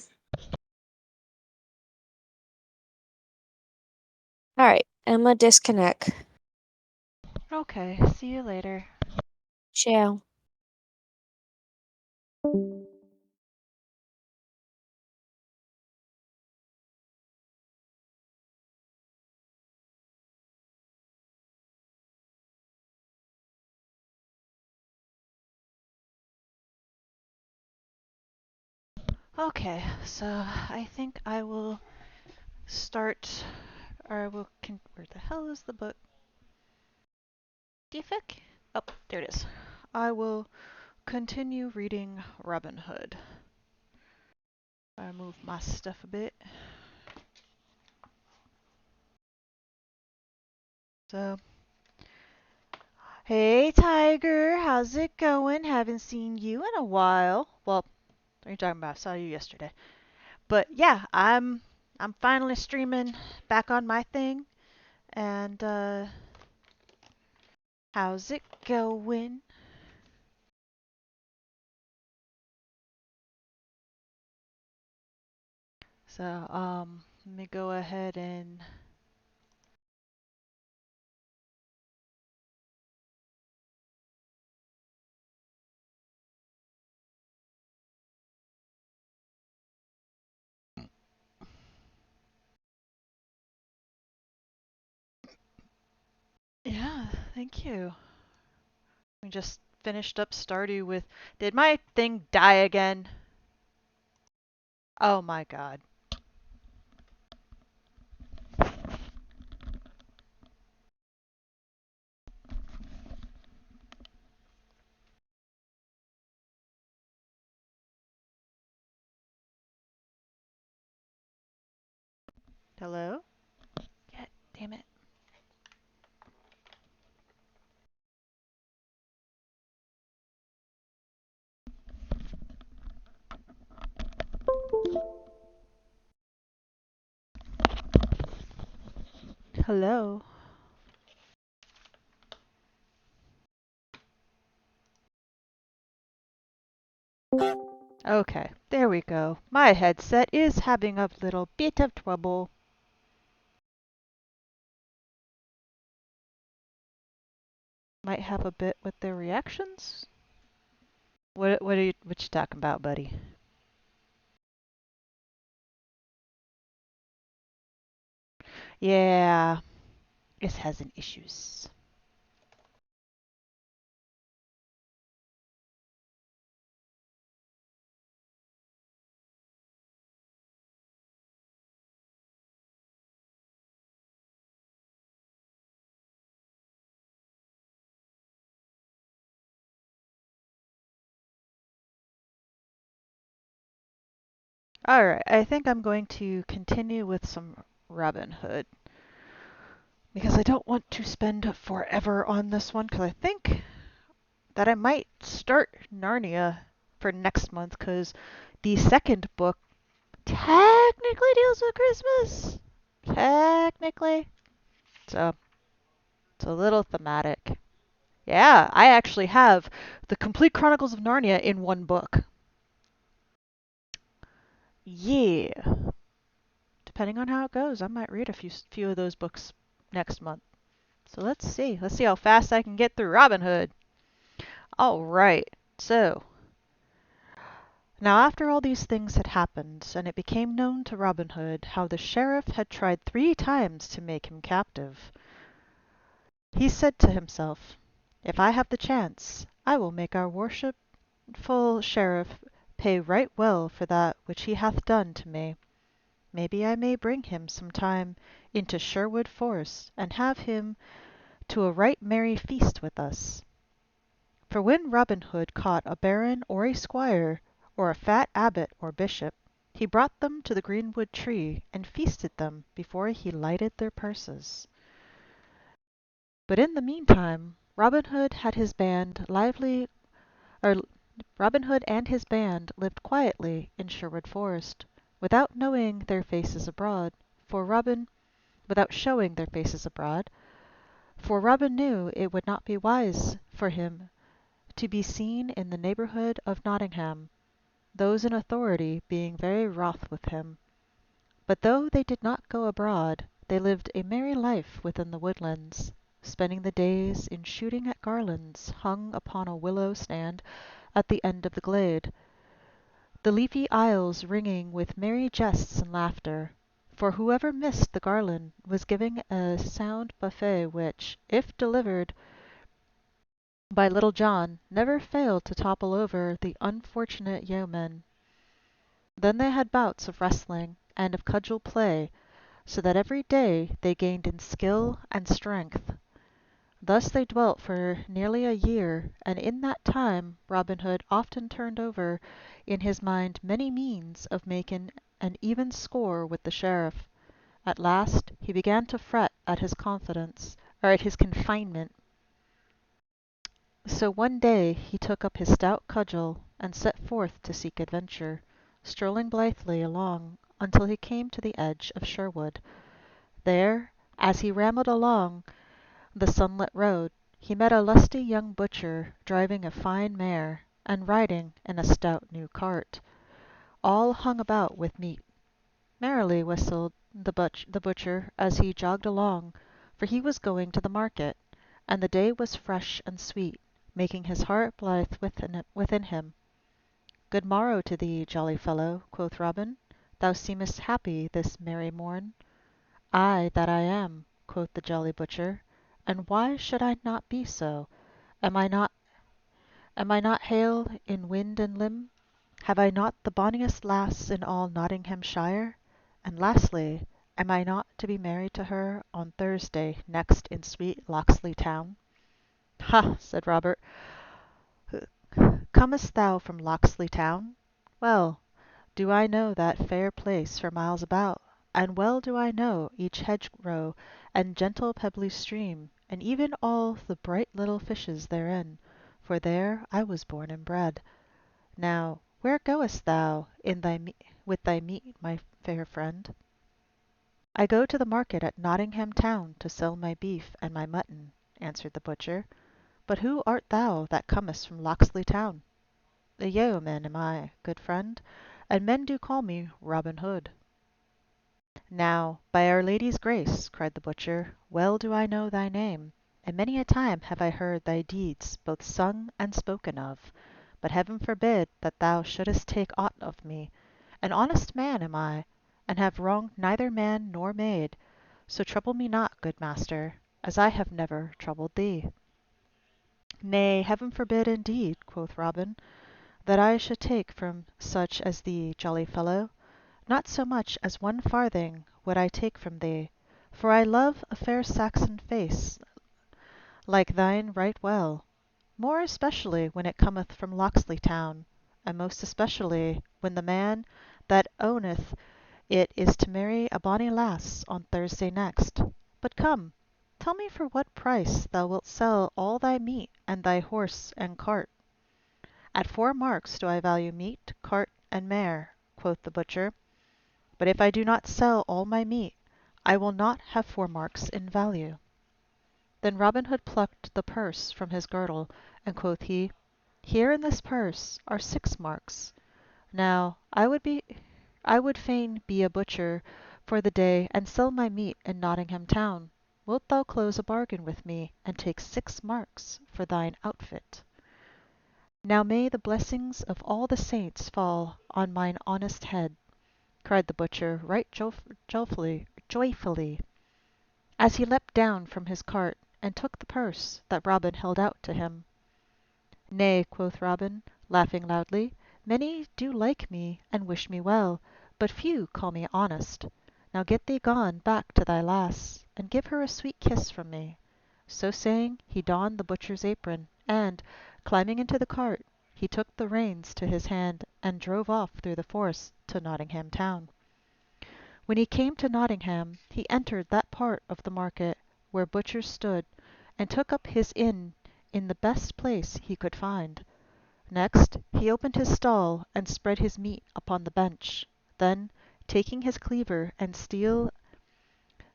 Alright, I'm gonna disconnect. Okay, see you later. Ciao. Okay, so I think I will start, or I will, where the hell is the book? Defect? Oh, there it is. I will continue reading Robin Hood. I move my stuff a bit. So, hey Tiger, how's it going? Haven't seen you in a while. Well, what are you talking about? I saw you yesterday. But yeah, I'm finally streaming back on my thing. And how's it going? So, let me go ahead and yeah, thank you. We just finished up Stardew with. Did my thing die again? Oh my god. Hello? God damn it. Hello? Okay, there we go. My headset is having a little bit of trouble. Might have a bit with the reactions. What you talking about, buddy? Yeah, it has an issues. Alright, I think I'm going to continue with some Robin Hood. Because I don't want to spend forever on this one, because I think that I might start Narnia for next month, because the second book technically deals with Christmas. Technically. So, it's a little thematic. Yeah, I actually have the complete Chronicles of Narnia in one book. Yeah. Depending on how it goes, I might read a few of those books next month. So let's see. Let's see how fast I can get through Robin Hood. All right. So, now after all these things had happened, and it became known to Robin Hood how the sheriff had tried 3 times to make him captive, he said to himself, "If I have the chance, I will make our worshipful sheriff pay right well for that which he hath done to me. Maybe I may bring him some time into Sherwood Forest, and have him to a right merry feast with us. For when Robin Hood caught a baron or a squire, or a fat abbot or bishop, he brought them to the greenwood tree, and feasted them before he lighted their purses. But in the meantime or Robin Hood and his band lived quietly in Sherwood Forest, without knowing their faces abroad, for Robin without showing their faces abroad, for Robin knew it would not be wise for him to be seen in the neighbourhood of Nottingham, those in authority being very wroth with him. But though they did not go abroad, they lived a merry life within the woodlands, spending the days in shooting at garlands hung upon a willow stand at the end of the glade, the leafy aisles ringing with merry jests and laughter, for whoever missed the garland was giving a sound buffet which, if delivered by Little John, never failed to topple over the unfortunate yeoman. Then they had bouts of wrestling and of cudgel play, so that every day they gained in skill and strength. Thus they dwelt for nearly a year, and in that time Robin Hood often turned over in his mind many means of making an even score with the sheriff. At last he began to fret at his confinement. So one day he took up his stout cudgel and set forth to seek adventure, strolling blithely along until he came to the edge of Sherwood. There, as he rambled along the sunlit road, he met a lusty young butcher driving a fine mare, and riding in a stout new cart, all hung about with meat. Merrily whistled the butcher as he jogged along, for he was going to the market, and the day was fresh and sweet, making his heart blithe within him. "Good morrow to thee, jolly fellow," quoth Robin. "Thou seemest happy this merry morn." "Ay, that I am," quoth the jolly butcher, "and why should I not be so? Am I not hale in wind and limb? Have I not the bonniest lass in all Nottinghamshire? And lastly, am I not to be married to her on Thursday next in sweet Locksley Town?" "Ha!" said Robert, "comest thou from Locksley Town? Well do I know that fair place for miles about, and well do I know each hedgerow and gentle pebbly stream, and even all the bright little fishes therein, for there I was born and bred. Now, where goest thou with thy meat, my fair friend?" "I go to the market at Nottingham Town to sell my beef and my mutton," answered the butcher. "But who art thou that comest from Locksley Town?" "A yeoman am I, good friend, and men do call me Robin Hood." "Now, by Our Lady's grace," cried the butcher, "well do I know thy name, and many a time have I heard thy deeds both sung and spoken of. But heaven forbid that thou shouldest take aught of me. An honest man am I, and have wronged neither man nor maid, so trouble me not, good master, as I have never troubled thee." "Nay, heaven forbid indeed," quoth Robin, "that I should take from such as thee, jolly fellow. Not so much as one farthing would I take from thee, for I love a fair Saxon face like thine right well, more especially when it cometh from Locksley Town, and most especially when the man that owneth it is to marry a bonny lass on Thursday next. But come, tell me for what price thou wilt sell all thy meat and thy horse and cart." "At 4 marks do I value meat, cart, and mare," quoth the butcher. "But if I do not sell all my meat, I will not have 4 marks in value." Then Robin Hood plucked the purse from his girdle, and quoth he, "Here in this purse are 6 marks. Now I would fain be a butcher for the day and sell my meat in Nottingham Town. Wilt thou close a bargain with me, and take 6 marks for thine outfit?" "Now may the blessings of all the saints fall on mine honest head," cried the butcher right joyfully, as he leapt down from his cart and took the purse that Robin held out to him. "Nay," quoth Robin, laughing loudly, Many do like me and wish me well, but few call me honest. Now get thee gone back to thy lass, and give her a sweet kiss from me." So saying, he donned the butcher's apron, and, climbing into the cart, he took the reins to his hand and drove off through the forest to Nottingham town. When he came to Nottingham, he entered that part of the market where butchers stood, and took up his inn in the best place he could find. Next he opened his stall and spread his meat upon the bench. Then, taking his cleaver and steel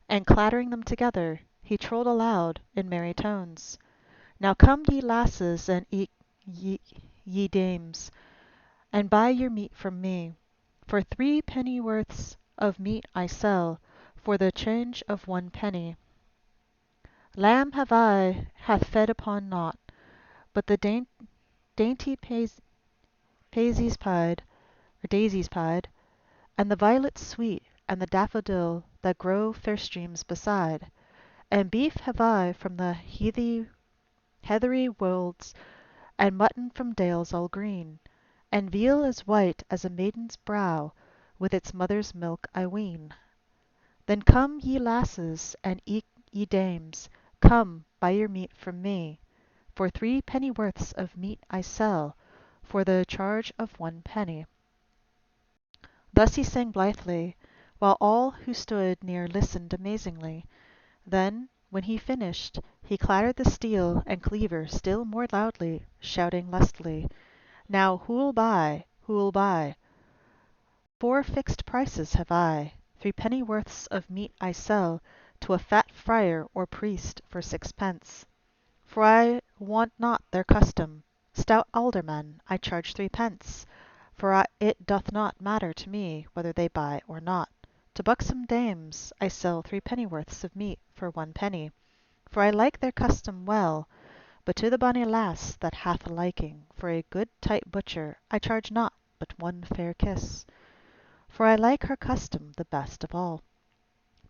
and clattering them together, he trolled aloud in merry tones: "Now come ye lasses and ye dames, and buy your meat from me. For 3 pennyworths of meat I sell, for the change of 1 penny. Lamb have I, hath fed upon nought, but the dainty daisies pied, and the violets sweet, and the daffodil that grow fair streams beside. And beef have I from the heathery wolds, and mutton from dales all green, and veal as white as a maiden's brow, with its mother's milk I ween. Then come ye lasses and ye dames, come buy your meat from me, for 3 pennyworths of meat I sell, for the charge of 1 penny." Thus he sang blithely, while all who stood near listened amazingly. Then, when he finished, he clattered the steel and cleaver still more loudly, shouting lustily: "Now who'll buy? Who'll buy? 4 fixed prices have I. 3 pennyworths of meat I sell to a fat friar or priest for 6 pence. For I want not their custom. Stout aldermen, I charge 3 pence, for it doth not matter to me whether they buy or not. To buxom dames I sell 3 pennyworths of meat for 1 penny, for I like their custom well, but to the bonny lass that hath a liking for a good tight butcher I charge not but 1 fair kiss, for I like her custom the best of all."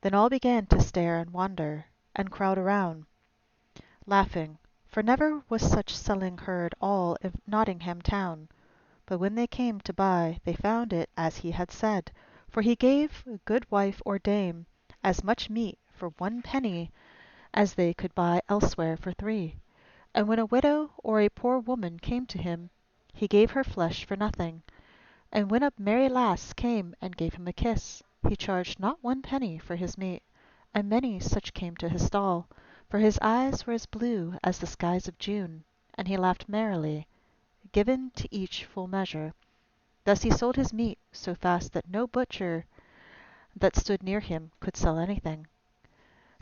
Then all began to stare and wonder, and crowd around, laughing, for never was such selling heard all in Nottingham town. But when they came to buy, they found it as he had said, for he gave good wife or dame as much meat for 1 penny as they could buy elsewhere for 3. And when a widow or a poor woman came to him, he gave her flesh for nothing. And when a merry lass came and gave him a kiss, he charged not 1 penny for his meat. And many such came to his stall, for his eyes were as blue as the skies of June, and he laughed merrily, given to each full measure. Thus he sold his meat so fast that no butcher that stood near him could sell anything.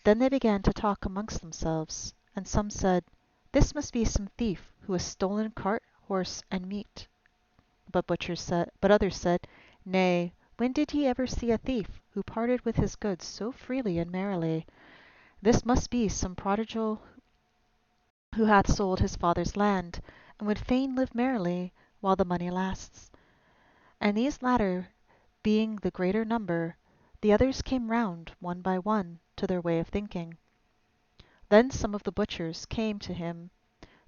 Then they began to talk amongst themselves, and some said, "This must be some thief who has stolen cart, horse, and meat." But others said, "Nay, when did ye ever see a thief who parted with his goods so freely and merrily? This must be some prodigal who hath sold his father's land, and would fain live merrily while the money lasts." And these latter being the greater number, the others came round one by one to their way of thinking. Then some of the butchers came to him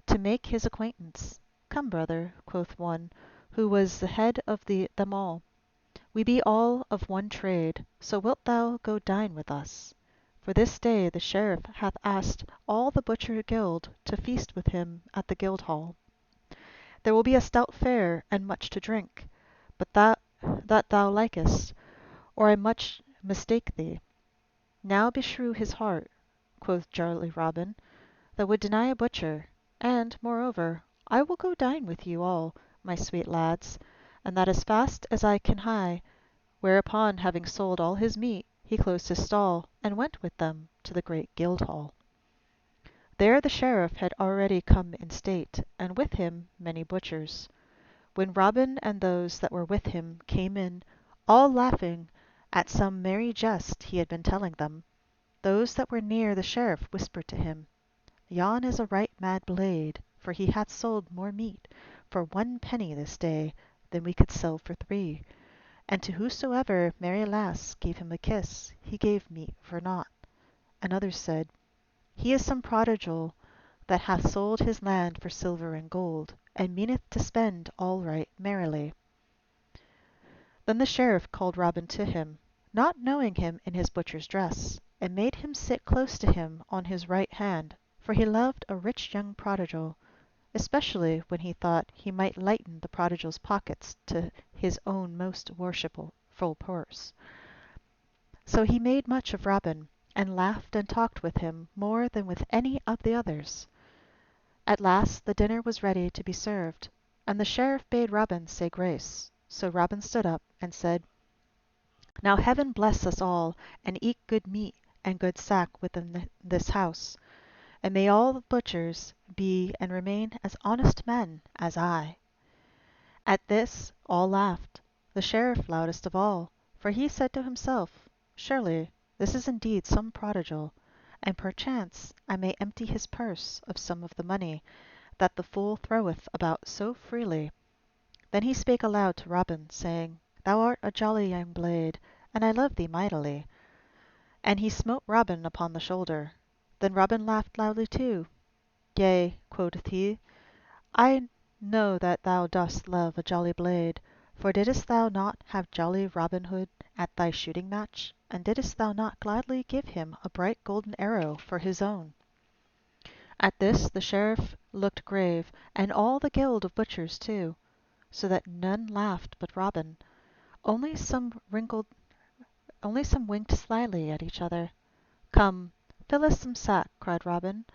to make his acquaintance. "Come, brother," quoth one, who was the head of them all, "we be all of one trade, so wilt thou go dine with us? For this day the sheriff hath asked all the butcher guild to feast with him at the Guildhall. There will be a stout fare and much to drink, but that thou likest, or I much mistake thee." "Now beshrew his heart," quoth jolly Robin, "that would deny a butcher; and, moreover, I will go dine with you all, my sweet lads, and that as fast as I can hie." Whereupon, having sold all his meat, he closed his stall, and went with them to the great Guildhall. There the sheriff had already come in state, and with him many butchers. When Robin and those that were with him came in, all laughing at some merry jest he had been telling them, those that were near the sheriff whispered to him, "Yon is a right mad blade, for he hath sold more meat for 1 penny this day than we could sell for 3. And to whosoever merry lass gave him a kiss, he gave meat for nought." And others said, "He is some prodigal that hath sold his land for silver and gold, and meaneth to spend all right merrily." Then the sheriff called Robin to him, not knowing him in his butcher's dress, and made him sit close to him on his right hand, for he loved a rich young prodigal, especially when he thought he might lighten the prodigal's pockets to his own most worshipful purse. So he made much of Robin, and laughed and talked with him more than with any of the others. At last the dinner was ready to be served, and the sheriff bade Robin say grace. So Robin stood up and said, "Now heaven bless us all, and eat good meat and good sack within this house, and may all the butchers be and remain as honest men as I." At this all laughed, the sheriff loudest of all, for he said to himself, "Surely this is indeed some prodigal, and perchance I may empty his purse of some of the money that the fool throweth about so freely." Then he spake aloud to Robin, saying, "Thou art a jolly young blade, and I love thee mightily." And he smote Robin upon the shoulder. Then Robin laughed loudly too. "Yea," quoth he, "I know that thou dost love a jolly blade, for didst thou not have jolly Robin Hood at thy shooting match, and didst thou not gladly give him a bright golden arrow for his own?" At this the sheriff looked grave, and all the guild of butchers too, so that none laughed but Robin. Only some winked slyly at each other. "Come, fill us some sack," cried Robin.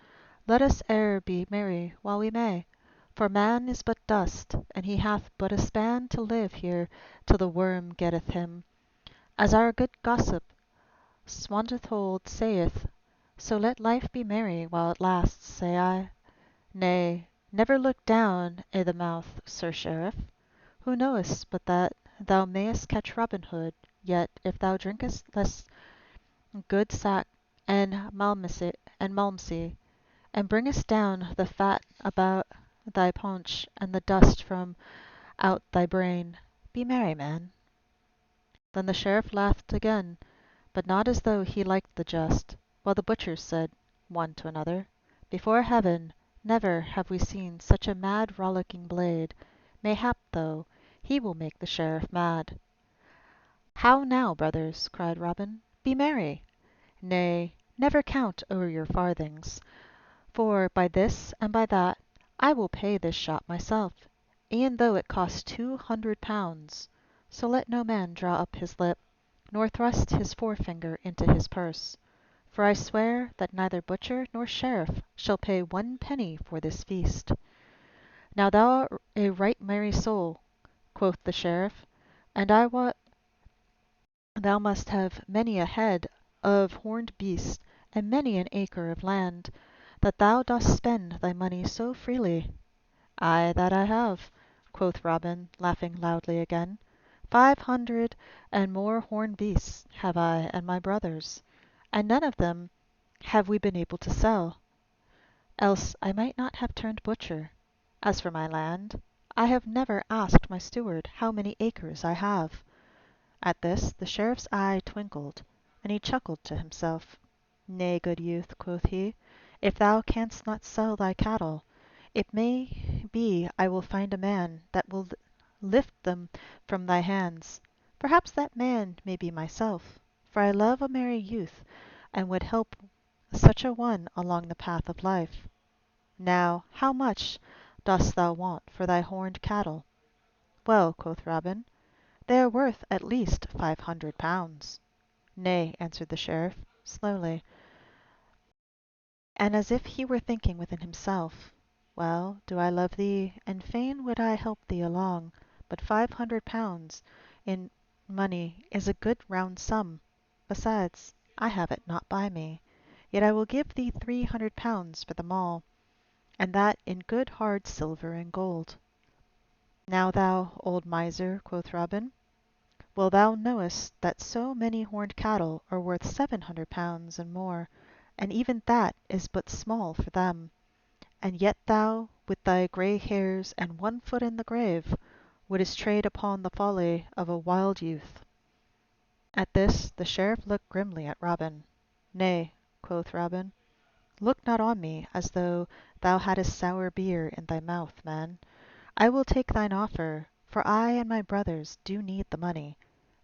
"Let us e'er be merry while we may. For man is but dust, and he hath but a span to live here till the worm getteth him. As our good gossip Swantithold saith, so let life be merry while it lasts, say I. Nay, never look down i' the mouth, Sir Sheriff. Who knowest but that thou mayest catch Robin Hood, yet if thou drinkest less good sack and malmsey, and bringest down the fat about thy paunch and the dust from out thy brain. Be merry, man." Then the sheriff laughed again, but not as though he liked the jest, while the butchers said, one to another, "Before heaven, never have we seen such a mad rollicking blade. Mayhap, though, he will make the sheriff mad." "How now, brothers?" cried Robin. "Be merry! Nay, never count o'er your farthings, for by this and by that I will pay this shot myself, e'en though it cost 200 pounds. So let no man draw up his lip, nor thrust his forefinger into his purse, for I swear that neither butcher nor sheriff shall pay 1 penny for this feast." "Now thou art a right merry soul," quoth the sheriff, "and I wot thou must have many a head of horned beasts, and many an acre of land, that thou dost spend thy money so freely." "Ay, that I have," quoth Robin, laughing loudly again. "500 and more horned beasts have I and my brothers, and none of them have we been able to sell, else I might not have turned butcher. As for my land, I have never asked my steward how many acres I have." At this the sheriff's eye twinkled, and he chuckled to himself. "Nay, good youth," quoth he, "if thou canst not sell thy cattle, it may be I will find a man that will lift them from thy hands. Perhaps that man may be myself, for I love a merry youth, and would help such a one along the path of life. Now, how much dost thou want for thy horned cattle?" "Well," quoth Robin, "they are worth at least 500 pounds." "Nay," answered the sheriff, slowly, and as if he were thinking within himself, "Well do I love thee, and fain would I help thee along, but 500 pounds in money is a good round sum. Besides, I have it not by me. Yet I will give thee 300 pounds for them all, and that in good hard silver and gold." "Now thou old miser," quoth Robin, "well thou knowest that so many horned cattle are worth 700 pounds and more, and even that is but small for them. And yet thou, with thy grey hairs and one foot in the grave, wouldst trade upon the folly of a wild youth." At this the sheriff looked grimly at Robin. "Nay," quoth Robin, "look not on me as though thou hadst sour beer in thy mouth, man. I will take thine offer, for I and my brothers do need the money.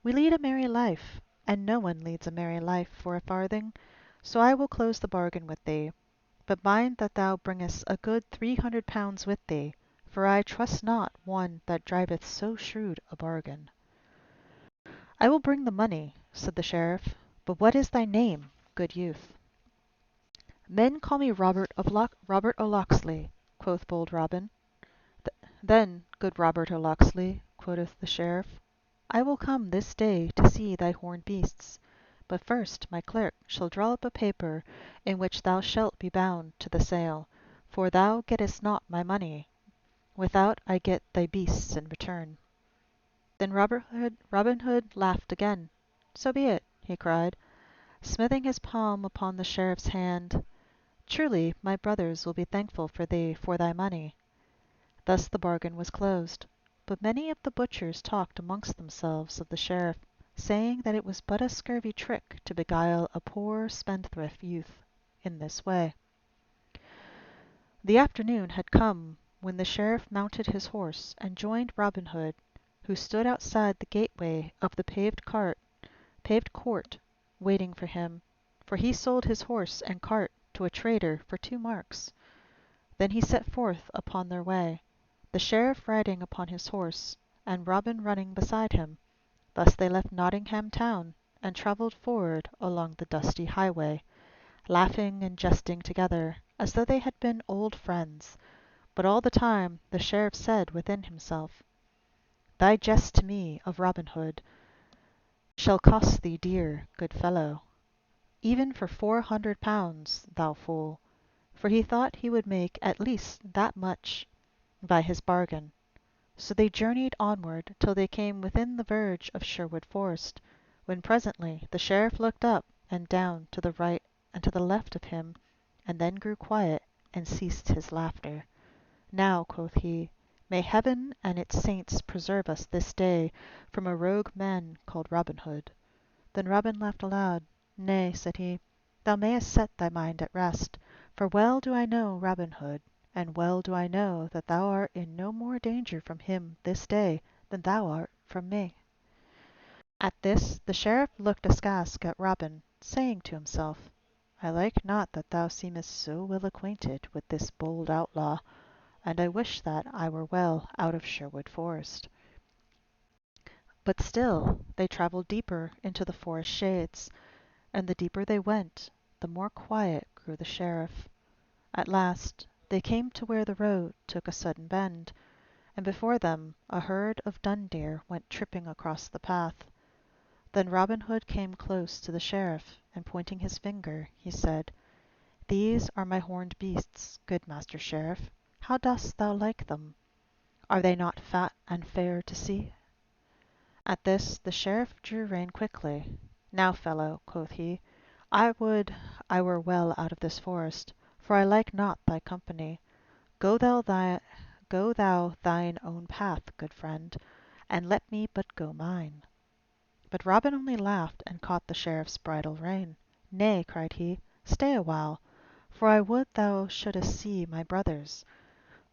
We lead a merry life, and no one leads a merry life for a farthing, so I will close the bargain with thee. But mind that thou bringest a good £300 with thee, for I trust not one that driveth so shrewd a bargain. I will bring the money, said the sheriff, but what is thy name, good youth? Men call me Robert O'Locksley, quoth bold Robin. Then, good Robert O'Locksley, quoth the sheriff, I will come this day to see thy horned beasts. But first my clerk shall draw up a paper in which thou shalt be bound to the sale, for thou gettest not my money without I get thy beasts in return. Then Robin Hood laughed again. So be it, he cried, smithing his palm upon the sheriff's hand. Truly my brothers will be thankful for thee for thy money. Thus the bargain was closed. But many of the butchers talked amongst themselves of the sheriff, saying that it was but a scurvy trick to beguile a poor spendthrift youth in this way. The afternoon had come when the sheriff mounted his horse and joined Robin Hood, who stood outside the gateway of the paved court, waiting for him, for he sold his horse and cart to a trader for 2 marks. Then he set forth upon their way, the sheriff riding upon his horse, and Robin running beside him. Thus they left Nottingham town, and travelled forward along the dusty highway, laughing and jesting together, as though they had been old friends. But all the time the sheriff said within himself, Thy jest to me of Robin Hood shall cost thee dear, good fellow, even for £400, thou fool, for he thought he would make at least that much by his bargain. So they journeyed onward till they came within the verge of Sherwood Forest, when presently the sheriff looked up and down to the right and to the left of him, and then grew quiet and ceased his laughter. Now, quoth he, may heaven and its saints preserve us this day from a rogue man called Robin Hood. Then Robin laughed aloud. Nay, said he, thou mayest set thy mind at rest, for well do I know Robin Hood, and well do I know that thou art in no more danger from him this day than thou art from me. At this the sheriff looked askance at Robin, saying to himself, I like not that thou seemest so well acquainted with this bold outlaw, and I wish that I were well out of Sherwood Forest. But still they travelled deeper into the forest shades, and the deeper they went, the more quiet grew the sheriff. At last they came to where the road took a sudden bend, and before them a herd of dun deer went tripping across the path. Then Robin Hood came close to the sheriff, and pointing his finger, he said, These are my horned beasts, good Master Sheriff. How dost thou like them? Are they not fat and fair to see? At this the sheriff drew rein quickly. Now, fellow, quoth he, I would I were well out of this forest, for I like not thy company. Go thou thine own path, good friend, and let me but go mine. But Robin only laughed and caught the sheriff's bridle rein. Nay, cried he, stay a while, for I would thou shouldest see my brothers,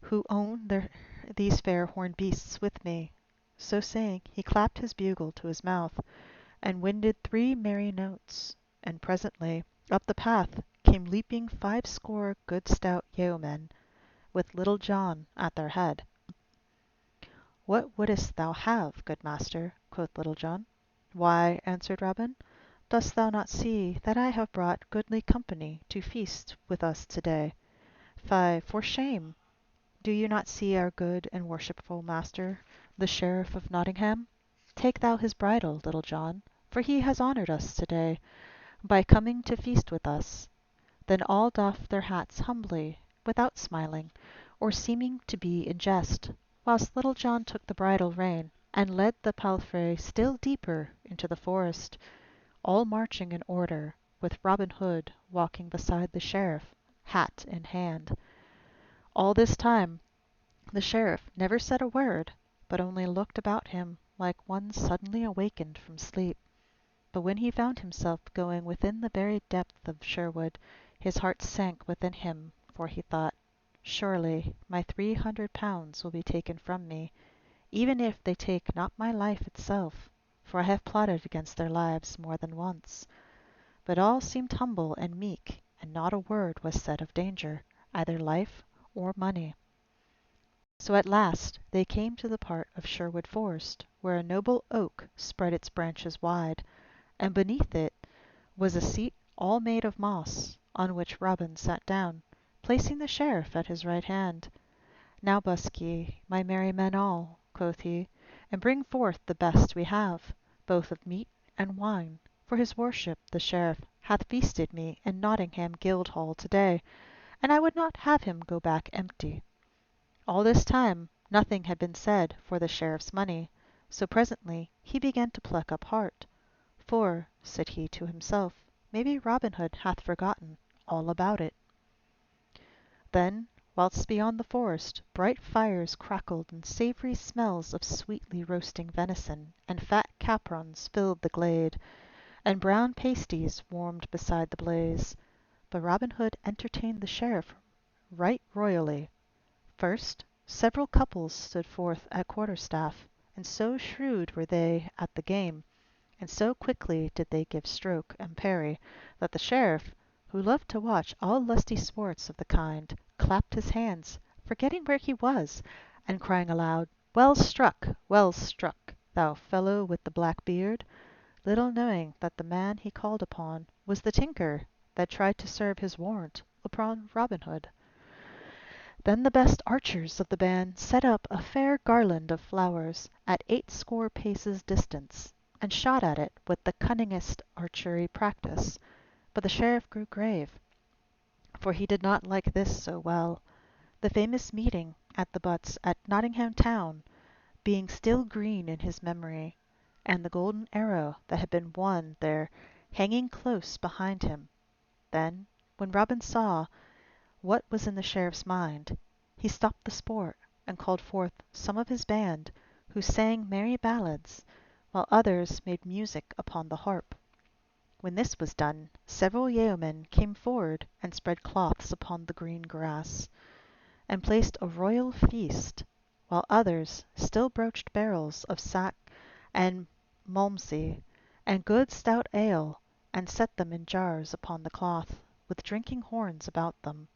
who own these fair horned beasts with me. So saying, he clapped his bugle to his mouth, and winded 3 merry notes, and presently up the path came leaping 50 good stout yeomen, with Little John at their head. What wouldst thou have, good master? quoth Little John. Why, answered Robin, dost thou not see that I have brought goodly company to feast with us to-day? Fie, for shame! Do you not see our good and worshipful master, the Sheriff of Nottingham? Take thou his bridle, Little John, for he has honoured us to-day by coming to feast with us. Then all doffed their hats humbly, without smiling, or seeming to be in jest, whilst Little John took the bridle rein, and led the palfrey still deeper into the forest, all marching in order, with Robin Hood walking beside the sheriff, hat in hand. All this time the sheriff never said a word, but only looked about him like one suddenly awakened from sleep. But when he found himself going within the very depth of Sherwood, his heart sank within him, for he thought, Surely my £300 will be taken from me even if they take not my life itself, for I have plotted against their lives more than once. But all seemed humble and meek, and not a word was said of danger, either life or money. So at last they came to the part of Sherwood Forest where a noble oak spread its branches wide, and beneath it was a seat all made of moss, on which Robin sat down, placing the Sheriff at his right hand. "Now busk ye, my merry men all," quoth he, "and bring forth the best we have, both of meat and wine, for his worship the Sheriff hath feasted me in Nottingham Guildhall to-day, and I would not have him go back empty." All this time nothing had been said for the Sheriff's money, so presently he began to pluck up heart. "For," said he to himself, "maybe Robin Hood hath forgotten all about it." Then, whilst beyond the forest bright fires crackled and savoury smells of sweetly roasting venison and fat caprons filled the glade, and brown pasties warmed beside the blaze, but Robin Hood entertained the Sheriff right royally. First, several couples stood forth at quarterstaff, and so shrewd were they at the game, and so quickly did they give stroke and parry, that the Sheriff, who loved to watch all lusty sports of the kind, clapped his hands, forgetting where he was, and crying aloud, well struck, thou fellow with the black beard," little knowing that the man he called upon was the tinker that tried to serve his warrant upon Robin Hood. Then the best archers of the band set up a fair garland of flowers at 80 paces distance, and shot at it with the cunningest archery practice. But the Sheriff grew grave, for he did not like this so well, the famous meeting at the butts at Nottingham town being still green in his memory, and the golden arrow that had been won there hanging close behind him. Then, when Robin saw what was in the Sheriff's mind, he stopped the sport, and called forth some of his band, who sang merry ballads, while others made music upon the harp. When this was done, several yeomen came forward and spread cloths upon the green grass, and placed a royal feast, while others still broached barrels of sack and malmsey, and good stout ale, and set them in jars upon the cloth, with drinking horns about them.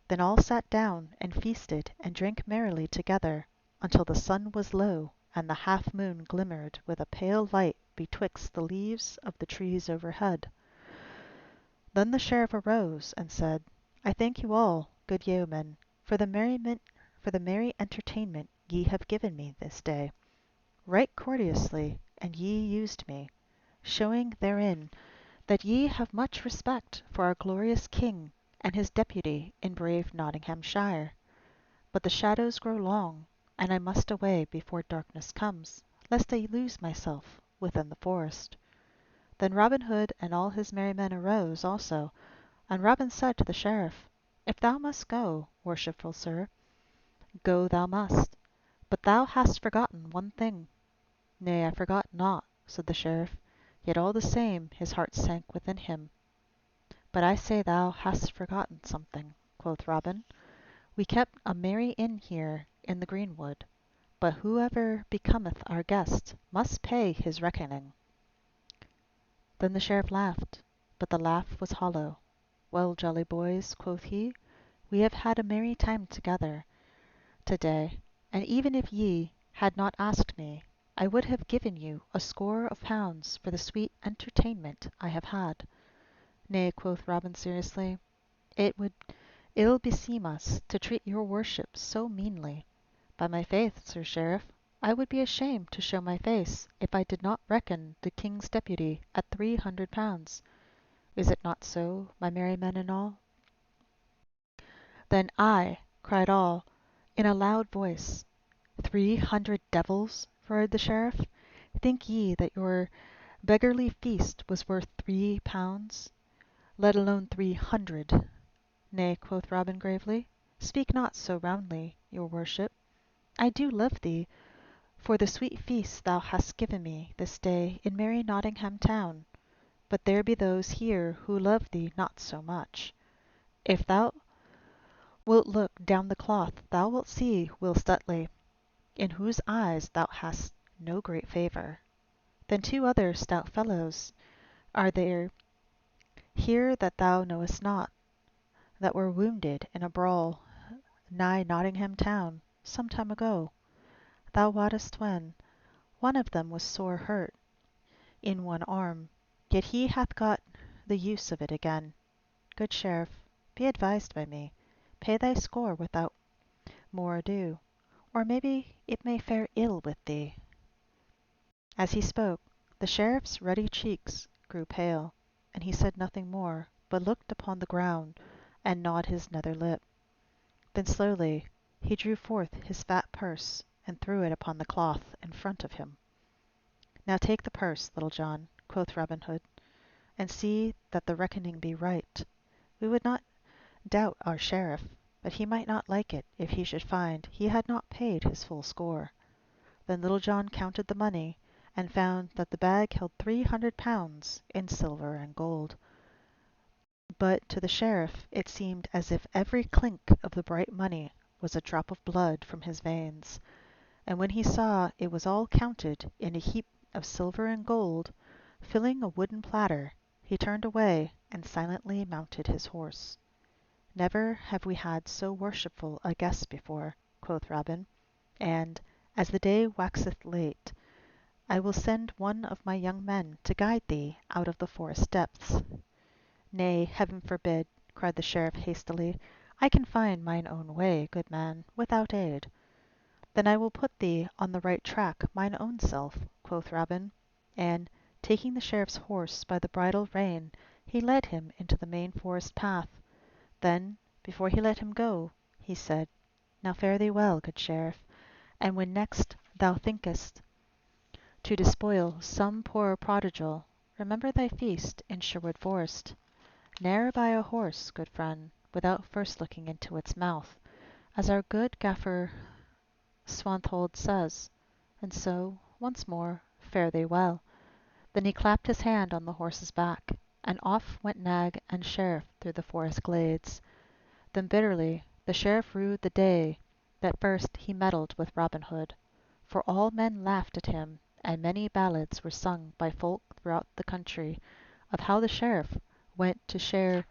Then all sat down and feasted and drank merrily together, until the sun was low, and the half moon glimmered with a pale light betwixt the leaves of the trees overhead. Then the Sheriff arose and said, "I thank you all, good yeomen, for the merry entertainment ye have given me this day. Right courteously and ye used me, showing therein that ye have much respect for our glorious King and his deputy in brave Nottinghamshire. But the shadows grow long, and I must away before darkness comes, lest I lose myself within the forest." Then Robin Hood and all his merry men arose also, and Robin said to the Sheriff, "If thou must go, worshipful sir, go thou must, but thou hast forgotten one thing." "Nay, I forgot naught," said the Sheriff, yet all the same his heart sank within him. "But I say thou hast forgotten something," quoth Robin. "We kept a merry inn here in the greenwood, but whoever becometh our guest must pay his reckoning." Then the Sheriff laughed, but the laugh was hollow. "Well, jolly boys," quoth he, "we have had a merry time together to-day, and even if ye had not asked me, I would have given you a score of pounds for the sweet entertainment I have had." "Nay," quoth Robin seriously, "it would ill beseem us to treat your worship so meanly. By my faith, Sir Sheriff, I would be ashamed to show my face if I did not reckon the King's deputy at 300 pounds. Is it not so, my merry men and all?" "Then I," cried all in a loud voice. 300 devils!" roared the Sheriff. "Think ye that your beggarly feast was worth 3 pounds, let alone 300? "Nay," quoth Robin gravely, "speak not so roundly, your worship. I do love thee for the sweet feast thou hast given me this day in merry Nottingham town, but there be those here who love thee not so much. If thou wilt look down the cloth thou wilt see Will Stuteley. in whose eyes thou hast no great favour. Then 2 other stout fellows are there here that thou knowest not, that were wounded in a brawl nigh Nottingham town some time ago. Thou wottest when. One of them was sore hurt in one arm, yet he hath got the use of it again. Good sheriff, be advised by me. Pay thy score without more ado, or maybe it may fare ill with thee. As he spoke, the sheriff's ruddy cheeks grew pale, and he said nothing more, but looked upon the ground and gnawed his nether lip. Then slowly he drew forth his fat purse and threw it upon the cloth in front of him. Now take the purse, Little John, quoth Robin Hood, and see that the reckoning be right. We would not doubt our sheriff, but he might not like it if he should find he had not paid his full score. Then Little John counted the money, and found that the bag held 300 pounds in silver and gold. But to the sheriff it seemed as if every clink of the bright money was a drop of blood from his veins, and when he saw it was all counted in a heap of silver and gold, filling a wooden platter, he turned away and silently mounted his horse. Never have we had so worshipful a guest before, quoth Robin, and, as the day waxeth late, I will send one of my young men to guide thee out of the forest depths. Nay, heaven forbid, cried the sheriff hastily. I can find mine own way, good man, without aid. Then I will put thee on the right track mine own self, quoth Robin, and, taking the sheriff's horse by the bridle rein, he led him into the main forest path. Then, before he let him go, he said, Now fare thee well, good sheriff, and when next thou thinkest to despoil some poor prodigal, remember thy feast in Sherwood Forest. Ne'er buy a horse, good friend, without first looking into its mouth, as our good Gaffer Swanthold says. And so, once more, fare thee well. Then he clapped his hand on the horse's back, and off went nag and sheriff through the forest glades. Then bitterly the sheriff rued the day that first he meddled with Robin Hood, for all men laughed at him, and many ballads were sung by folk throughout the country of how the sheriff went to share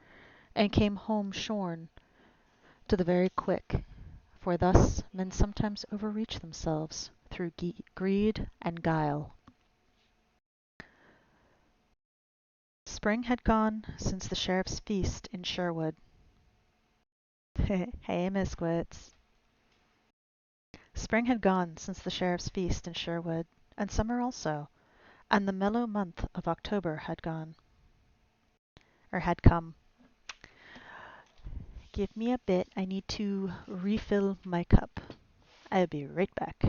and came home shorn to the very quick, for thus men sometimes overreach themselves through greed and guile. Spring had gone since the sheriff's feast in Sherwood. Hey, Miss Quits. Spring had gone since the sheriff's feast in Sherwood, and summer also, and the mellow month of October had gone, or had come. Give me a bit, I need to refill my cup. I'll be right back.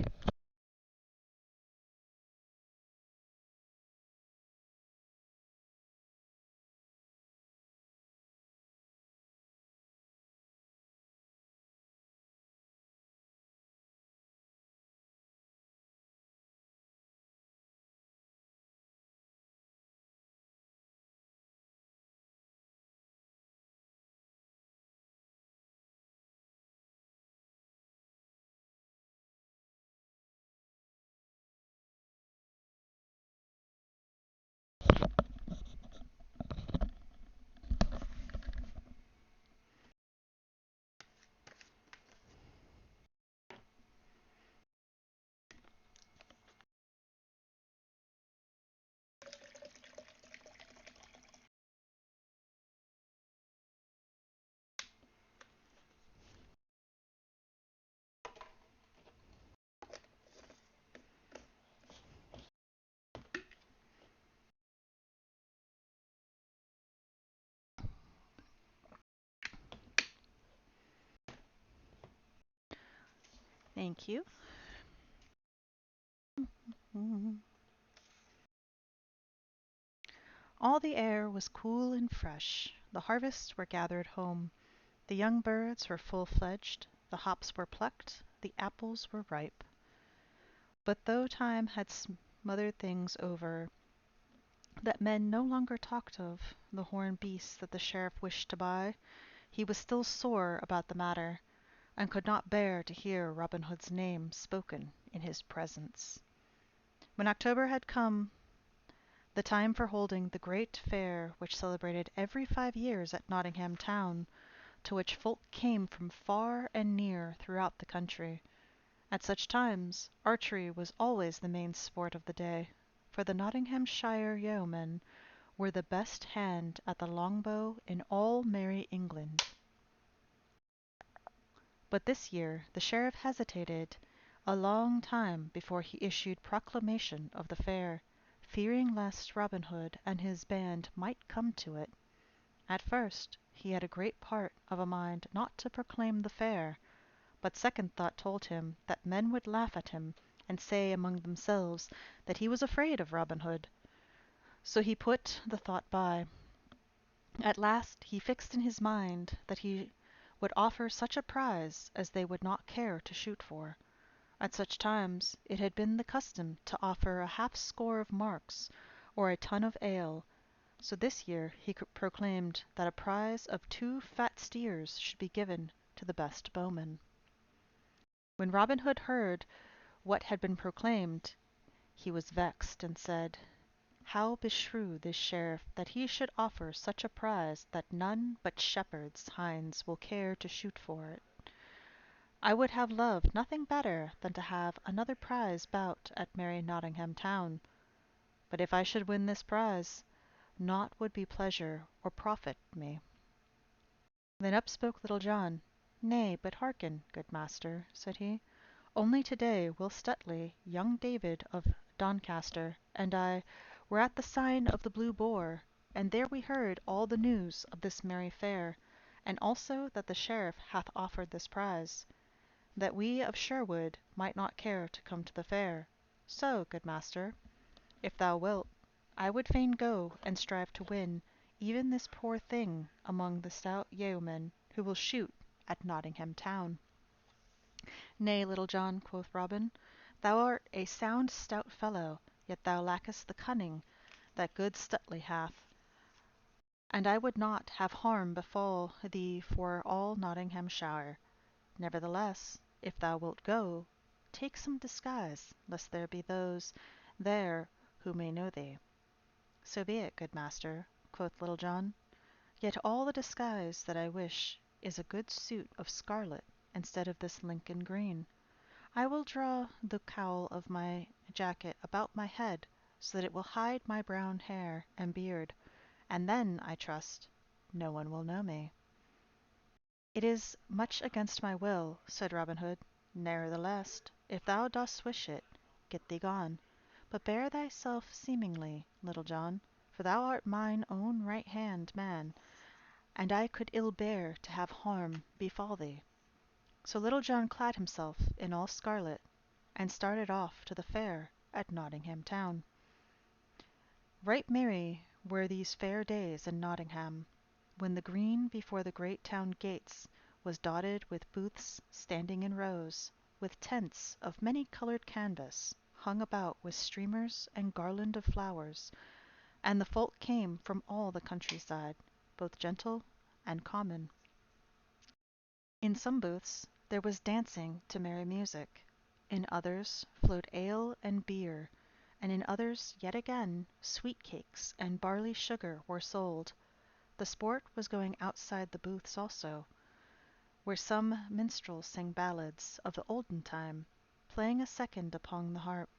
Thank you. All the air was cool and fresh. The harvests were gathered home. The young birds were full-fledged. The hops were plucked. The apples were ripe. But though time had smothered things over that men no longer talked of, the horned beasts that the sheriff wished to buy, he was still sore about the matter. and could not bear to hear Robin Hood's name spoken in his presence. When October had come, the time for holding the great fair which celebrated every 5 years at Nottingham town, to which folk came from far and near throughout the country. At such times archery was always the main sport of the day, for the Nottinghamshire yeomen were the best hand at the longbow in all merry England. But this year the sheriff hesitated a long time before he issued proclamation of the fair, fearing lest Robin Hood and his band might come to it. At first he had a great part of a mind not to proclaim the fair, but second thought told him that men would laugh at him and say among themselves that he was afraid of Robin Hood. So he put the thought by. At last he fixed in his mind that he would offer such a prize as they would not care to shoot for. At such times it had been the custom to offer a half score of marks or a tun of ale, so this year he proclaimed that a prize of 2 fat steers should be given to the best bowman. When Robin Hood heard what had been proclaimed, he was vexed, and said, "How beshrew this sheriff that he should offer such a prize that none but shepherds' hinds will care to shoot for it. I would have loved nothing better than to have another prize bout at merry Nottingham town. But if I should win this prize, naught would be pleasure or profit me." Then up spoke Little John. "Nay, but hearken, good master," said he. "Only to-day Will Stuteley, young David of Doncaster, and I were at the sign of the Blue Boar, and there we heard all the news of this merry fair, and also that the sheriff hath offered this prize, that we of Sherwood might not care to come to the fair. So, good master, if thou wilt, I would fain go and strive to win even this poor thing among the stout yeomen who will shoot at Nottingham town." "Nay, Little John," quoth Robin, "thou art a sound stout fellow, yet thou lackest the cunning that good Stuteley hath, and I would not have harm befall thee for all Nottinghamshire. Nevertheless, if thou wilt go, take some disguise, lest there be those there who may know thee." "So be it, good master," quoth Little John. "Yet all the disguise that I wish is a good suit of scarlet instead of this Lincoln green. I will draw the cowl of my jacket about my head so that it will hide my brown hair and beard, and then, I trust, no one will know me." "It is much against my will," said Robin Hood. "Ne'ertheless, if thou dost wish it, get thee gone. But bear thyself seemingly, Little John, for thou art mine own right hand man, and I could ill bear to have harm befall thee." So Little John clad himself in all scarlet, and started off to the fair at Nottingham town. Right merry were these fair days in Nottingham, when the green before the great town gates was dotted with booths standing in rows, with tents of many coloured canvas, hung about with streamers and garland of flowers, and the folk came from all the countryside, both gentle and common. In some booths there was dancing to merry music, in others flowed ale and beer, and in others yet again sweet cakes and barley sugar were sold. The sport was going outside the booths also, where some minstrels sang ballads of the olden time, playing a second upon the harp,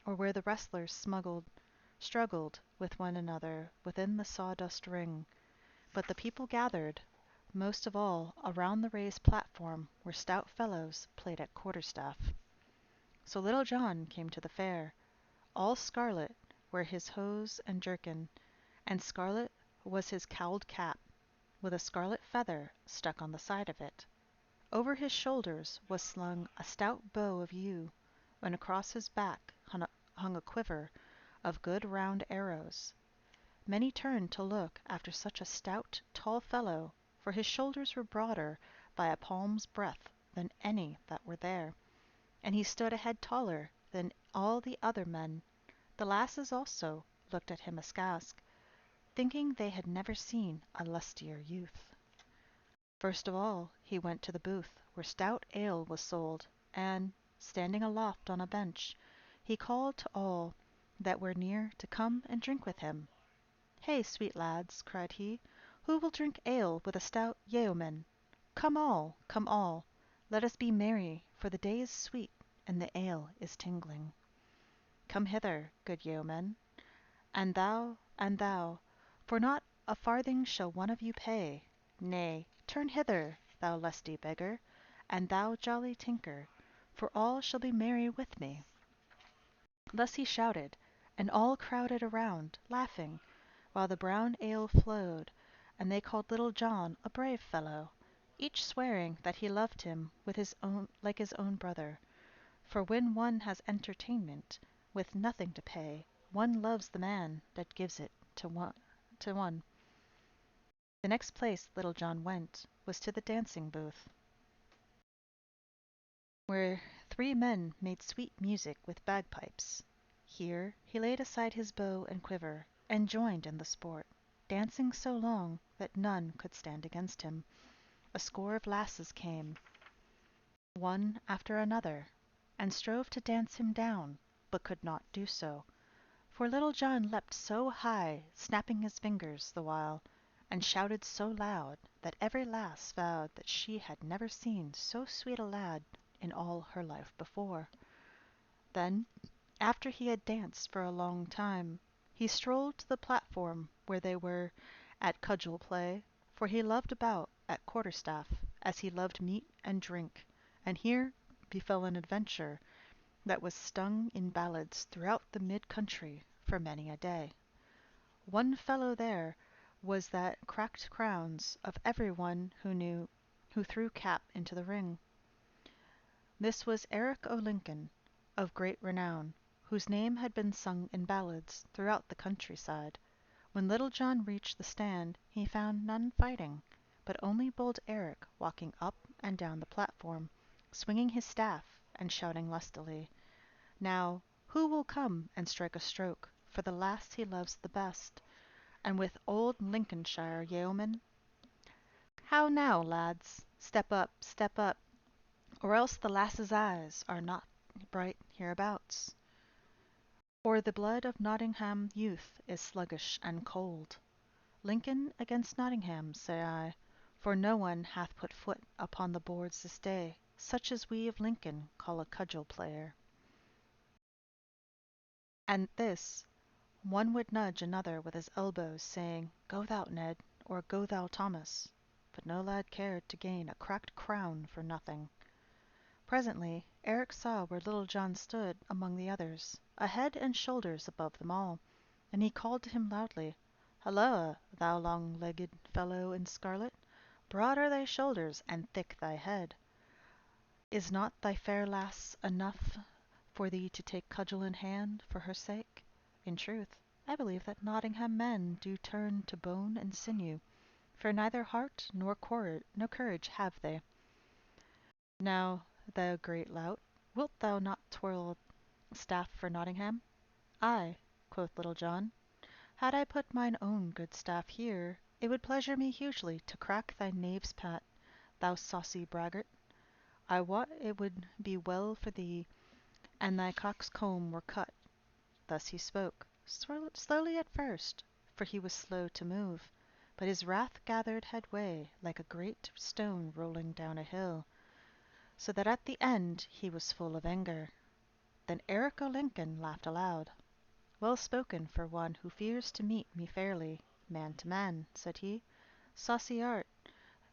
or where the wrestlers struggled with one another within the sawdust ring. But the people gathered, most of all around the raised platform where stout fellows played at quarterstaff. So Little John came to the fair. All scarlet were his hose and jerkin, and scarlet was his cowled cap, with a scarlet feather stuck on the side of it. Over his shoulders was slung a stout bow of yew, and across his back hung a quiver of good round arrows. Many turned to look after such a stout, tall fellow, for his shoulders were broader by a palm's breadth than any that were there, and he stood a head taller than all the other men. The lasses also looked at him askance, thinking they had never seen a lustier youth. First of all he went to the booth where stout ale was sold, and, standing aloft on a bench, he called to all that were near to come and drink with him. "Hey, sweet lads," cried he, "who will drink ale with a stout yeoman? Come all, come all, let us be merry, for the day is sweet, and the ale is tingling. Come hither, good yeoman, and thou, for not a farthing shall one of you pay. Nay, turn hither, thou lusty beggar, and thou jolly tinker, for all shall be merry with me." Thus he shouted, and all crowded around, laughing, while the brown ale flowed, and they called Little John a brave fellow, each swearing that he loved him with his own like his own brother. For when one has entertainment, with nothing to pay, one loves the man that gives it to one. The next place Little John went was to the dancing booth, where three men made sweet music with bagpipes. Here he laid aside his bow and quiver, and joined in the sport, dancing so long that none could stand against him. A score of lasses came, one after another, and strove to dance him down, but could not do so, for Little John leapt so high, snapping his fingers the while, and shouted so loud, that every lass vowed that she had never seen so sweet a lad in all her life before. Then, after he had danced for a long time, he strolled to the platform where they were at cudgel play, for he loved a bout at quarterstaff as he loved meat and drink, and here befell an adventure that was sung in ballads throughout the mid country for many a day. One fellow there was that cracked crowns of every one who threw cap into the ring. This was Eric o' Lincoln, of great renown, whose name had been sung in ballads throughout the countryside. When Little John reached the stand he found none fighting, but only bold Eric walking up and down the platform, swinging his staff and shouting lustily, "Now, who will come and strike a stroke for the lass he loves the best, and with old Lincolnshire yeoman? How now, lads, step up, or else the lass's eyes are not bright hereabouts, or the blood of Nottingham youth is sluggish and cold. Lincoln against Nottingham, say I, for no one hath put foot upon the boards this day, such as we of Lincoln call a cudgel player." And this, one would nudge another with his elbows, saying, "Go thou, Ned," or "Go thou, Thomas," but no lad cared to gain a cracked crown for nothing. Presently Eric saw where Little John stood among the others, a head and shoulders above them all, and he called to him loudly, "Halloa, thou long-legged fellow in scarlet! Broad are thy shoulders and thick thy head. Is not thy fair lass enough for thee to take cudgel in hand for her sake? In truth, I believe that Nottingham men do turn to bone and sinew, for neither heart nor courage have they. Now, thou great lout, wilt thou not twirl staff for Nottingham?" "Ay," quoth Little John, "had I put mine own good staff here, it would pleasure me hugely to crack thy knave's pate, thou saucy braggart. I wot it would be well for thee an thy cock's comb were cut." Thus he spoke, slowly at first, for he was slow to move, but his wrath gathered headway like a great stone rolling down a hill, so that at the end he was full of anger. Then Eric o' Lincoln laughed aloud. "Well spoken for one who fears to meet me fairly, man to man," said he. "Saucy art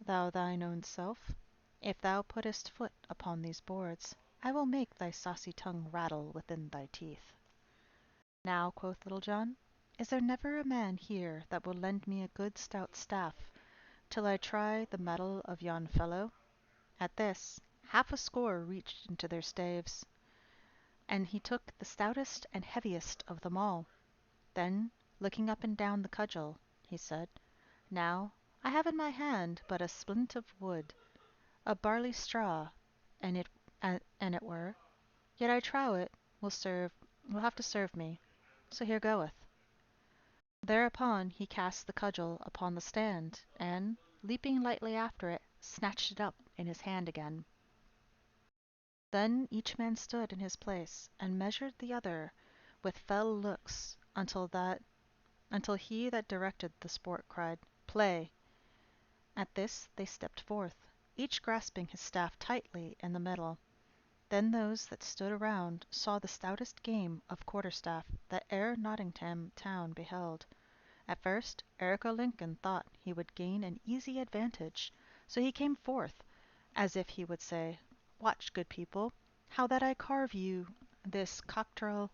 thou thine own self. If thou puttest foot upon these boards, I will make thy saucy tongue rattle within thy teeth." "Now," quoth Little John, "is there never a man here that will lend me a good stout staff, till I try the mettle of yon fellow?" At this, half a score reached into their staves, and he took the stoutest and heaviest of them all. Then, looking up and down the cudgel, he said, "Now, I have in my hand but a splint of wood, a barley straw, and it were, yet I trow it will have to serve me. So here goeth." Thereupon he cast the cudgel upon the stand, and, leaping lightly after it, snatched it up in his hand again. Then each man stood in his place and measured the other with fell looks until he that directed the sport cried, "Play!" At this they stepped forth, each grasping his staff tightly in the middle. Then those that stood around saw the stoutest game of quarterstaff that e'er Nottingham town beheld. At first Eric o' Lincoln thought he would gain an easy advantage, so he came forth, as if he would say, "Watch, good people, how that I carve you this cockerel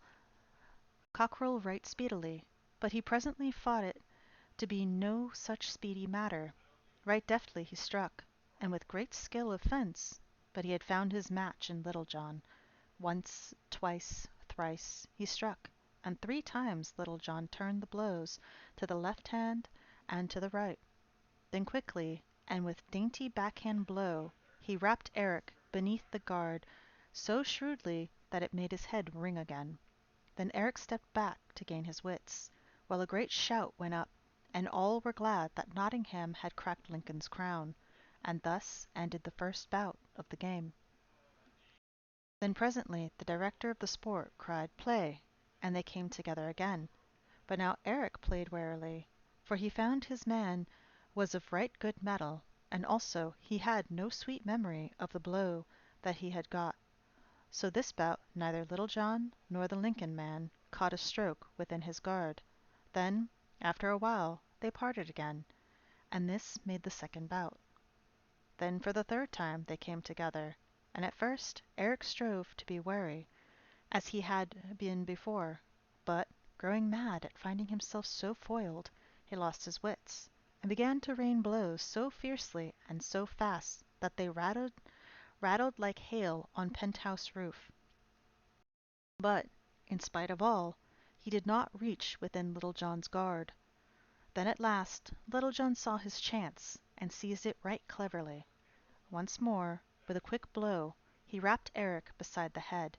right speedily." But he presently thought it to be no such speedy matter. Right deftly he struck, and with great skill of fence, but he had found his match in Little John. Once, twice, thrice he struck, and 3 times Little John turned the blows to the left hand and to the right. Then quickly, and with dainty backhand blow, he rapped Eric beneath the guard so shrewdly that it made his head ring again. Then Eric stepped back to gain his wits, while a great shout went up, and all were glad that Nottingham had cracked Lincoln's crown, and thus ended the first bout of the game. Then presently the director of the sport cried, "Play!" and they came together again. But now Eric played warily, for he found his man was of right good mettle, and also he had no sweet memory of the blow that he had got. So this bout neither Little John nor the Lincoln man caught a stroke within his guard. Then, after a while, they parted again, and this made the second bout. Then for the third time they came together, and at first Eric strove to be wary, as he had been before, but, growing mad at finding himself so foiled, he lost his wits, and began to rain blows so fiercely and so fast that they rattled like hail on penthouse roof. But, in spite of all, he did not reach within Little John's guard. Then at last Little John saw his chance, and seized it right cleverly. Once more, with a quick blow, he rapped Eric beside the head,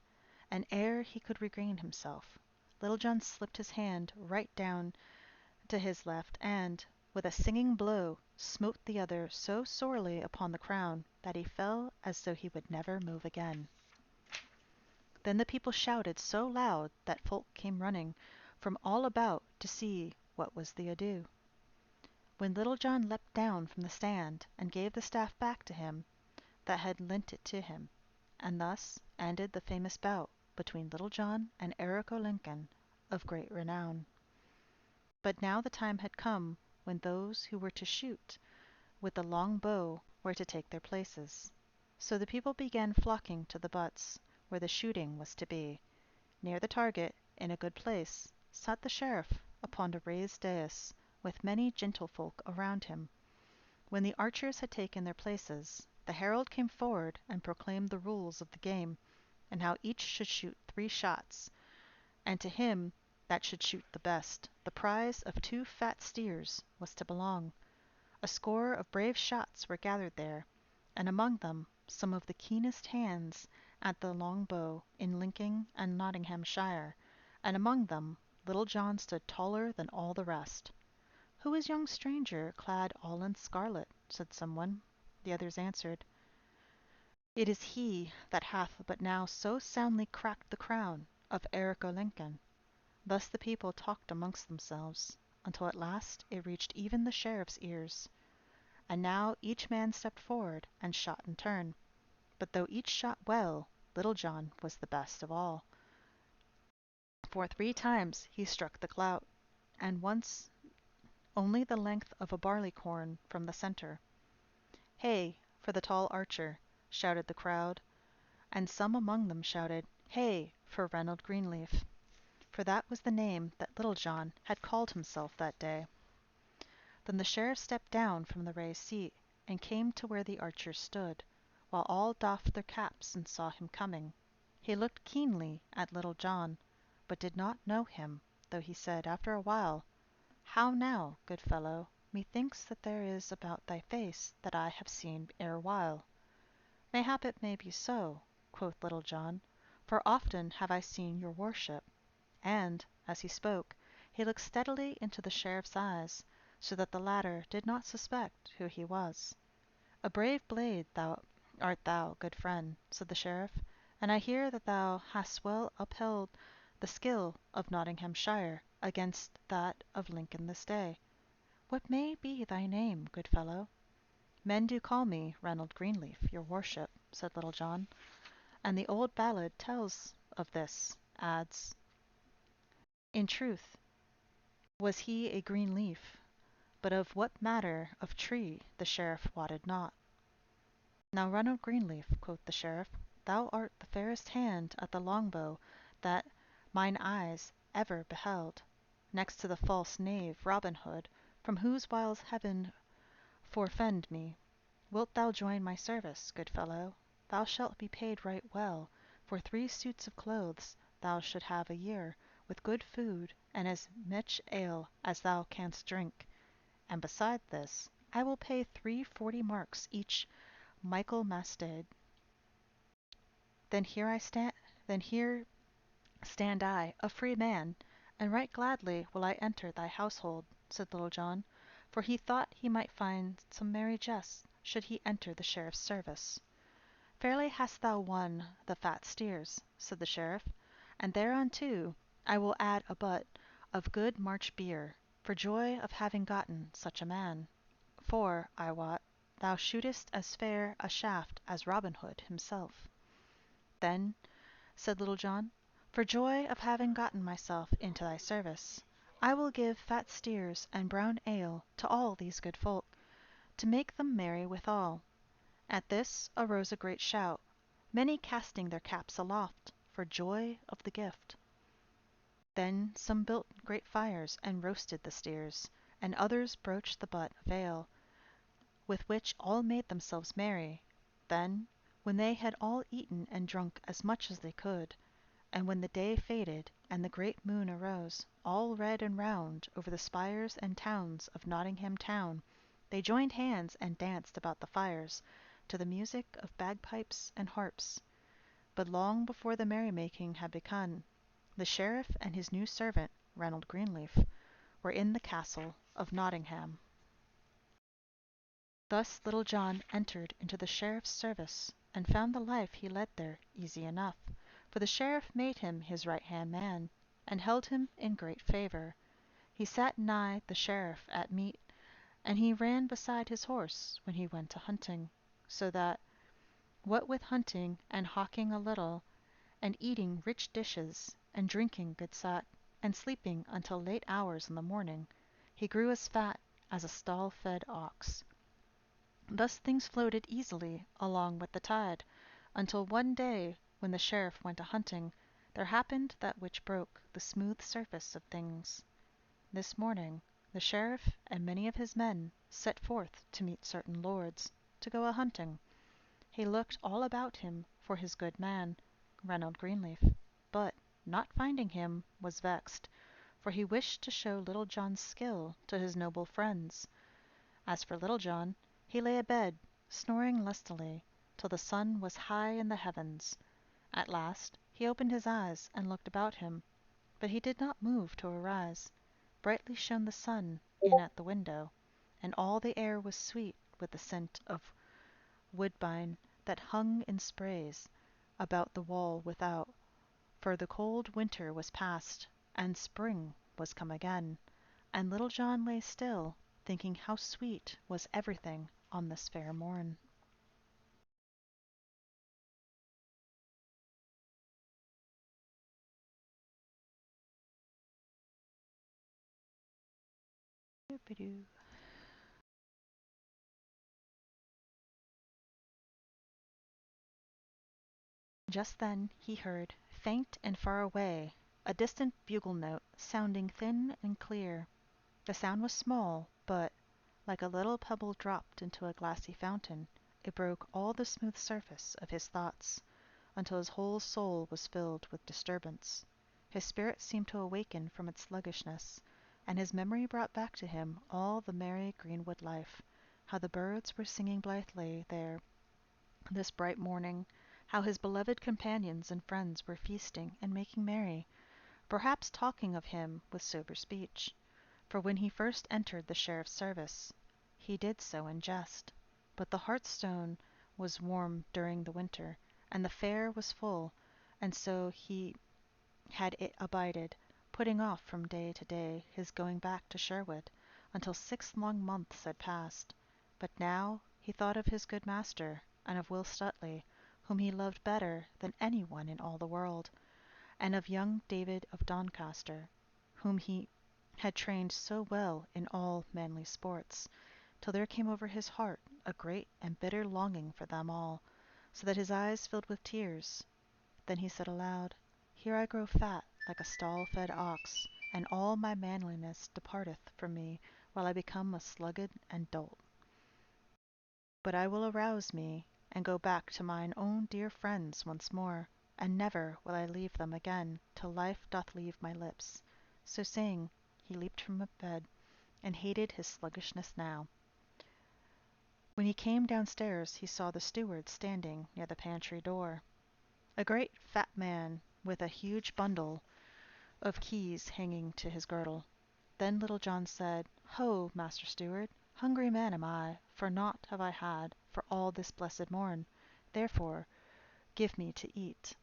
and ere he could regain himself, Little John slipped his hand right down to his left, and, with a singing blow, smote the other so sorely upon the crown that he fell as though he would never move again. Then the people shouted so loud that folk came running from all about to see what was the ado. When Little John leapt down from the stand and gave the staff back to him that had lent it to him, and thus ended the famous bout between Little John and Eric o' Lincoln, of great renown. But now the time had come when those who were to shoot with the long bow were to take their places. So the people began flocking to the butts where the shooting was to be. Near the target, in a good place, sat the sheriff upon a raised dais, with many gentlefolk around him. When the archers had taken their places, the herald came forward and proclaimed the rules of the game, and how each should shoot 3 shots, and to him that should shoot the best, the prize of 2 fat steers was to belong. A score of brave shots were gathered there, and among them some of the keenest hands at the long bow in Lincoln and Nottinghamshire, and among them Little John stood taller than all the rest. "Who is yon stranger clad all in scarlet?" said someone. The others answered, "It is he that hath but now so soundly cracked the crown of Eric o' Lincoln." Thus the people talked amongst themselves, until at last it reached even the sheriff's ears. And now each man stepped forward and shot in turn. But though each shot well, Little John was the best of all. For 3 times he struck the clout, and once only the length of a barleycorn from the centre. "Hey for the tall archer!" shouted the crowd, and some among them shouted, "Hey for Reynold Greenleaf!" for that was the name that Little John had called himself that day. Then the sheriff stepped down from the raised seat, and came to where the archers stood, while all doffed their caps and saw him coming. He looked keenly at Little John, but did not know him, though he said after a while, "How now, good fellow, methinks that there is about thy face that I have seen erewhile." "Mayhap it may be so," quoth Little John, "for often have I seen your worship." And, as he spoke, he looked steadily into the sheriff's eyes, so that the latter did not suspect who he was. "A brave blade thou Art thou, good friend, said the sheriff, and I hear that thou hast well upheld the skill of Nottinghamshire against that of Lincoln this day. What may be thy name, good fellow? Men do call me Reynold Greenleaf, your worship, said Little John, and the old ballad tells of this, adds, in truth, was he a green leaf, but of what matter of tree the sheriff wotted not. Now, Reynold Greenleaf, quoth the sheriff, thou art the fairest hand at the longbow that mine eyes ever beheld, next to the false knave Robin Hood, from whose wiles heaven forfend me. Wilt thou join my service, good fellow? Thou shalt be paid right well, for 3 suits of clothes thou should have a year, with good food and as much ale as thou canst drink. And beside this, I will pay 3 40 marks each Michaelmastede. Then here stand I, a free man, and right gladly will I enter thy household, said Little John, for he thought he might find some merry jests should he enter the sheriff's service. Fairly hast thou won the fat steers, said the sheriff, and thereunto I will add a butt of good March beer, for joy of having gotten such a man. For, I wot, thou shootest as fair a shaft as Robin Hood himself. Then, said Little John, for joy of having gotten myself into thy service, I will give fat steers and brown ale to all these good folk, to make them merry withal. At this arose a great shout, many casting their caps aloft, for joy of the gift. Then some built great fires and roasted the steers, and others broached the butt of ale, with which all made themselves merry. Then, when they had all eaten and drunk as much as they could, and when the day faded and the great moon arose, all red and round over the spires and towns of Nottingham town, they joined hands and danced about the fires, to the music of bagpipes and harps. But long before the merrymaking had begun, the sheriff and his new servant, Reynold Greenleaf, were in the castle of Nottingham. Thus Little John entered into the sheriff's service, and found the life he led there easy enough, for the sheriff made him his right-hand man, and held him in great favour. He sat nigh the sheriff at meat, and he ran beside his horse when he went a hunting, so that, what with hunting and hawking a little, and eating rich dishes, and drinking good sack, and sleeping until late hours in the morning, he grew as fat as a stall-fed ox. Thus things floated easily along with the tide, until one day when the sheriff went a hunting, there happened that which broke the smooth surface of things. This morning the sheriff and many of his men set forth to meet certain lords, to go a hunting. He looked all about him for his good man, Reynold Greenleaf, but, not finding him, was vexed, for he wished to show Little John's skill to his noble friends. As for Little John, he lay abed, snoring lustily, till the sun was high in the heavens. At last he opened his eyes and looked about him, but he did not move to arise. Brightly shone the sun in at the window, and all the air was sweet with the scent of woodbine that hung in sprays about the wall without, for the cold winter was past, and spring was come again, and Little John lay still, thinking how sweet was everything on this fair morn. Doop-a-doo. Just then he heard, faint and far away, a distant bugle note sounding thin and clear. The sound was small, but, like a little pebble dropped into a glassy fountain, it broke all the smooth surface of his thoughts, until his whole soul was filled with disturbance. His spirit seemed to awaken from its sluggishness, and his memory brought back to him all the merry greenwood life, how the birds were singing blithely there this bright morning, how his beloved companions and friends were feasting and making merry, perhaps talking of him with sober speech. For when he first entered the sheriff's service, he did so in jest, but the hearthstone was warm during the winter, and the fare was full, and so he had it abided, putting off from day to day his going back to Sherwood, until 6 long months had passed. But now he thought of his good master, and of Will Stuteley, whom he loved better than any one in all the world, and of young David of Doncaster, whom he had trained so well in all manly sports, till there came over his heart a great and bitter longing for them all, so that his eyes filled with tears. Then he said aloud, "Here I grow fat like a stall-fed ox, and all my manliness departeth from me, while I become a sluggard and dolt. But I will arouse me, and go back to mine own dear friends once more, and never will I leave them again till life doth leave my lips." So saying, he leaped from bed, and hated his sluggishness now. When he came downstairs he saw the steward standing near the pantry door, a great fat man with a huge bundle of keys hanging to his girdle. Then Little John said, "Ho, master steward, hungry man am I, for naught have I had for all this blessed morn. Therefore give me to eat."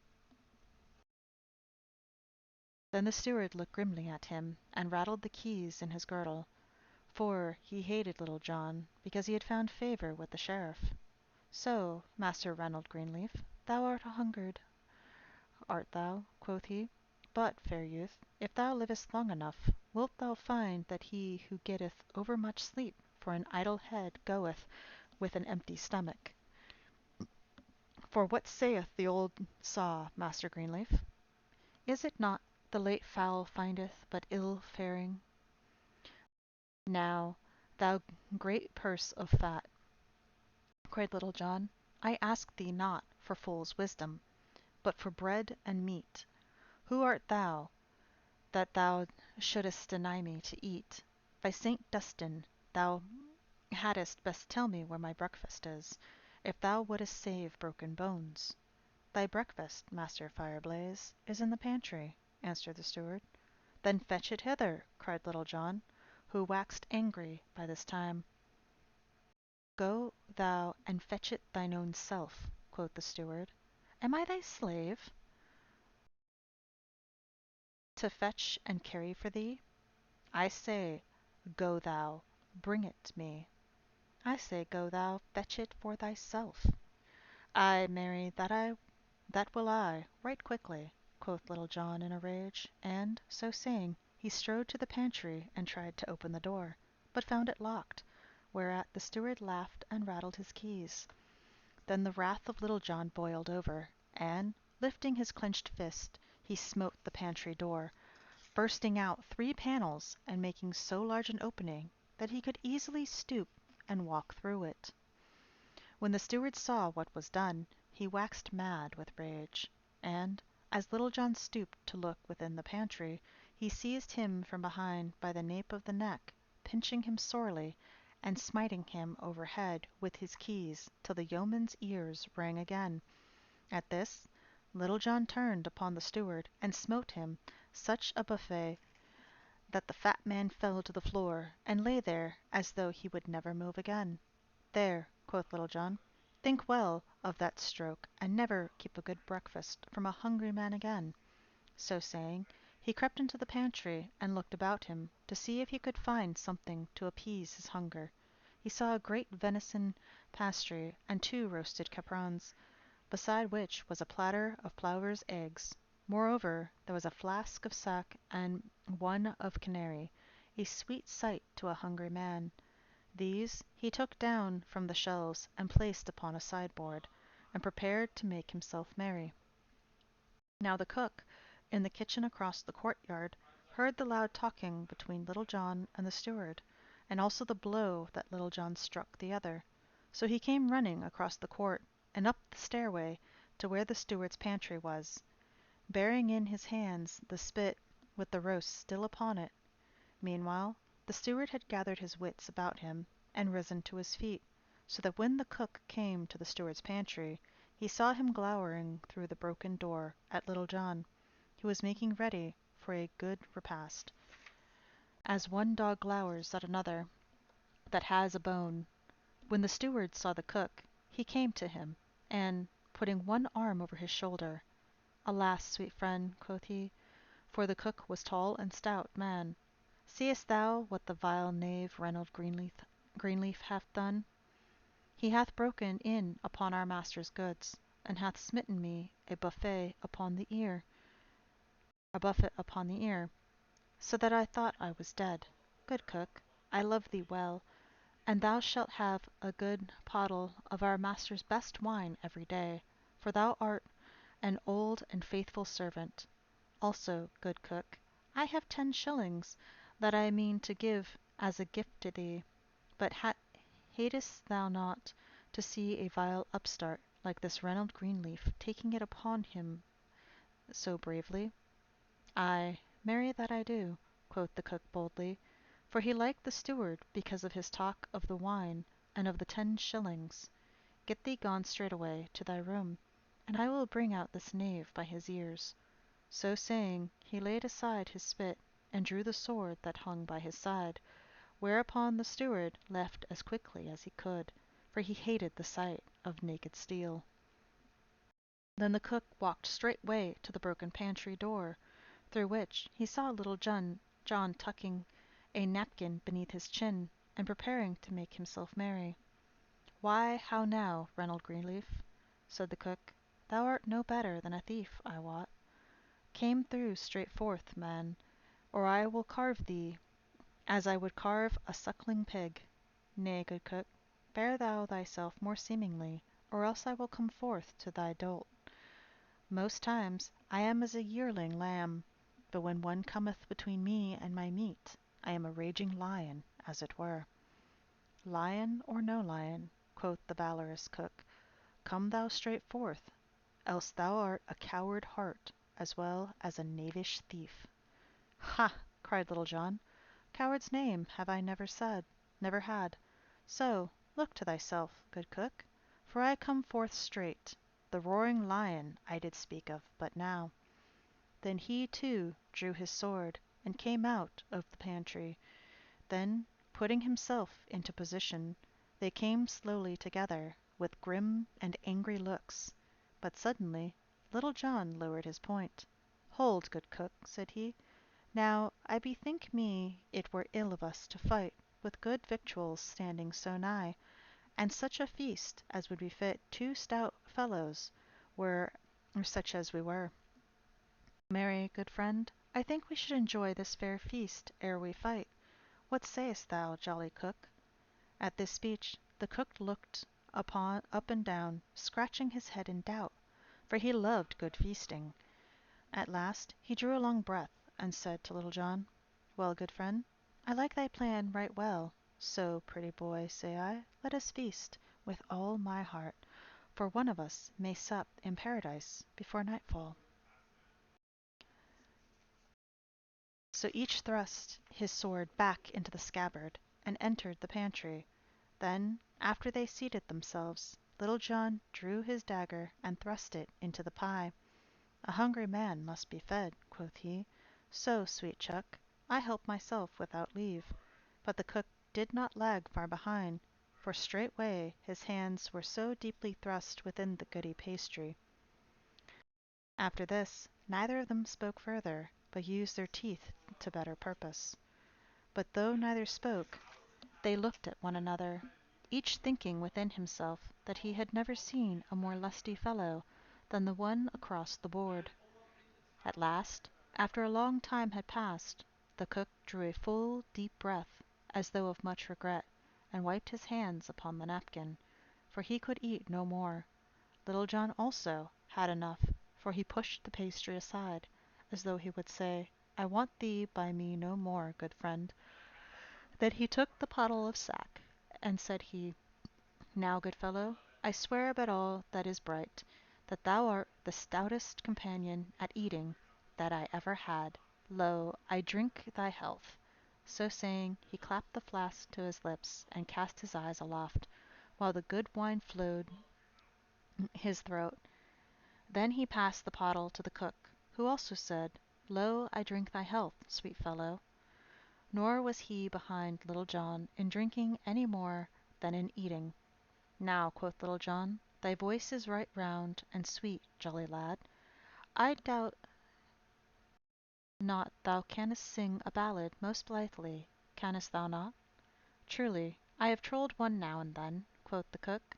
Then the steward looked grimly at him, and rattled the keys in his girdle, for he hated Little John, because he had found favour with the sheriff. "So, Master Ranald Greenleaf, thou art a hungered, art thou?" quoth he. "But, fair youth, if thou livest long enough, wilt thou find that he who getteth over much sleep for an idle head goeth with an empty stomach. For what saith the old saw, Master Greenleaf? Is it not, the late fowl findeth but ill faring? Now, thou great purse of fat," cried Little John, "I ask thee not for fool's wisdom, but for bread and meat. Who art thou, that thou shouldest deny me to eat? By St. Dunstan, thou hadst best tell me where my breakfast is, if thou wouldst save broken bones." "Thy breakfast, Master Fireblaze, is in the pantry," answered the steward. "Then fetch it hither," cried Little John, who waxed angry by this time. "Go thou and fetch it thine own self," quoth the steward. "Am I thy slave, to fetch and carry for thee? I say, go thou, bring it me. I say, go thou, fetch it for thyself." "Ay, marry, that will I, right quickly," quoth Little John in a rage, and, so saying, he strode to the pantry and tried to open the door, but found it locked, whereat the steward laughed and rattled his keys. Then the wrath of Little John boiled over, and, lifting his clenched fist, he smote the pantry door, bursting out 3 panels and making so large an opening that he could easily stoop and walk through it. When the steward saw what was done, he waxed mad with rage, and, as Little John stooped to look within the pantry, he seized him from behind by the nape of the neck, pinching him sorely, and smiting him over head with his keys till the yeoman's ears rang again. At this, Little John turned upon the steward and smote him such a buffet that the fat man fell to the floor, and lay there as though he would never move again. "There," quoth Little John, "think well of that stroke, and never keep a good breakfast from a hungry man again." So saying, he crept into the pantry and looked about him to see if he could find something to appease his hunger. He saw a great venison pasty and 2 roasted caprons, beside which was a platter of plover's eggs. Moreover, there was a flask of sack and one of canary, a sweet sight to a hungry man. These he took down from the shelves and placed upon a sideboard, and prepared to make himself merry. Now the cook, in the kitchen across the courtyard, heard the loud talking between Little John and the steward, and also the blow that Little John struck the other. So he came running across the court and up the stairway to where the steward's pantry was, bearing in his hands the spit with the roast still upon it. Meanwhile, the steward had gathered his wits about him and risen to his feet, so that when the cook came to the steward's pantry, he saw him glowering through the broken door at Little John, who was making ready for a good repast, as one dog glowers at another that has a bone. When the steward saw the cook, he came to him, and, putting one arm over his shoulder, "Alas, sweet friend," quoth he, for the cook was tall and stout man, "seest thou what the vile knave Reynold Greenleaf hath done? He hath broken in upon our master's goods, and hath smitten me a buffet upon the ear, so that I thought I was dead. Good cook, I love thee well, and thou shalt have a good pottle of our master's best wine every day, for thou art an old and faithful servant. Also, good cook, I have 10 shillings that I mean to give as a gift to thee. But hatest thou not to see a vile upstart like this Reynold Greenleaf taking it upon him so bravely?" "Ay, marry that I do," quoth the cook boldly, for he liked the steward because of his talk of the wine and of the 10 shillings. "Get thee gone straightway to thy room, and I will bring out this knave by his ears." So saying, he laid aside his spit, and drew the sword that hung by his side, whereupon the steward left as quickly as he could, for he hated the sight of naked steel. Then the cook walked straightway to the broken pantry door, through which he saw little John tucking a napkin beneath his chin, and preparing to make himself merry. "Why, how now, Reynold Greenleaf," said the cook, "thou art no better than a thief, I wot. Come through straight forth, man, or I will carve thee as I would carve a suckling pig. Nay, good cook, bear thou thyself more seemingly, or else I will come forth to thy dolt. Most times I am as a yearling lamb, but when one cometh between me and my meat, I am a raging lion, as it were." "Lion or no lion," quoth the valorous cook, "come thou straight forth, else thou art a coward heart as well as a knavish thief." "Ha!" cried Little John, "coward's name have I never had. So, look to thyself, good cook, for I come forth straight, the roaring lion I did speak of but now." Then he, too, drew his sword, and came out of the pantry. Then, putting himself into position, they came slowly together, with grim and angry looks. But suddenly Little John lowered his point. "Hold, good cook," said he. "Now I bethink me it were ill of us to fight, with good victuals standing so nigh, and such a feast as would befit two stout fellows, were such as we were. Marry, good friend, I think we should enjoy this fair feast ere we fight. What sayest thou, jolly cook?" At this speech the cook looked up and down, scratching his head in doubt, for he loved good feasting. At last he drew a long breath, and said to Little John, "Well, good friend, I like thy plan right well. So, pretty boy, say I, let us feast, with all my heart, for one of us may sup in paradise before nightfall." So each thrust his sword back into the scabbard, and entered the pantry. Then, after they seated themselves, Little John drew his dagger and thrust it into the pie. "A hungry man must be fed," quoth he. "So, sweet chuck, I help myself without leave." But the cook did not lag far behind, for straightway his hands were so deeply thrust within the goody pastry. After this, neither of them spoke further, but used their teeth to better purpose. But though neither spoke, they looked at one another, each thinking within himself that he had never seen a more lusty fellow than the one across the board. At last, after a long time had passed, the cook drew a full, deep breath, as though of much regret, and wiped his hands upon the napkin, for he could eat no more. Little John also had enough, for he pushed the pastry aside, as though he would say, "I want thee by me no more, good friend." Then he took the pottle of sack, and said he, "Now, good fellow, I swear by all that is bright, that thou art the stoutest companion at eating that I ever had. Lo, I drink thy health." So saying, he clapped the flask to his lips, and cast his eyes aloft, while the good wine flowed his throat. Then he passed the pottle to the cook, who also said, "Lo, I drink thy health, sweet fellow." Nor was he behind Little John in drinking any more than in eating. Now, quoth Little John, thy voice is right round and sweet, jolly lad. I doubt not thou canst sing a ballad most blithely, canst thou not? Truly, I have trolled one now and then, quoth the cook,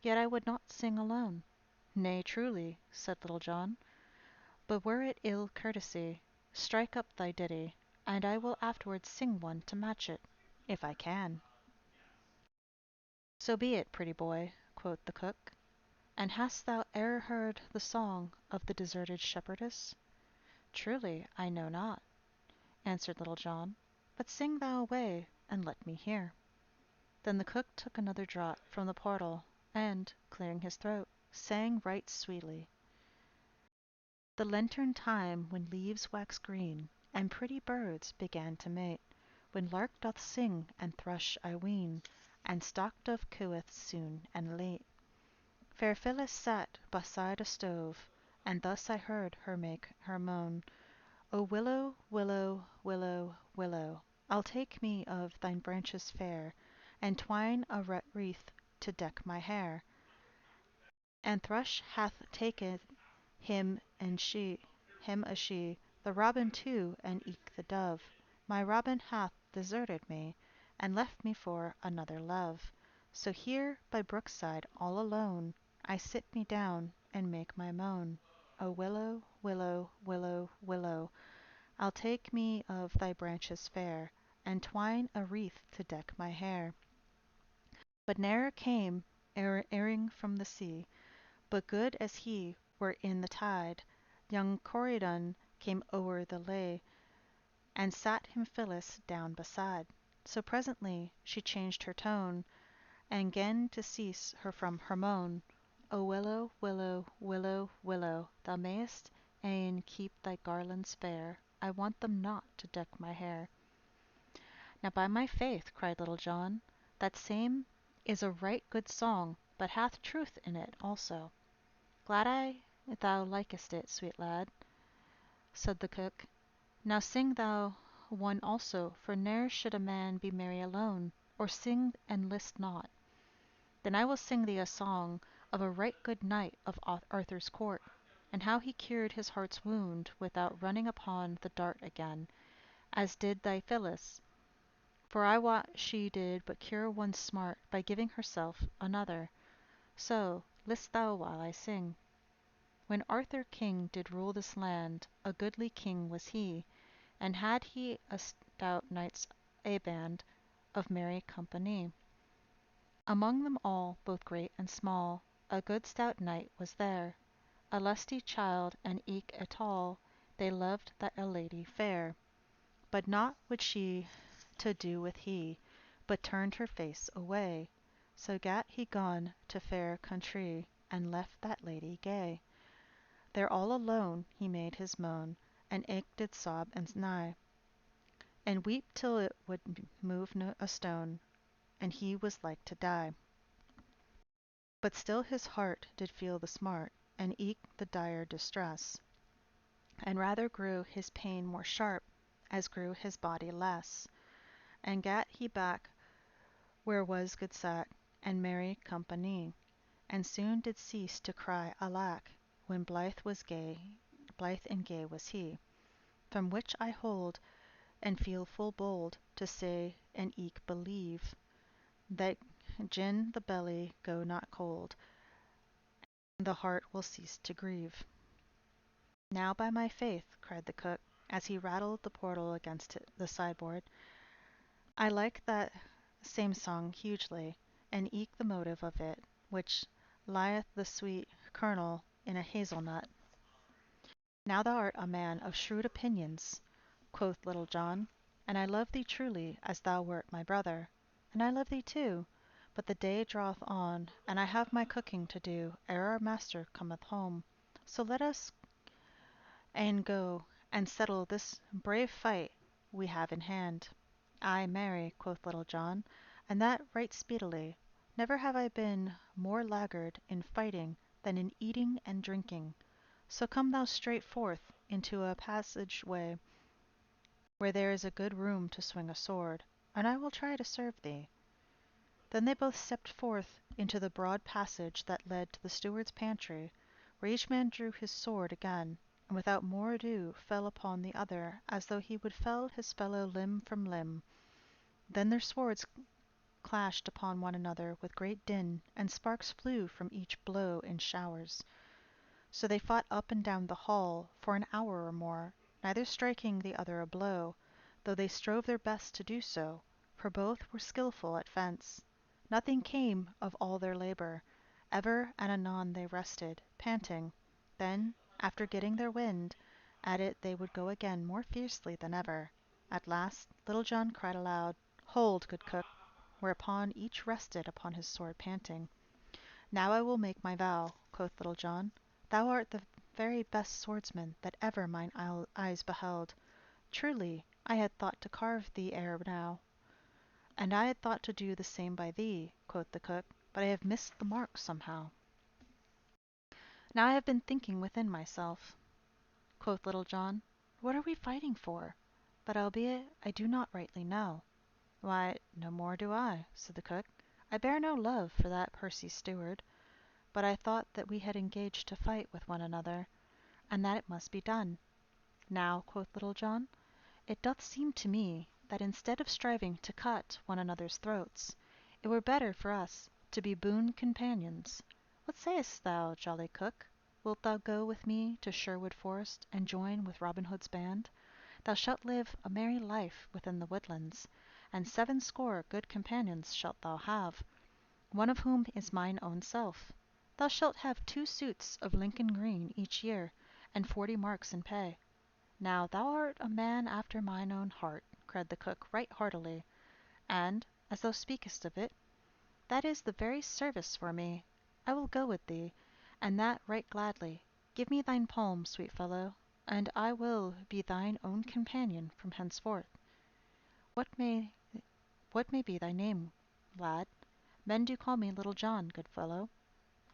yet I would not sing alone. Nay, truly, said Little John, but were it ill courtesy, strike up thy ditty, and I will afterwards sing one to match it, if I can. So be it, pretty boy, quoth the cook. And hast thou e'er heard the song of the deserted shepherdess? Truly, I know not, answered Little John, but sing thou away, and let me hear. Then the cook took another draught from the portal, and, clearing his throat, sang right sweetly. The lantern time when leaves wax green, and pretty birds began to mate, when lark doth sing, and thrush, I ween, and stock dove cooeth soon and late. Fair Phyllis sat beside a stove, and thus I heard her make her moan: O willow, willow, willow, willow, I'll take me of thine branches fair, and twine a wreath to deck my hair. And thrush hath taken him a she, the robin too, and eke the dove. My robin hath deserted me, and left me for another love. So here by brookside all alone, I sit me down and make my moan. O willow, willow, willow, willow, I'll take me of thy branches fair, and twine a wreath to deck my hair. But ne'er came airing from the sea, but good as he were in the tide, young Corydon came o'er the lea, and sat him Phyllis down beside. So presently she changed her tone, and 'gan to cease her from her moan. O willow, willow, willow, willow, thou mayst e'en keep thy garlands fair, I want them not to deck my hair. Now by my faith, cried Little John, that same is a right good song, but hath truth in it also. Glad I thou likest it, sweet lad, said the cook. Now sing thou one also, for ne'er should a man be merry alone, or sing and list not. Then I will sing thee a song of a right good knight of Arthur's court, and how he cured his heart's wound without running upon the dart again, as did thy Phyllis, for I wot she did but cure one smart by giving herself another. So, list thou while I sing. When Arthur king did rule this land, a goodly king was he, and had he a stout knights a band of merry company. Among them all, both great and small, a good stout knight was there, a lusty child, and eke a tall, they loved that a lady fair. But naught would she to do with he, but turned her face away. So gat he gone to fair country, and left that lady gay. There all alone he made his moan, and eke did sob and nigh, and weep till it would move no a stone, and he was like to die. But still his heart did feel the smart, and eke the dire distress, and rather grew his pain more sharp, as grew his body less. And gat he back where was good sack, and merry company, and soon did cease to cry alack, when blithe and gay was he. From which I hold, and feel full bold, to say and eke believe, that gin the belly go not cold, the heart will cease to grieve. Now by my faith, cried the cook, as he rattled the portal against the sideboard, I like that same song hugely, and eke the motive of it, which lieth the sweet kernel in a hazelnut. Now thou art a man of shrewd opinions, quoth Little John, and I love thee truly as thou wert my brother. And I love thee too, but the day draweth on, and I have my cooking to do ere our master cometh home. So let us e'en go and settle this brave fight we have in hand. Ay, marry, quoth Little John, and that right speedily. Never have I been more laggard in fighting than in eating and drinking. So come thou straight forth into a passage way, where there is a good room to swing a sword, and I will try to serve thee. Then they both stepped forth into the broad passage that led to the steward's pantry, where each man drew his sword again, and without more ado fell upon the other as though he would fell his fellow limb from limb. Then their swords clashed upon one another with great din, and sparks flew from each blow in showers. So they fought up and down the hall for an hour or more, neither striking the other a blow, though they strove their best to do so, for both were skilful at fence. Nothing came of all their labor. Ever and anon they rested, panting. Then, after getting their wind, at it they would go again more fiercely than ever. At last Little John cried aloud, "Hold, good cook," whereupon each rested upon his sword panting. "Now I will make my vow," quoth Little John. "Thou art the very best swordsman that ever mine eyes beheld. Truly, I had thought to carve thee ere now." "And I had thought to do the same by thee," quoth the cook, "but I have missed the mark somehow." "Now I have been thinking within myself," quoth Little John, "what are we fighting for? But albeit I do not rightly know." "Why, no more do I," said the cook. "I bear no love for that pursy steward, but I thought that we had engaged to fight with one another, and that it must be done. Now," quoth Little John, "it doth seem to me that instead of striving to cut one another's throats, it were better for us to be boon companions. What sayest thou, jolly cook? Wilt thou go with me to Sherwood Forest and join with Robin Hood's band? Thou shalt live a merry life within the woodlands, and 70 good companions shalt thou have, one of whom is mine own self. Thou shalt have 2 suits of Lincoln green each year, and 40 marks in pay. Now thou art a man after mine own heart," cried the cook right heartily, "and, as thou speakest of it, that is the very service for me. I will go with thee, and that right gladly. Give me thine palm, sweet fellow, and I will be thine own companion from henceforth. What may what may be thy name, lad? Men do call me Little John, good fellow."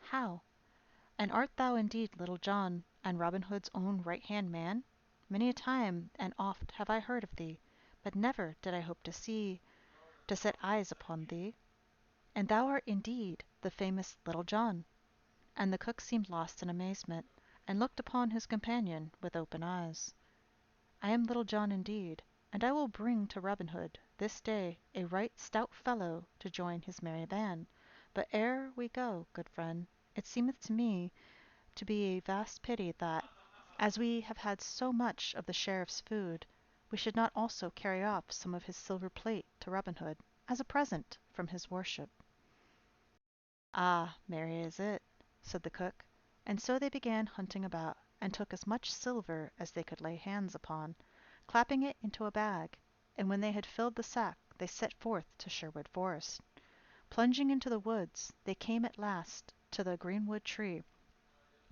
"How? And art thou indeed Little John, and Robin Hood's own right hand man? Many a time and oft have I heard of thee, but never did I hope to set eyes upon thee. And thou art indeed the famous Little John." And the cook seemed lost in amazement, and looked upon his companion with open eyes. "I am Little John indeed, and I will bring to Robin Hood this day a right stout fellow to join his merry band. But ere we go, good friend, it seemeth to me to be a vast pity that, as we have had so much of the Sheriff's food, we should not also carry off some of his silver plate to Robin Hood, as a present from his worship." "Ah, marry is it," said the cook. And so they began hunting about, and took as much silver as they could lay hands upon, clapping it into a bag, and when they had filled the sack they set forth to Sherwood Forest. Plunging into the woods, they came at last to the greenwood tree,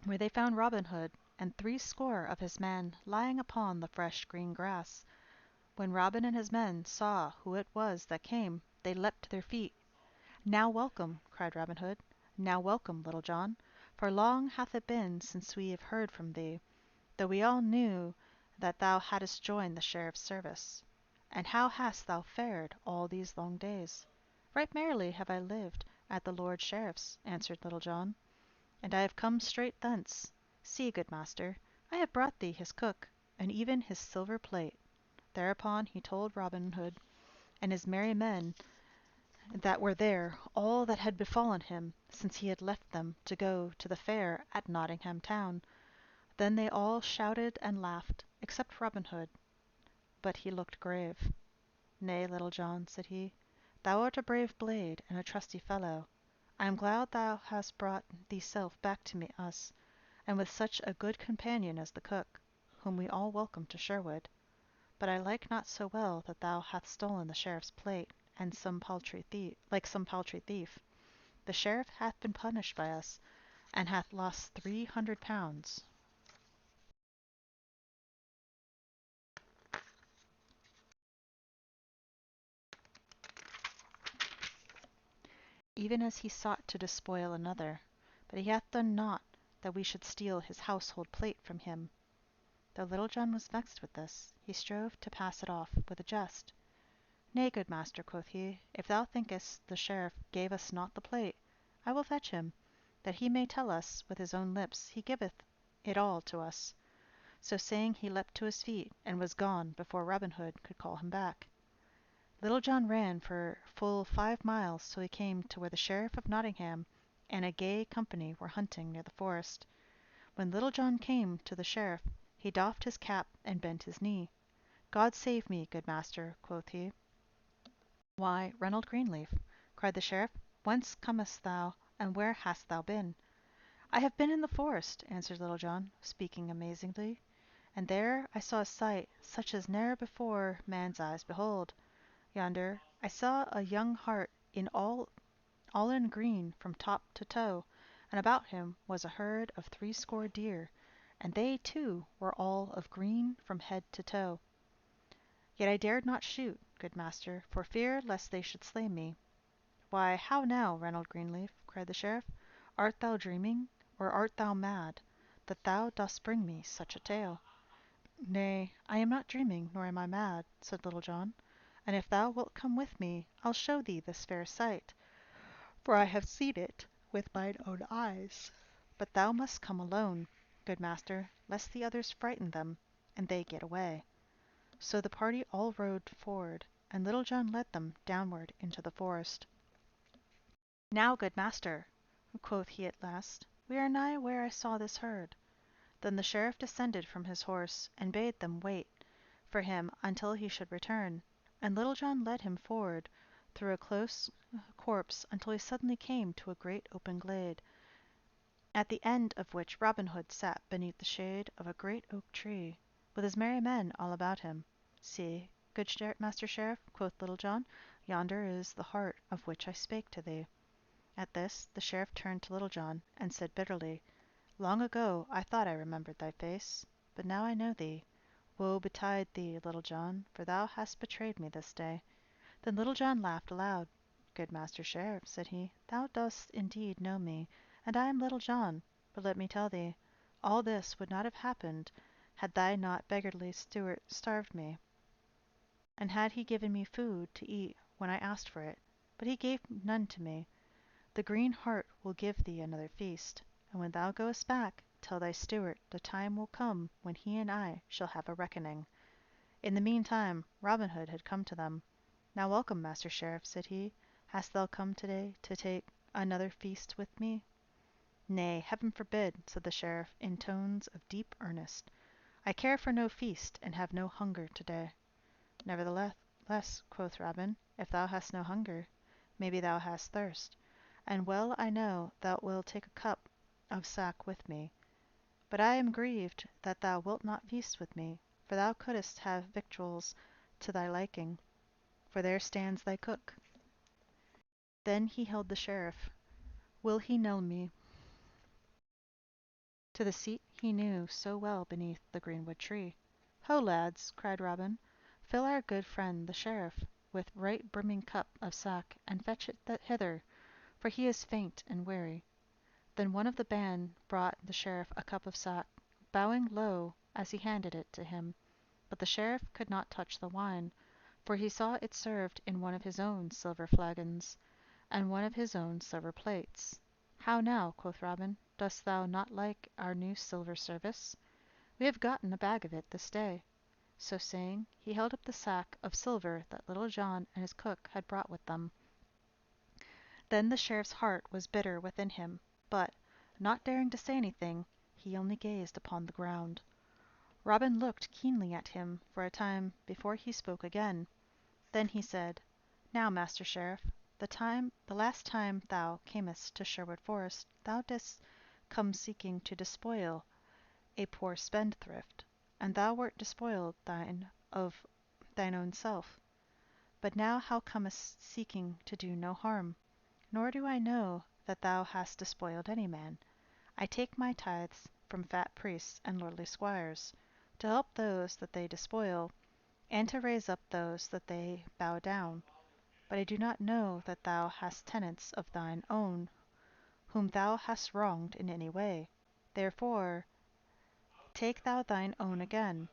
where they found Robin Hood and 70 of his men lying upon the fresh green grass. When Robin and his men saw who it was that came, they leapt to their feet. "Now welcome," cried Robin Hood, "now welcome, Little John, for long hath it been since we have heard from thee, though we all knew that thou hadst joined the Sheriff's service. And how hast thou fared all these long days?" "Right merrily have I lived at the Lord Sheriff's," answered Little John, "and I have come straight thence. See, good master, I have brought thee his cook, and even his silver plate." Thereupon he told Robin Hood and his merry men that were there all that had befallen him since he had left them to go to the fair at Nottingham town. Then they all shouted and laughed, except Robin Hood, but he looked grave. "Nay, Little John," said he, "thou art a brave blade and a trusty fellow. I am glad thou hast brought theeself back to us, and with such a good companion as the cook, whom we all welcome to Sherwood. But I like not so well that thou hast stolen the Sheriff's plate, and like some paltry thief. The Sheriff hath been punished by us, and hath lost 300 pounds." "Even as he sought to despoil another, but he hath done naught that we should steal his household plate from him." Though Little John was vexed with this, he strove to pass it off with a jest. Nay, good master, quoth he, if thou thinkest the sheriff gave us not the plate, I will fetch him, that he may tell us with his own lips he giveth it all to us. So saying, he leapt to his feet, and was gone before Robin Hood could call him back. Little John ran for full 5 miles till he came to where the Sheriff of Nottingham and a gay company were hunting near the forest. When Little John came to the Sheriff, he doffed his cap and bent his knee. God save me, good master, quoth he. Why, Reynold Greenleaf, cried the Sheriff, whence comest thou, and where hast thou been? I have been in the forest, answered Little John, speaking amazingly, and there I saw a sight such as ne'er before man's eyes behold. Yonder I saw a young hart in all in green from top to toe, and about him was a herd of 60 deer, and they, too, were all of green from head to toe. Yet I dared not shoot, good master, for fear lest they should slay me. Why, how now, Reynold Greenleaf, cried the Sheriff, art thou dreaming, or art thou mad, that thou dost bring me such a tale? Nay, I am not dreaming, nor am I mad, said Little John, and if thou wilt come with me, I'll show thee this fair sight, for I have seen it with mine own eyes. But thou must come alone, good master, lest the others frighten them, and they get away. So the party all rode forward, and Little John led them downward into the forest. Now, good master, quoth he at last, we are nigh where I saw this herd. Then the Sheriff descended from his horse, and bade them wait for him until he should return, and Little John led him forward through a close copse until he suddenly came to a great open glade, at the end of which Robin Hood sat beneath the shade of a great oak tree, with his merry men all about him. See, good Master Sheriff, quoth Little John, yonder is the hart of which I spake to thee. At this the Sheriff turned to Little John, and said bitterly, long ago I thought I remembered thy face, but now I know thee. Woe betide thee, Little John, for thou hast betrayed me this day. Then Little John laughed aloud. Good Master Sheriff, said he, thou dost indeed know me, and I am Little John, but let me tell thee, all this would not have happened had thy not beggarly steward starved me, and had he given me food to eat when I asked for it, but he gave none to me. The green hart will give thee another feast, and when thou goest back, tell thy steward the time will come when he and I shall have a reckoning. In the meantime Robin Hood had come to them. Now welcome, Master Sheriff, said he. Hast thou come today to take another feast with me? Nay, heaven forbid, said the Sheriff, in tones of deep earnest. I care for no feast, and have no hunger today. Nevertheless, quoth Robin, if thou hast no hunger, maybe thou hast thirst, and well I know thou wilt take a cup of sack with me. But I am grieved that thou wilt not feast with me, for thou couldst have victuals to thy liking, for there stands thy cook. Then he held the Sheriff. Will he knell me to the seat he knew so well beneath the greenwood tree? Ho, lads, cried Robin, fill our good friend the Sheriff with right brimming cup of sack, and fetch it hither, for he is faint and weary. Then one of the band brought the Sheriff a cup of sack, bowing low as he handed it to him. But the Sheriff could not touch the wine, for he saw it served in one of his own silver flagons, and one of his own silver plates. How now, quoth Robin, dost thou not like our new silver service? We have gotten a bag of it this day. So saying, he held up the sack of silver that Little John and his cook had brought with them. Then the Sheriff's heart was bitter within him, but, not daring to say anything, he only gazed upon the ground. Robin looked keenly at him for a time before he spoke again. Then he said, now, Master Sheriff, the last time thou camest to Sherwood Forest, thou didst come seeking to despoil a poor spendthrift, and thou wert despoiled of thine own self. But now thou comest seeking to do no harm, nor do I know that thou hast despoiled any man. I take my tithes from fat priests and lordly squires, to help those that they despoil, and to raise up those that they bow down. But I do not know that thou hast tenants of thine own whom thou hast wronged in any way. Therefore take thou thine own again.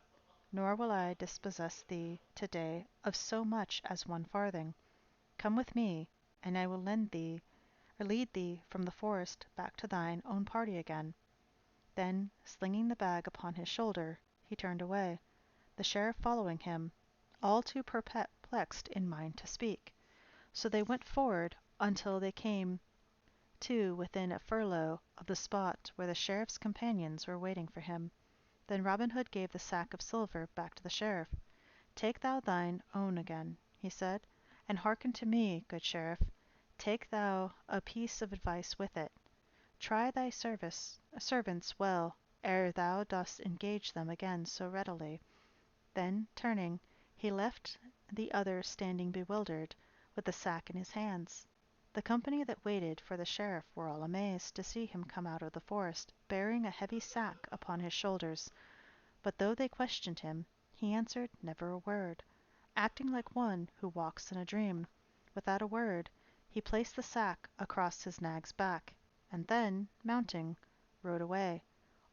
nor will I dispossess thee to-day of so much as 1 farthing. Come with me, and I will lend thee or lead thee from the forest back to thine own party again." Then, slinging the bag upon his shoulder, he turned away, the sheriff following him, all too perplexed in mind to speak. So they went forward until they came to within a furlong of the spot where the sheriff's companions were waiting for him. Then Robin Hood gave the sack of silver back to the sheriff. "Take thou thine own again," he said, "and hearken to me, good sheriff. Take thou a piece of advice with it. Try thy servants well ere thou dost engage them again so readily." Then, turning, he left the other standing bewildered, with the sack in his hands. The company that waited for the sheriff were all amazed to see him come out of the forest, bearing a heavy sack upon his shoulders. But though they questioned him, he answered never a word, acting like one who walks in a dream. Without a word, he placed the sack across his nag's back, and then, mounting, rode away,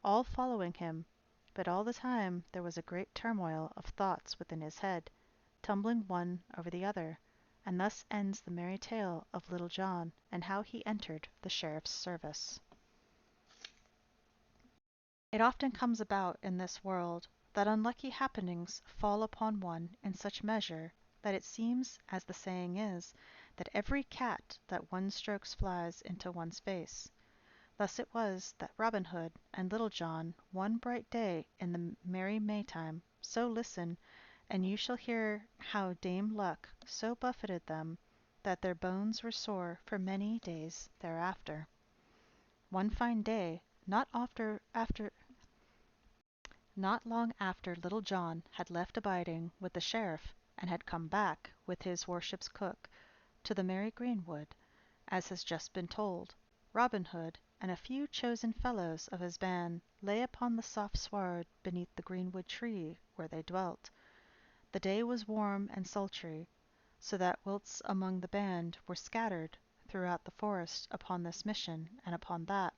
all following him, but all the time there was a great turmoil of thoughts within his head, tumbling one over the other. And thus ends the merry tale of Little John, and how he entered the sheriff's service. It often comes about in this world that unlucky happenings fall upon one in such measure that it seems, as the saying is, that every cat that one strokes flies into one's face. Thus it was that Robin Hood and Little John one bright day in the merry Maytime, so listen, and you shall hear how Dame Luck so buffeted them that their bones were sore for many days thereafter. One fine day, not long after Little John had left abiding with the sheriff, and had come back with his worship's cook to the merry greenwood, as has just been told, Robin Hood and a few chosen fellows of his band lay upon the soft sward beneath the greenwood tree where they dwelt. The day was warm and sultry, so that whilst among the band were scattered throughout the forest upon this mission and upon that,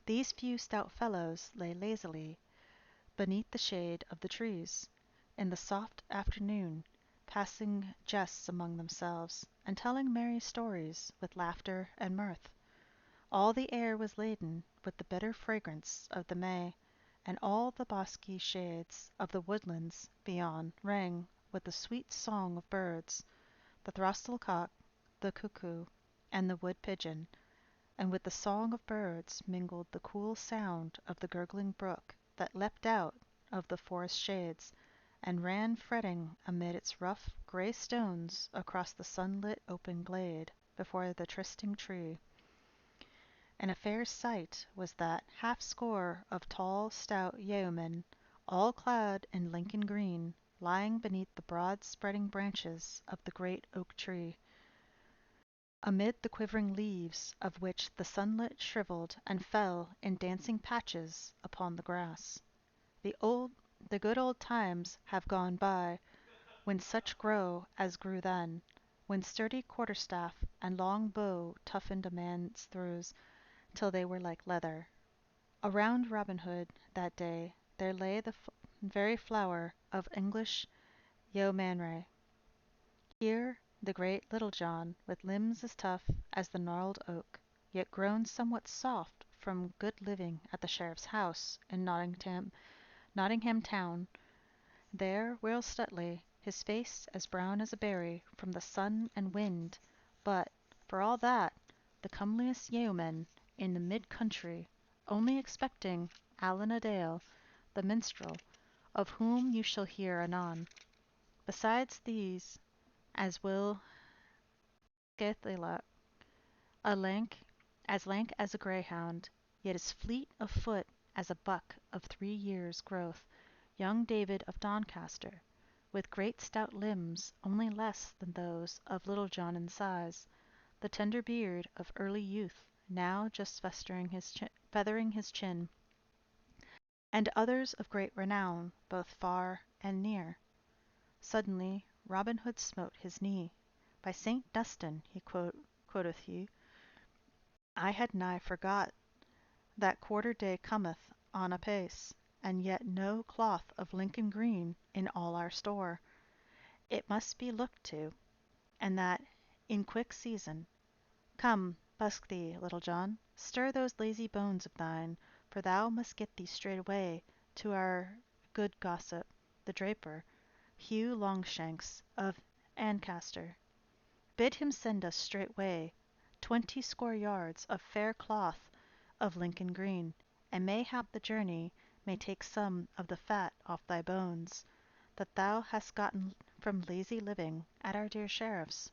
these few stout fellows lay lazily beneath the shade of the trees, in the soft afternoon, passing jests among themselves, and telling merry stories with laughter and mirth. All the air was laden with the bitter fragrance of the May, and all the bosky shades of the woodlands beyond rang with the sweet song of birds, the throstle cock, the cuckoo, and the wood pigeon, and with the song of birds mingled the cool sound of the gurgling brook that leapt out of the forest shades and ran fretting amid its rough gray stones across the sunlit open glade before the trysting tree. And a fair sight was that half-score of tall, stout yeomen, all clad in Lincoln green, lying beneath the broad spreading branches of the great oak tree, amid the quivering leaves of which the sunlight shriveled and fell in dancing patches upon the grass. The good old times have gone by, when such grew as grew then, when sturdy quarterstaff and long bow toughened a man's thews till they were like leather. Around Robin Hood that day there lay the very flower of English yeomanry. Here the great Little John, with limbs as tough as the gnarled oak, yet grown somewhat soft from good living at the sheriff's house in Nottingham town, there Will Stuteley, his face as brown as a berry from the sun and wind, but, for all that, the comeliest yeoman in the mid-country, only expecting Allan a Dale, the minstrel, of whom you shall hear anon. Besides these, as Will Scathelock, as lank as a greyhound, yet as fleet of foot as a buck of 3 years' growth, young David of Doncaster, with great stout limbs only less than those of Little John in size, the tender beard of early youth now just feathering his chin, and others of great renown, both far and near. Suddenly Robin Hood smote his knee. "By Saint Dunstan," quoth he, "I had nigh forgot that quarter day cometh on apace. and yet no cloth of Lincoln green in all our store. It must be looked to, and that in quick season. Come, busk thee, Little John, stir those lazy bones of thine, for thou must get thee straightway to our good gossip, the draper, Hugh Longshanks of Ancaster. Bid him send us straightway 20 yards of fair cloth of Lincoln green, and mayhap the journey may take some of the fat off thy bones, that thou hast gotten from lazy living at our dear sheriff's.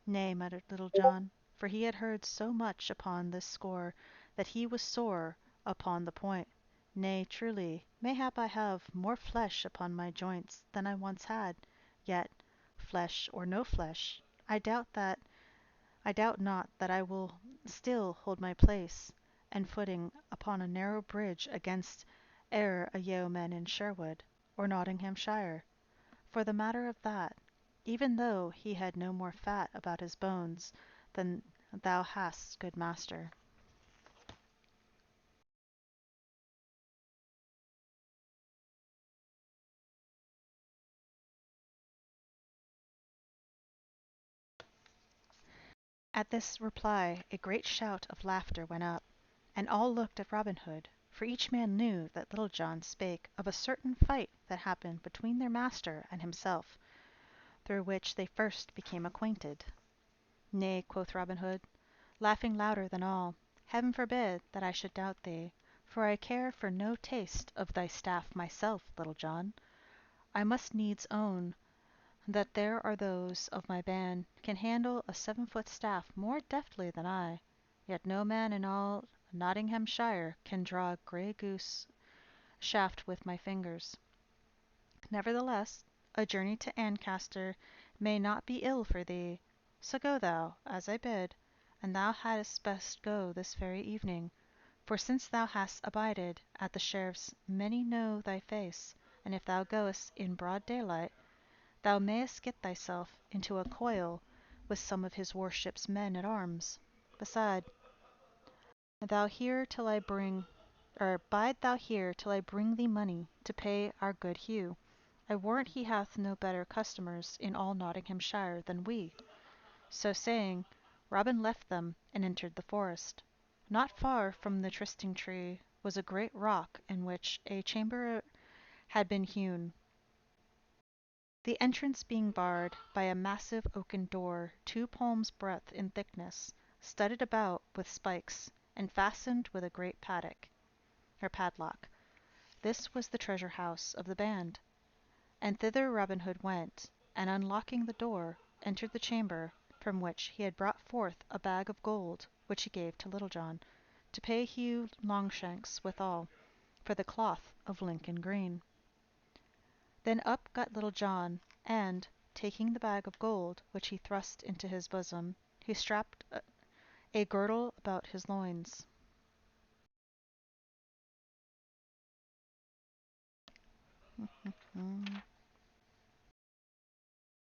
Nay, muttered Little John, for he had heard so much upon this score that he was sore upon the point. Nay, truly, mayhap I have more flesh upon my joints than I once had, yet, flesh or no flesh, I doubt not that I will still hold my place and footing upon a narrow bridge against e'er a yeoman in Sherwood or Nottinghamshire. For the matter of that, even though he had no more fat about his bones than thou hast, good master. At this reply a great shout of laughter went up, and all looked at Robin Hood, for each man knew that Little John spake of a certain fight that happened between their master and himself, through which they first became acquainted. Nay, quoth Robin Hood, laughing louder than all, Heaven forbid that I should doubt thee, for I care for no taste of thy staff myself, Little John. I must needs own that there are those of my band can handle a 7-foot staff more deftly than I, yet no man in all Nottinghamshire can draw a grey goose shaft with my fingers. Nevertheless, a journey to Ancaster may not be ill for thee, so go thou, as I bid, and thou hadst best go this very evening, for since thou hast abided at the sheriff's many know thy face, and if thou goest in broad daylight, thou mayst get thyself into a coil with some of his worship's men at arms. Beside, thou here till I bring, bide thou here till I bring thee money to pay our good Hugh. I warrant he hath no better customers in all Nottinghamshire than we. So saying, Robin left them and entered the forest. Not far from the trysting tree was a great rock in which a chamber had been hewn, the entrance being barred by a massive oaken door 2 palms' breadth in thickness, studded about with spikes, and fastened with a great padlock. This was the treasure house of the band, and thither Robin Hood went, and unlocking the door, entered the chamber, from which he had brought forth a bag of gold, which he gave to Little John, to pay Hugh Longshanks withal, for the cloth of Lincoln green. Then up got Little John, and, taking the bag of gold, which he thrust into his bosom, he strapped a girdle about his loins.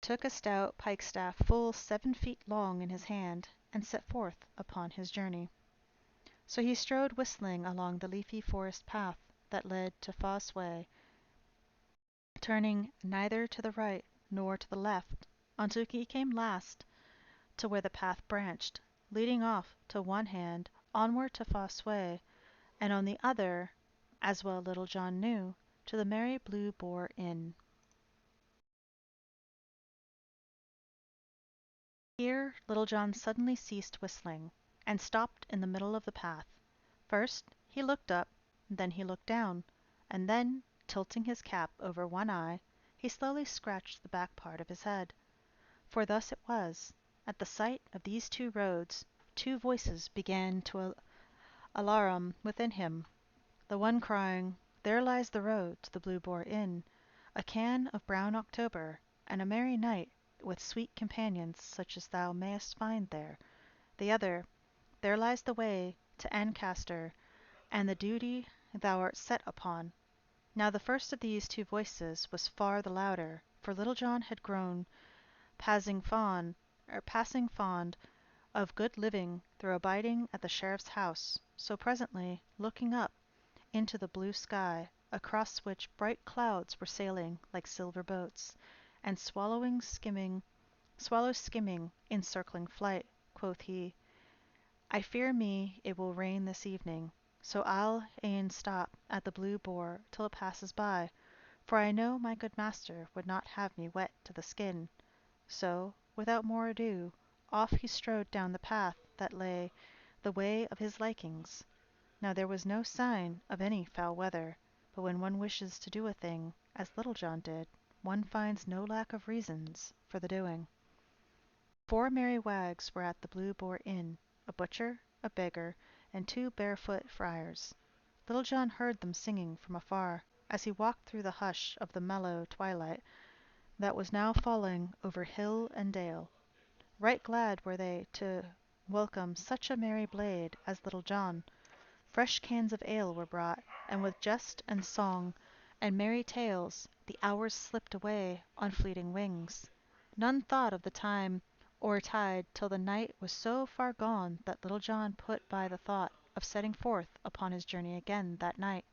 Took a stout pikestaff full 7 feet long in his hand, and set forth upon his journey. So he strode whistling along the leafy forest path that led to Fosway, turning neither to the right nor to the left, until he came last to where the path branched, leading off to one hand onward to Fosway, and on the other, as well Little John knew, to the Merry Blue Boar Inn. Here Little John suddenly ceased whistling, and stopped in the middle of the path. First he looked up, then he looked down, and then, tilting his cap over one eye, he slowly scratched the back part of his head. For thus it was: at the sight of these 2 roads, 2 voices began to alarum within him, the one crying, "There lies the road to the Blue Boar Inn, a can of brown October, and a merry night with sweet companions such as thou mayest find there." The other, "There lies the way to Ancaster, and the duty thou art set upon." Now the first of these 2 voices was far the louder, for Little John had grown passing fond of good living through abiding at the sheriff's house, so presently, looking up into the blue sky, across which bright clouds were sailing like silver boats, and swallows skimming in circling flight. Quoth he, I fear me it will rain this evening, so I'll e'en stop at the Blue Boar till it passes by, for I know my good master would not have me wet to the skin. So, without more ado, off he strode down the path that lay the way of his likings. Now there was no sign of any foul weather, but when one wishes to do a thing, as Little John did, one finds no lack of reasons for the doing. 4 merry wags were at the Blue Boar Inn, a butcher, a beggar, and 2 barefoot friars. Little John heard them singing from afar, as he walked through the hush of the mellow twilight that was now falling over hill and dale. Right glad were they to welcome such a merry blade as Little John. Fresh cans of ale were brought, and with jest and song and merry tales the hours slipped away on fleeting wings. None thought of the time or tide till the night was so far gone that Little John put by the thought of setting forth upon his journey again that night,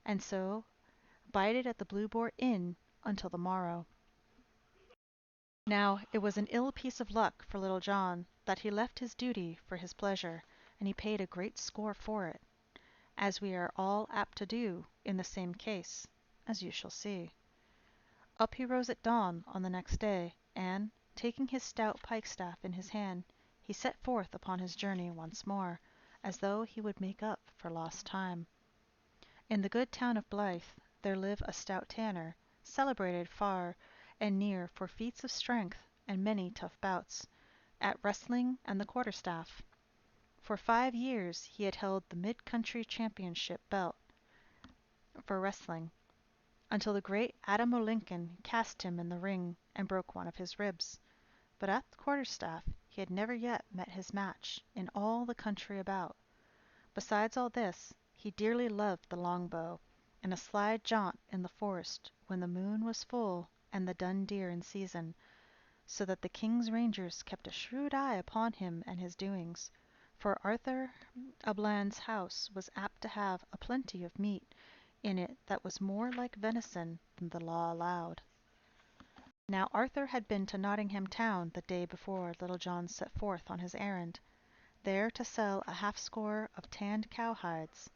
and so bided at the Blue Boar Inn until the morrow. Now it was an ill piece of luck for Little John that he left his duty for his pleasure, and he paid a great score for it, as we are all apt to do in the same case, as you shall see. Up he rose at dawn on the next day, and, taking his stout pikestaff in his hand, he set forth upon his journey once more, as though he would make up for lost time. In the good town of Blythe there lived a stout tanner, celebrated far and near for feats of strength and many tough bouts at wrestling and the quarterstaff. For 5 years he had held the mid-country championship belt for wrestling, until the great Adam O'Lincoln cast him in the ring and broke one of his ribs. But at the quarterstaff he had never yet met his match in all the country about. Besides all this, he dearly loved the longbow, and a sly jaunt in the forest when the moon was full and the dun deer in season, so that the King's Rangers kept a shrewd eye upon him and his doings, for Arthur a Bland's house was apt to have a plenty of meat in it that was more like venison than the law allowed. Now Arthur had been to Nottingham town the day before Little John set forth on his errand, there to sell a half score of tanned cowhides.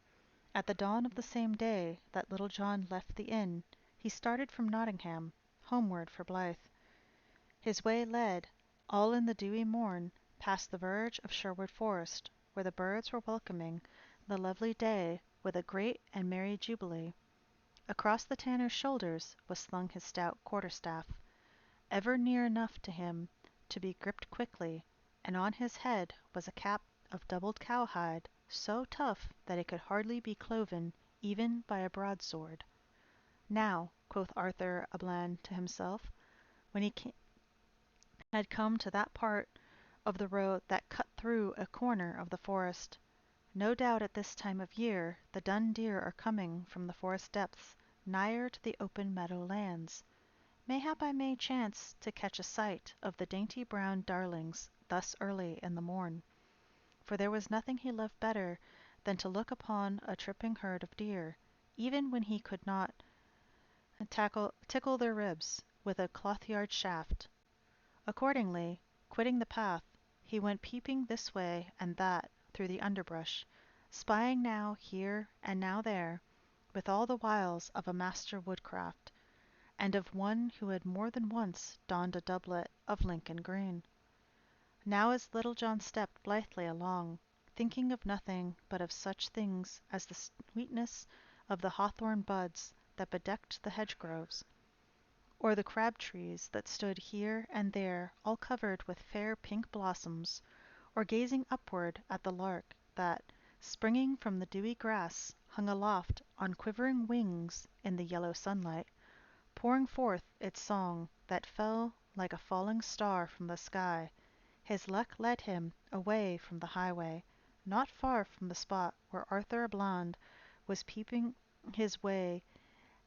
At the dawn of the same day that Little John left the inn, he started from Nottingham, homeward for Blythe. His way led, all in the dewy morn, past the verge of Sherwood Forest, where the birds were welcoming the lovely day with a great and merry jubilee. Across the tanner's shoulders was slung his stout quarterstaff, ever near enough to him to be gripped quickly, and on his head was a cap of doubled cowhide, so tough that it could hardly be cloven even by a broadsword. Now, quoth Arthur a Bland to himself, when he had come to that part of the road that cut through a corner of the forest, no doubt at this time of year the dun deer are coming from the forest depths nigher to the open meadow lands. Mayhap I may chance to catch a sight of the dainty brown darlings thus early in the morn. For there was nothing he loved better than to look upon a tripping herd of deer, even when he could not tickle their ribs with a clothyard shaft. Accordingly, quitting the path, he went peeping this way and that through the underbrush, spying now here and now there, with all the wiles of a master woodcraft, and of one who had more than once donned a doublet of Lincoln green. Now as Little John stepped blithely along, thinking of nothing but of such things as the sweetness of the hawthorn buds that bedecked the hedgerows, or the crab trees that stood here and there all covered with fair pink blossoms, or gazing upward at the lark that, springing from the dewy grass, hung aloft on quivering wings in the yellow sunlight, pouring forth its song that fell like a falling star from the sky, his luck led him away from the highway, not far from the spot where Arthur a Bland was peeping his way,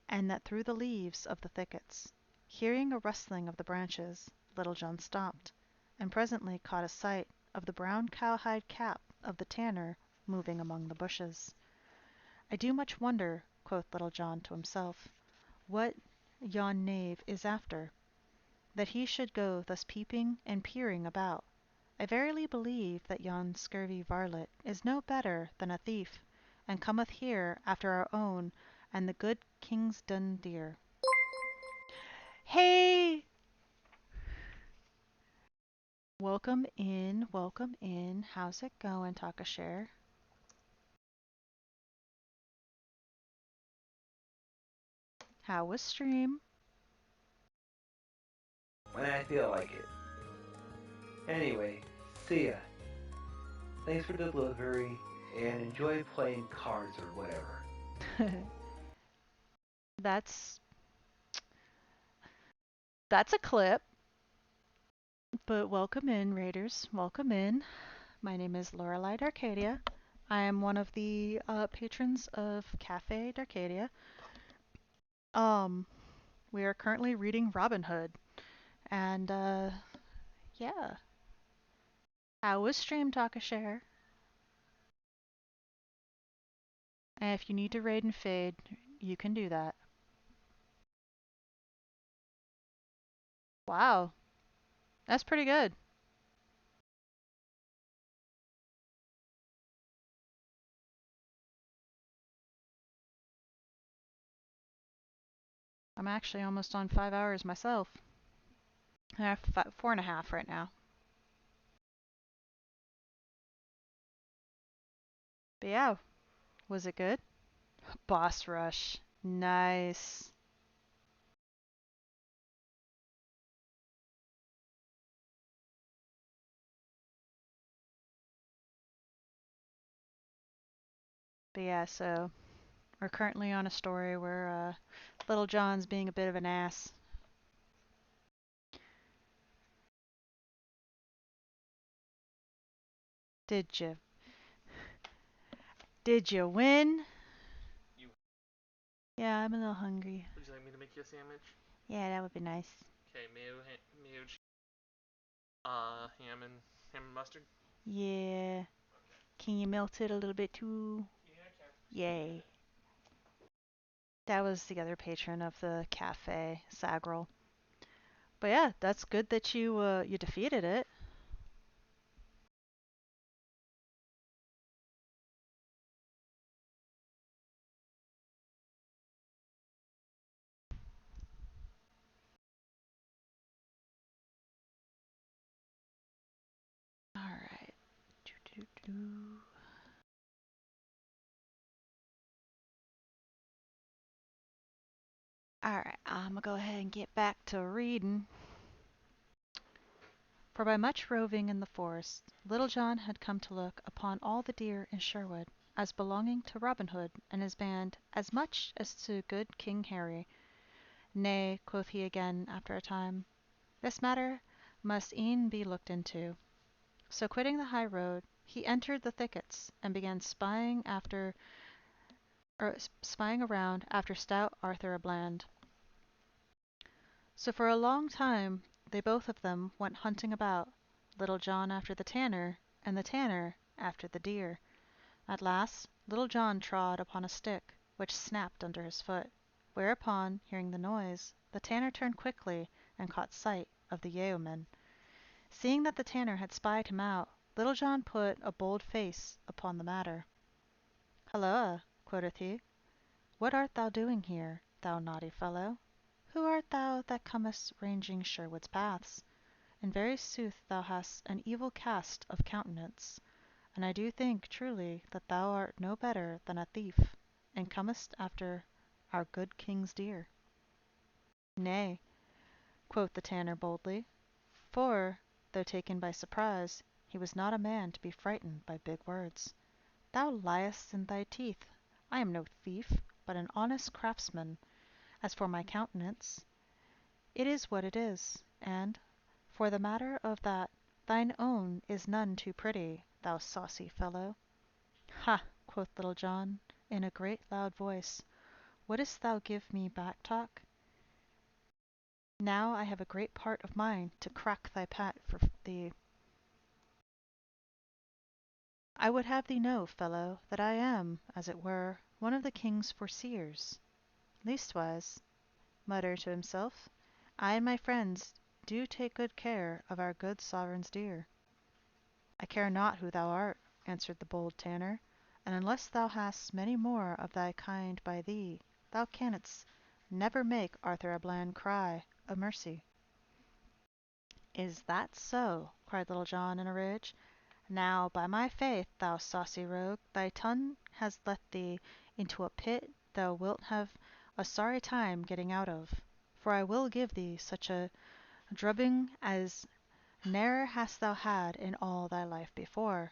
and that through the leaves of the thickets. Hearing a rustling of the branches, Little John stopped, and presently caught a sight of the brown cowhide cap of the tanner moving among the bushes. I do much wonder quoth Little John to himself, what yon knave is after, that he should go thus peeping and peering about. I verily believe that yon scurvy varlet is no better than a thief, and cometh here after our own and the good king's dun deer. Hey! Welcome in, welcome in. How's it going, Takashare? How was stream? When I feel like it. Anyway, see ya. Thanks for the delivery, and enjoy playing cards or whatever. That's a clip. But welcome in, Raiders. Welcome in. My name is Lorelei Darcadia. I am one of the patrons of Cafe Darcadia. We are currently reading Robin Hood, and yeah. How was stream, Takashare? And if you need to raid and fade, you can do that. Wow, that's pretty good. I'm actually almost on 5 hours myself. I have 4.5 right now. But yeah, was it good? Boss rush. Nice. But yeah, so we're currently on a story where Little John's being a bit of an ass. Did you? Did you win? You. Yeah, I'm a little hungry. Would you like me to make you a sandwich? Yeah, that would be nice. Okay, mayo, ham and mustard. Yeah. Can you melt it a little bit too? Yeah, I can. Yay. That was the other patron of the cafe, Sagrel. But yeah, that's good that you defeated it. All right. Doo-doo-doo. All right, I'm gonna go ahead and get back to reading. For by much roving in the forest, Little John had come to look upon all the deer in Sherwood as belonging to Robin Hood and his band as much as to good King Harry. Nay, quoth he again after a time, this matter must e'en be looked into. So quitting the high road, he entered the thickets and began spying around after stout Arthur a Bland. So for a long time they both of them went hunting about, Little John after the tanner, and the tanner after the deer. At last Little John trod upon a stick, which snapped under his foot, whereupon, hearing the noise, the tanner turned quickly and caught sight of the yeoman. Seeing that the tanner had spied him out, Little John put a bold face upon the matter. Halloa, quoth he, what art thou doing here, thou naughty fellow? Who art thou that comest ranging Sherwood's paths? In very sooth thou hast an evil cast of countenance, and I do think truly that thou art no better than a thief, and comest after our good king's deer. Nay, quoth the tanner boldly, for, though taken by surprise, he was not a man to be frightened by big words. Thou liest in thy teeth. I am no thief, but an honest craftsman. As for my countenance, it is what it is, and, for the matter of that, thine own is none too pretty, thou saucy fellow. Ha! quoth Little John, in a great loud voice, wouldst thou give me back talk? Now I have a great part of mine to crack thy pat for thee. I would have thee know, fellow, that I am, as it were, one of the king's foreseers. Leastwise, muttered to himself, I and my friends do take good care of our good sovereign's deer. I care not who thou art, answered the bold tanner, and unless thou hast many more of thy kind by thee, thou canst never make Arthur a Bland cry of mercy. Is that so? cried Little John in a rage. Now, by my faith, thou saucy rogue, thy tongue has let thee into a pit thou wilt have a sorry time getting out of, for I will give thee such a drubbing as ne'er hast thou had in all thy life before.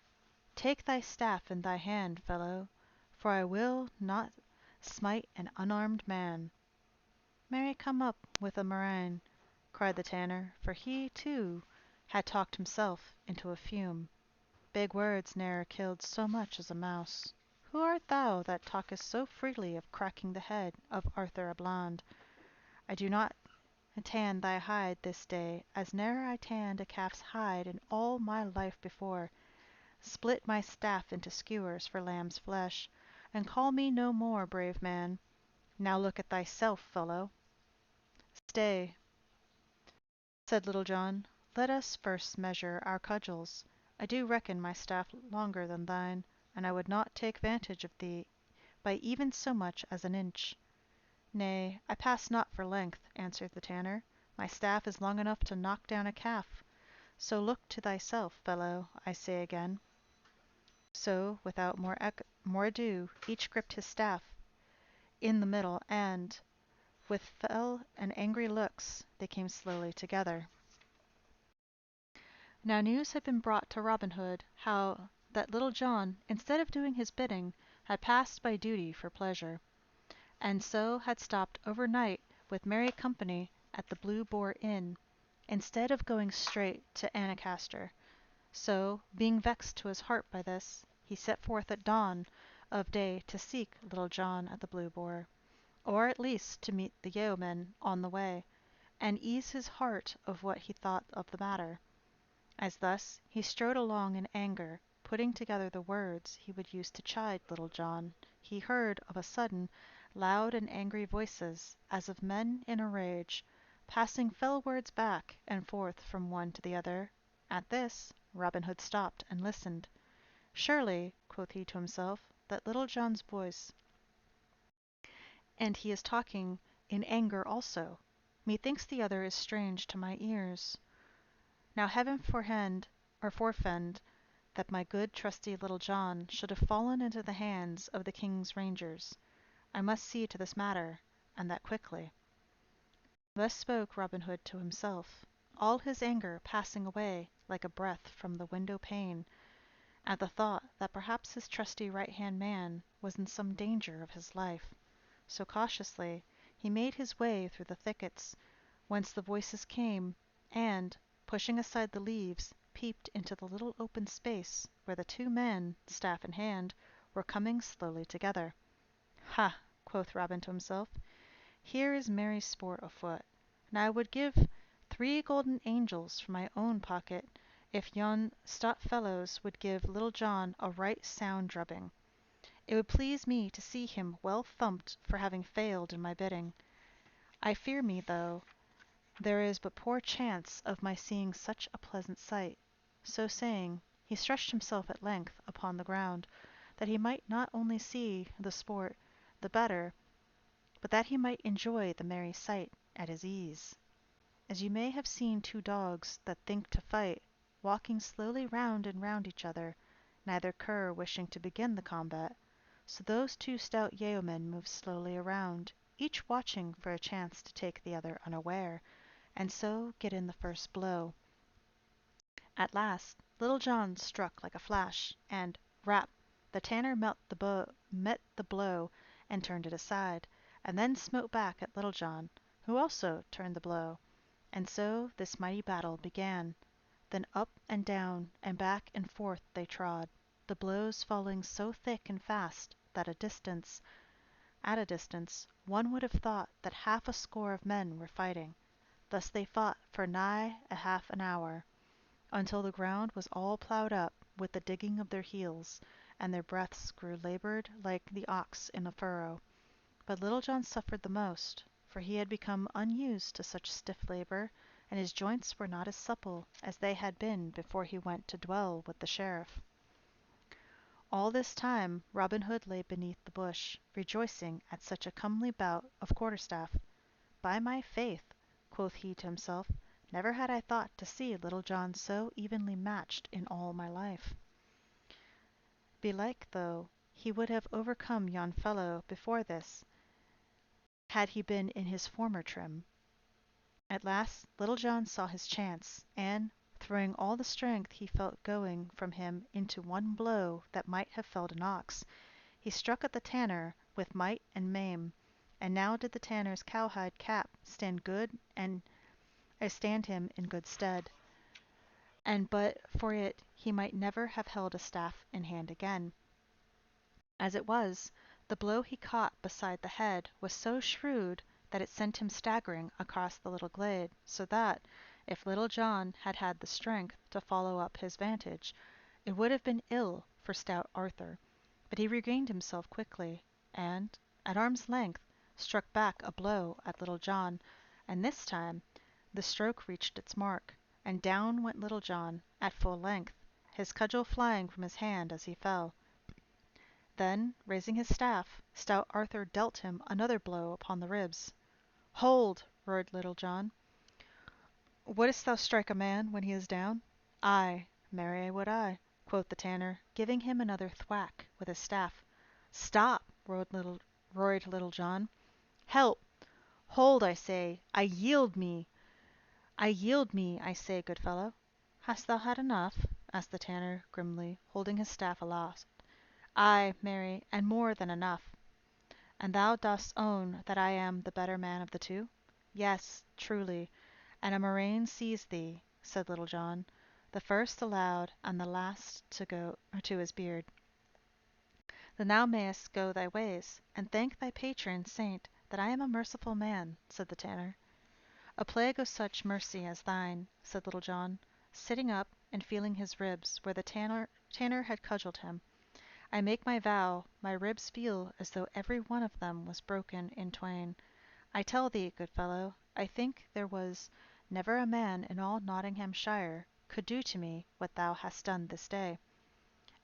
Take thy staff in thy hand, fellow, for I will not smite an unarmed man. Marry come up with a murrain, cried the tanner, for he, too, had talked himself into a fume. Big words ne'er killed so much as a mouse. Who art thou that talkest so freely of cracking the head of Arthur a Blond? I do not tan thy hide this day, as ne'er I tanned a calf's hide in all my life before. Split my staff into skewers for lamb's flesh, and call me no more brave man. Now look at thyself, fellow. Stay, said Little John, let us first measure our cudgels. I do reckon my staff longer than thine, and I would not take vantage of thee by even so much as an inch. Nay, I pass not for length, answered the tanner. My staff is long enough to knock down a calf. So look to thyself, fellow, I say again. So, without more ado, each gripped his staff in the middle, and, with fell and angry looks, they came slowly together. Now news had been brought to Robin Hood how that Little John, instead of doing his bidding, had passed by duty for pleasure, and so had stopped overnight with merry company at the Blue Boar Inn, instead of going straight to Ancaster. So, being vexed to his heart by this, he set forth at dawn of day to seek Little John at the Blue Boar, or at least to meet the yeoman on the way, and ease his heart of what he thought of the matter. As thus he strode along in anger, putting together the words he would use to chide Little John, he heard of a sudden loud and angry voices, as of men in a rage, passing fell words back and forth from one to the other. At this Robin Hood stopped and listened. Surely, quoth he to himself, that Little John's voice, and he is talking in anger also. Methinks the other is strange to my ears. Now heaven forfend that my good trusty Little John should have fallen into the hands of the king's rangers. I must see to this matter, and that quickly. Thus spoke Robin Hood to himself, all his anger passing away like a breath from the window pane, at the thought that perhaps his trusty right-hand man was in some danger of his life. So cautiously he made his way through the thickets whence the voices came, and, pushing aside the leaves, peeped into the little open space where the two men, staff in hand, were coming slowly together. Ha! quoth Robin to himself, here is merry sport afoot, and I would give 3 golden angels from my own pocket if yon stout fellows would give Little John a right sound drubbing. It would please me to see him well thumped for having failed in my bidding. I fear me, though, there is but poor chance of my seeing such a pleasant sight. So saying, he stretched himself at length upon the ground, that he might not only see the sport the better, but that he might enjoy the merry sight at his ease. As you may have seen 2 dogs that think to fight, walking slowly round and round each other, neither cur wishing to begin the combat, so those 2 stout yeomen moved slowly around, each watching for a chance to take the other unaware, and so get in the first blow. At last Little John struck like a flash, and rap! The tanner met the blow and turned it aside, and then smote back at Little John, who also turned the blow, and so this mighty battle began. Then up and down and back and forth they trod, the blows falling so thick and fast that at a distance, one would have thought that half a score of men were fighting. Thus they fought for nigh a half an hour, until the ground was all ploughed up with the digging of their heels, and their breaths grew labored like the ox in a furrow. But Little John suffered the most, for he had become unused to such stiff labor, and his joints were not as supple as they had been before he went to dwell with the sheriff. All this time Robin Hood lay beneath the bush, rejoicing at such a comely bout of quarterstaff. By my faith, quoth he to himself, never had I thought to see Little John so evenly matched in all my life. Belike, though, he would have overcome yon fellow before this, had he been in his former trim. At last Little John saw his chance, and, throwing all the strength he felt going from him into one blow that might have felled an ox, he struck at the tanner with might and main. And now did the tanner's cowhide cap stand him in good stead, and but for it he might never have held a staff in hand again. As it was, the blow he caught beside the head was so shrewd that it sent him staggering across the little glade, so that, if Little John had had the strength to follow up his vantage, it would have been ill for stout Arthur. But he regained himself quickly, and, at arm's length, struck back a blow at Little John, and this time the stroke reached its mark, and down went Little John at full length, his cudgel flying from his hand as he fell. Then, raising his staff, stout Arthur dealt him another blow upon the ribs. "Hold!" roared Little John. "Wouldst thou strike a man when he is down?" "Ay, marry would I," quoth the tanner, giving him another thwack with his staff. "Stop!" roared Little John. "Help! Hold, I say! I yield me, I say, good fellow." "Hast thou had enough?" asked the tanner grimly, holding his staff aloft. "Ay, marry, and more than enough." "And thou dost own that I am the better man of the two?" "Yes, truly, and a murrain seize thee," said Little John, the first aloud and the last to go to his beard. "Then thou mayest go thy ways, and thank thy patron saint that I am a merciful man," said the tanner. "A plague of such mercy as thine," said Little John, sitting up and feeling his ribs where the tanner had cudgeled him. "I make my vow, my ribs feel as though every one of them was broken in twain. I tell thee, good fellow, I think there was never a man in all Nottinghamshire could do to me what thou hast done this day."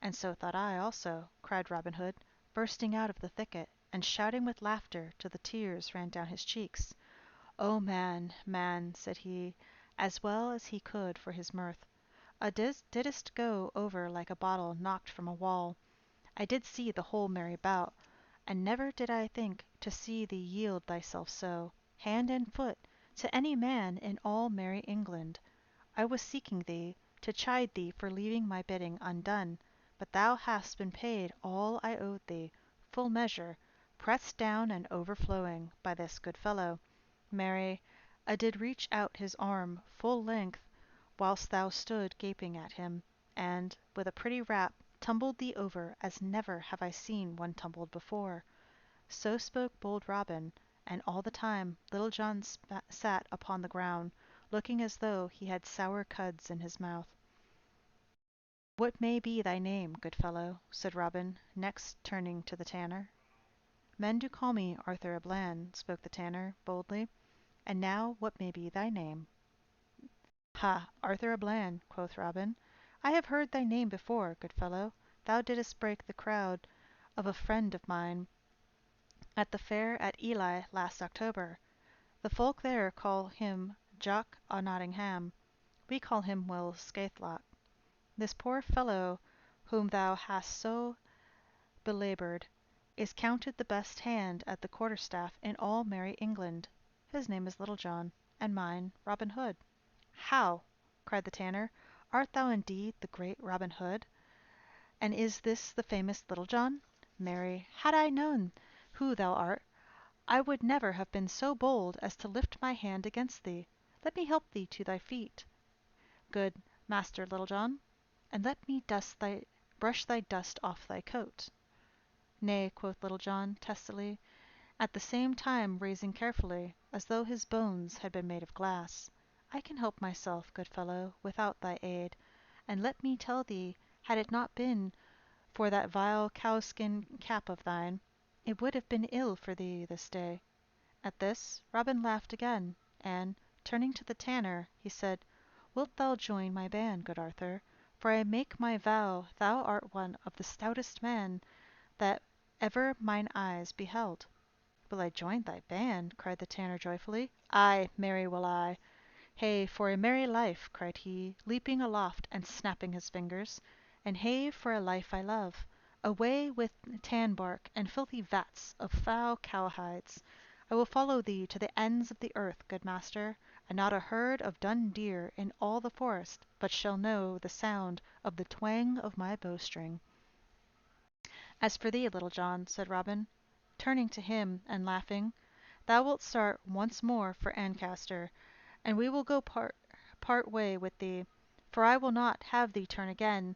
"And so thought I also," cried Robin Hood, bursting out of the thicket, and shouting with laughter till the tears ran down his cheeks. "O man, man," said he, as well as he could for his mirth, "didst go over like a bottle knocked from a wall. I did see the whole merry bout, and never did I think to see thee yield thyself so, hand and foot, to any man in all merry England. I was seeking thee, to chide thee for leaving my bidding undone, but thou hast been paid all I owed thee, full measure, pressed down and overflowing, by this good fellow. Marry, a did reach out his arm full length whilst thou stood gaping at him, and, with a pretty rap, tumbled thee over as never have I seen one tumbled before." So spoke bold Robin, and all the time Little John sat upon the ground, looking as though he had sour cuds in his mouth. "What may be thy name, good fellow?" said Robin, next turning to the tanner. "Men do call me Arthur a Bland," spoke the tanner, boldly. "And now what may be thy name?" "Ha, Arthur a Bland," quoth Robin. "I have heard thy name before, good fellow. Thou didst break the crowd of a friend of mine at the fair at Ely last October. The folk there call him Jock o' Nottingham. We call him Will Scathelock. This poor fellow whom thou hast so belaboured is counted the best hand at the quarterstaff in all merry England. His name is Little John, and mine Robin Hood." "How!" cried the tanner. "Art thou indeed the great Robin Hood? And is this the famous Little John? Marry, had I known who thou art, I would never have been so bold as to lift my hand against thee. Let me help thee to thy feet, good Master Little John, and let me brush thy dust off thy coat." "Nay," quoth Little John, testily, at the same time raising carefully, as though his bones had been made of glass. "I can help myself, good fellow, without thy aid, and let me tell thee, had it not been for that vile cowskin cap of thine. It would have been ill for thee this day." At this Robin laughed again, and, turning to the tanner, he said, "Wilt thou join my band, good Arthur? For I make my vow thou art one of the stoutest men that ever mine eyes beheld." "Will I join thy band?" cried the tanner joyfully. "Aye, marry will I. Hey for a merry life!" cried he, leaping aloft and snapping his fingers. "And hey for a life I love! Away with tan bark and filthy vats of foul cowhides! I will follow thee to the ends of the earth, good master, and not a herd of dun deer in all the forest but shall know the sound of the twang of my bowstring." "As for thee, Little John," said Robin, turning to him and laughing, "thou wilt start once more for Ancaster, and we will go part way with thee, for I will not have thee turn again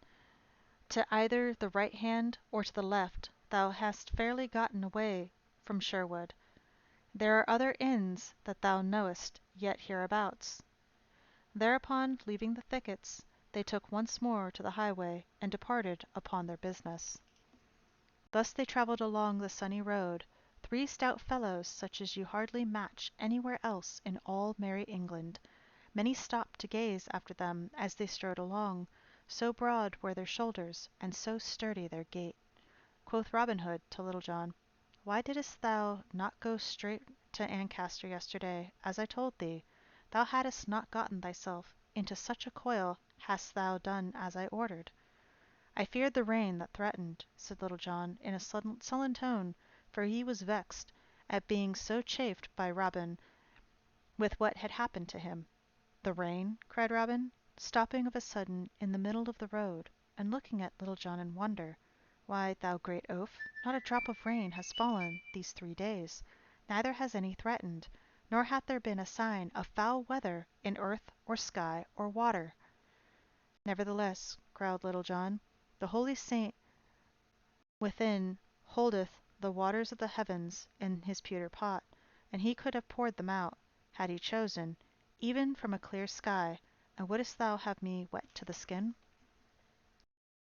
to either the right hand or to the left. Thou hast fairly gotten away from Sherwood. There are other inns that thou knowest yet hereabouts." Thereupon, leaving the thickets, they took once more to the highway and departed upon their business. Thus they travelled along the sunny road, three stout fellows such as you hardly match anywhere else in all merry England. Many stopped to gaze after them as they strode along, so broad were their shoulders, and so sturdy their gait. Quoth Robin Hood to Little John, "Why didst thou not go straight to Ancaster yesterday, as I told thee? Thou hadst not gotten thyself into such a coil hadst thou done as I ordered." "I feared the rain that threatened," said Little John in a sullen tone, for he was vexed at being so chaffed by Robin with what had happened to him. "The rain?" cried Robin, stopping of a sudden in the middle of the road, and looking at Little John in wonder. "Why, thou great oaf, not a drop of rain has fallen these 3 days, neither has any threatened, nor hath there been a sign of foul weather in earth or sky or water." "Nevertheless," growled Little John, "the holy saint within holdeth the waters of the heavens in his pewter pot, and he could have poured them out, had he chosen, even from a clear sky, and wouldst thou have me wet to the skin?"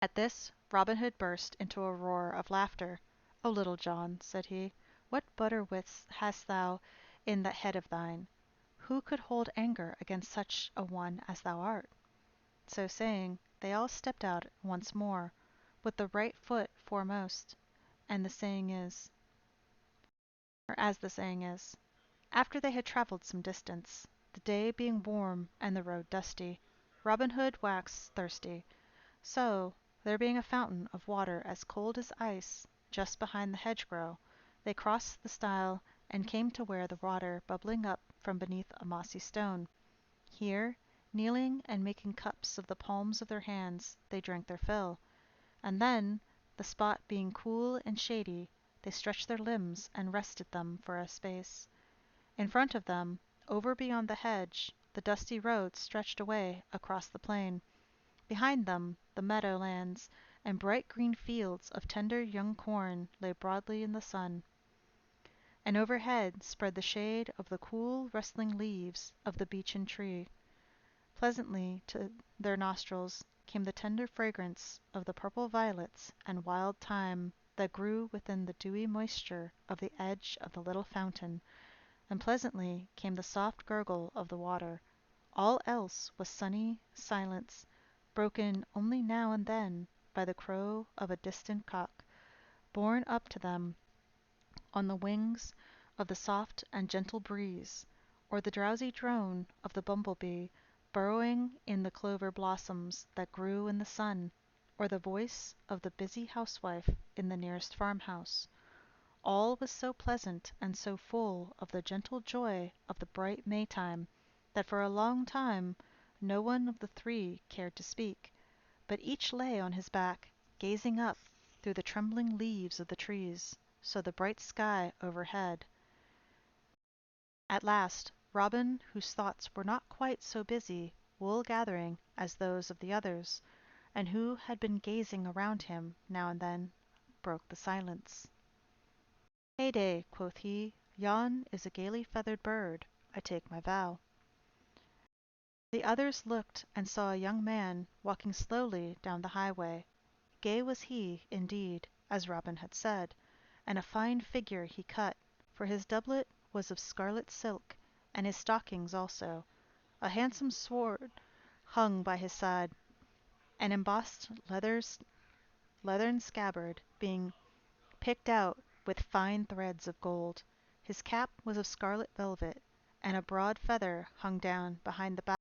At this Robin Hood burst into a roar of laughter. "O Little John," said he, "what butter wits hast thou in that head of thine? Who could hold anger against such a one as thou art?" So saying, they all stepped out once more, with the right foot foremost, and the saying is, or as the saying is. After they had travelled some distance, the day being warm and the road dusty, Robin Hood waxed thirsty. So, there being a fountain of water as cold as ice just behind the hedgerow, they crossed the stile and came to where the water bubbling up from beneath a mossy stone. Here, kneeling and making cups of the palms of their hands, they drank their fill, and then, the spot being cool and shady, they stretched their limbs and rested them for a space. In front of them, over beyond the hedge, the dusty road stretched away across the plain. Behind them, the meadow lands and bright green fields of tender young corn lay broadly in the sun, and overhead spread the shade of the cool, rustling leaves of the beechen tree. Pleasantly to their nostrils came the tender fragrance of the purple violets and wild thyme that grew within the dewy moisture of the edge of the little fountain, and pleasantly came the soft gurgle of the water. All else was sunny silence, broken only now and then by the crow of a distant cock, borne up to them on the wings of the soft and gentle breeze, or the drowsy drone of the bumblebee burrowing in the clover blossoms that grew in the sun, or the voice of the busy housewife in the nearest farmhouse. All was so pleasant and so full of the gentle joy of the bright Maytime that for a long time no one of the three cared to speak, but each lay on his back, gazing up through the trembling leaves of the trees, so the bright sky overhead. At last Robin, whose thoughts were not quite so busy wool gathering as those of the others, and who had been gazing around him now and then, broke the silence. "Heyday," quoth he, "yon is a gaily feathered bird, I take my vow." The others looked and saw a young man walking slowly down the highway. Gay was he, indeed, as Robin had said, and a fine figure he cut, for his doublet was of scarlet silk, and his stockings also. A handsome sword hung by his side, an embossed leathern scabbard being picked out with fine threads of gold. His cap was of scarlet velvet, and a broad feather hung down behind the back.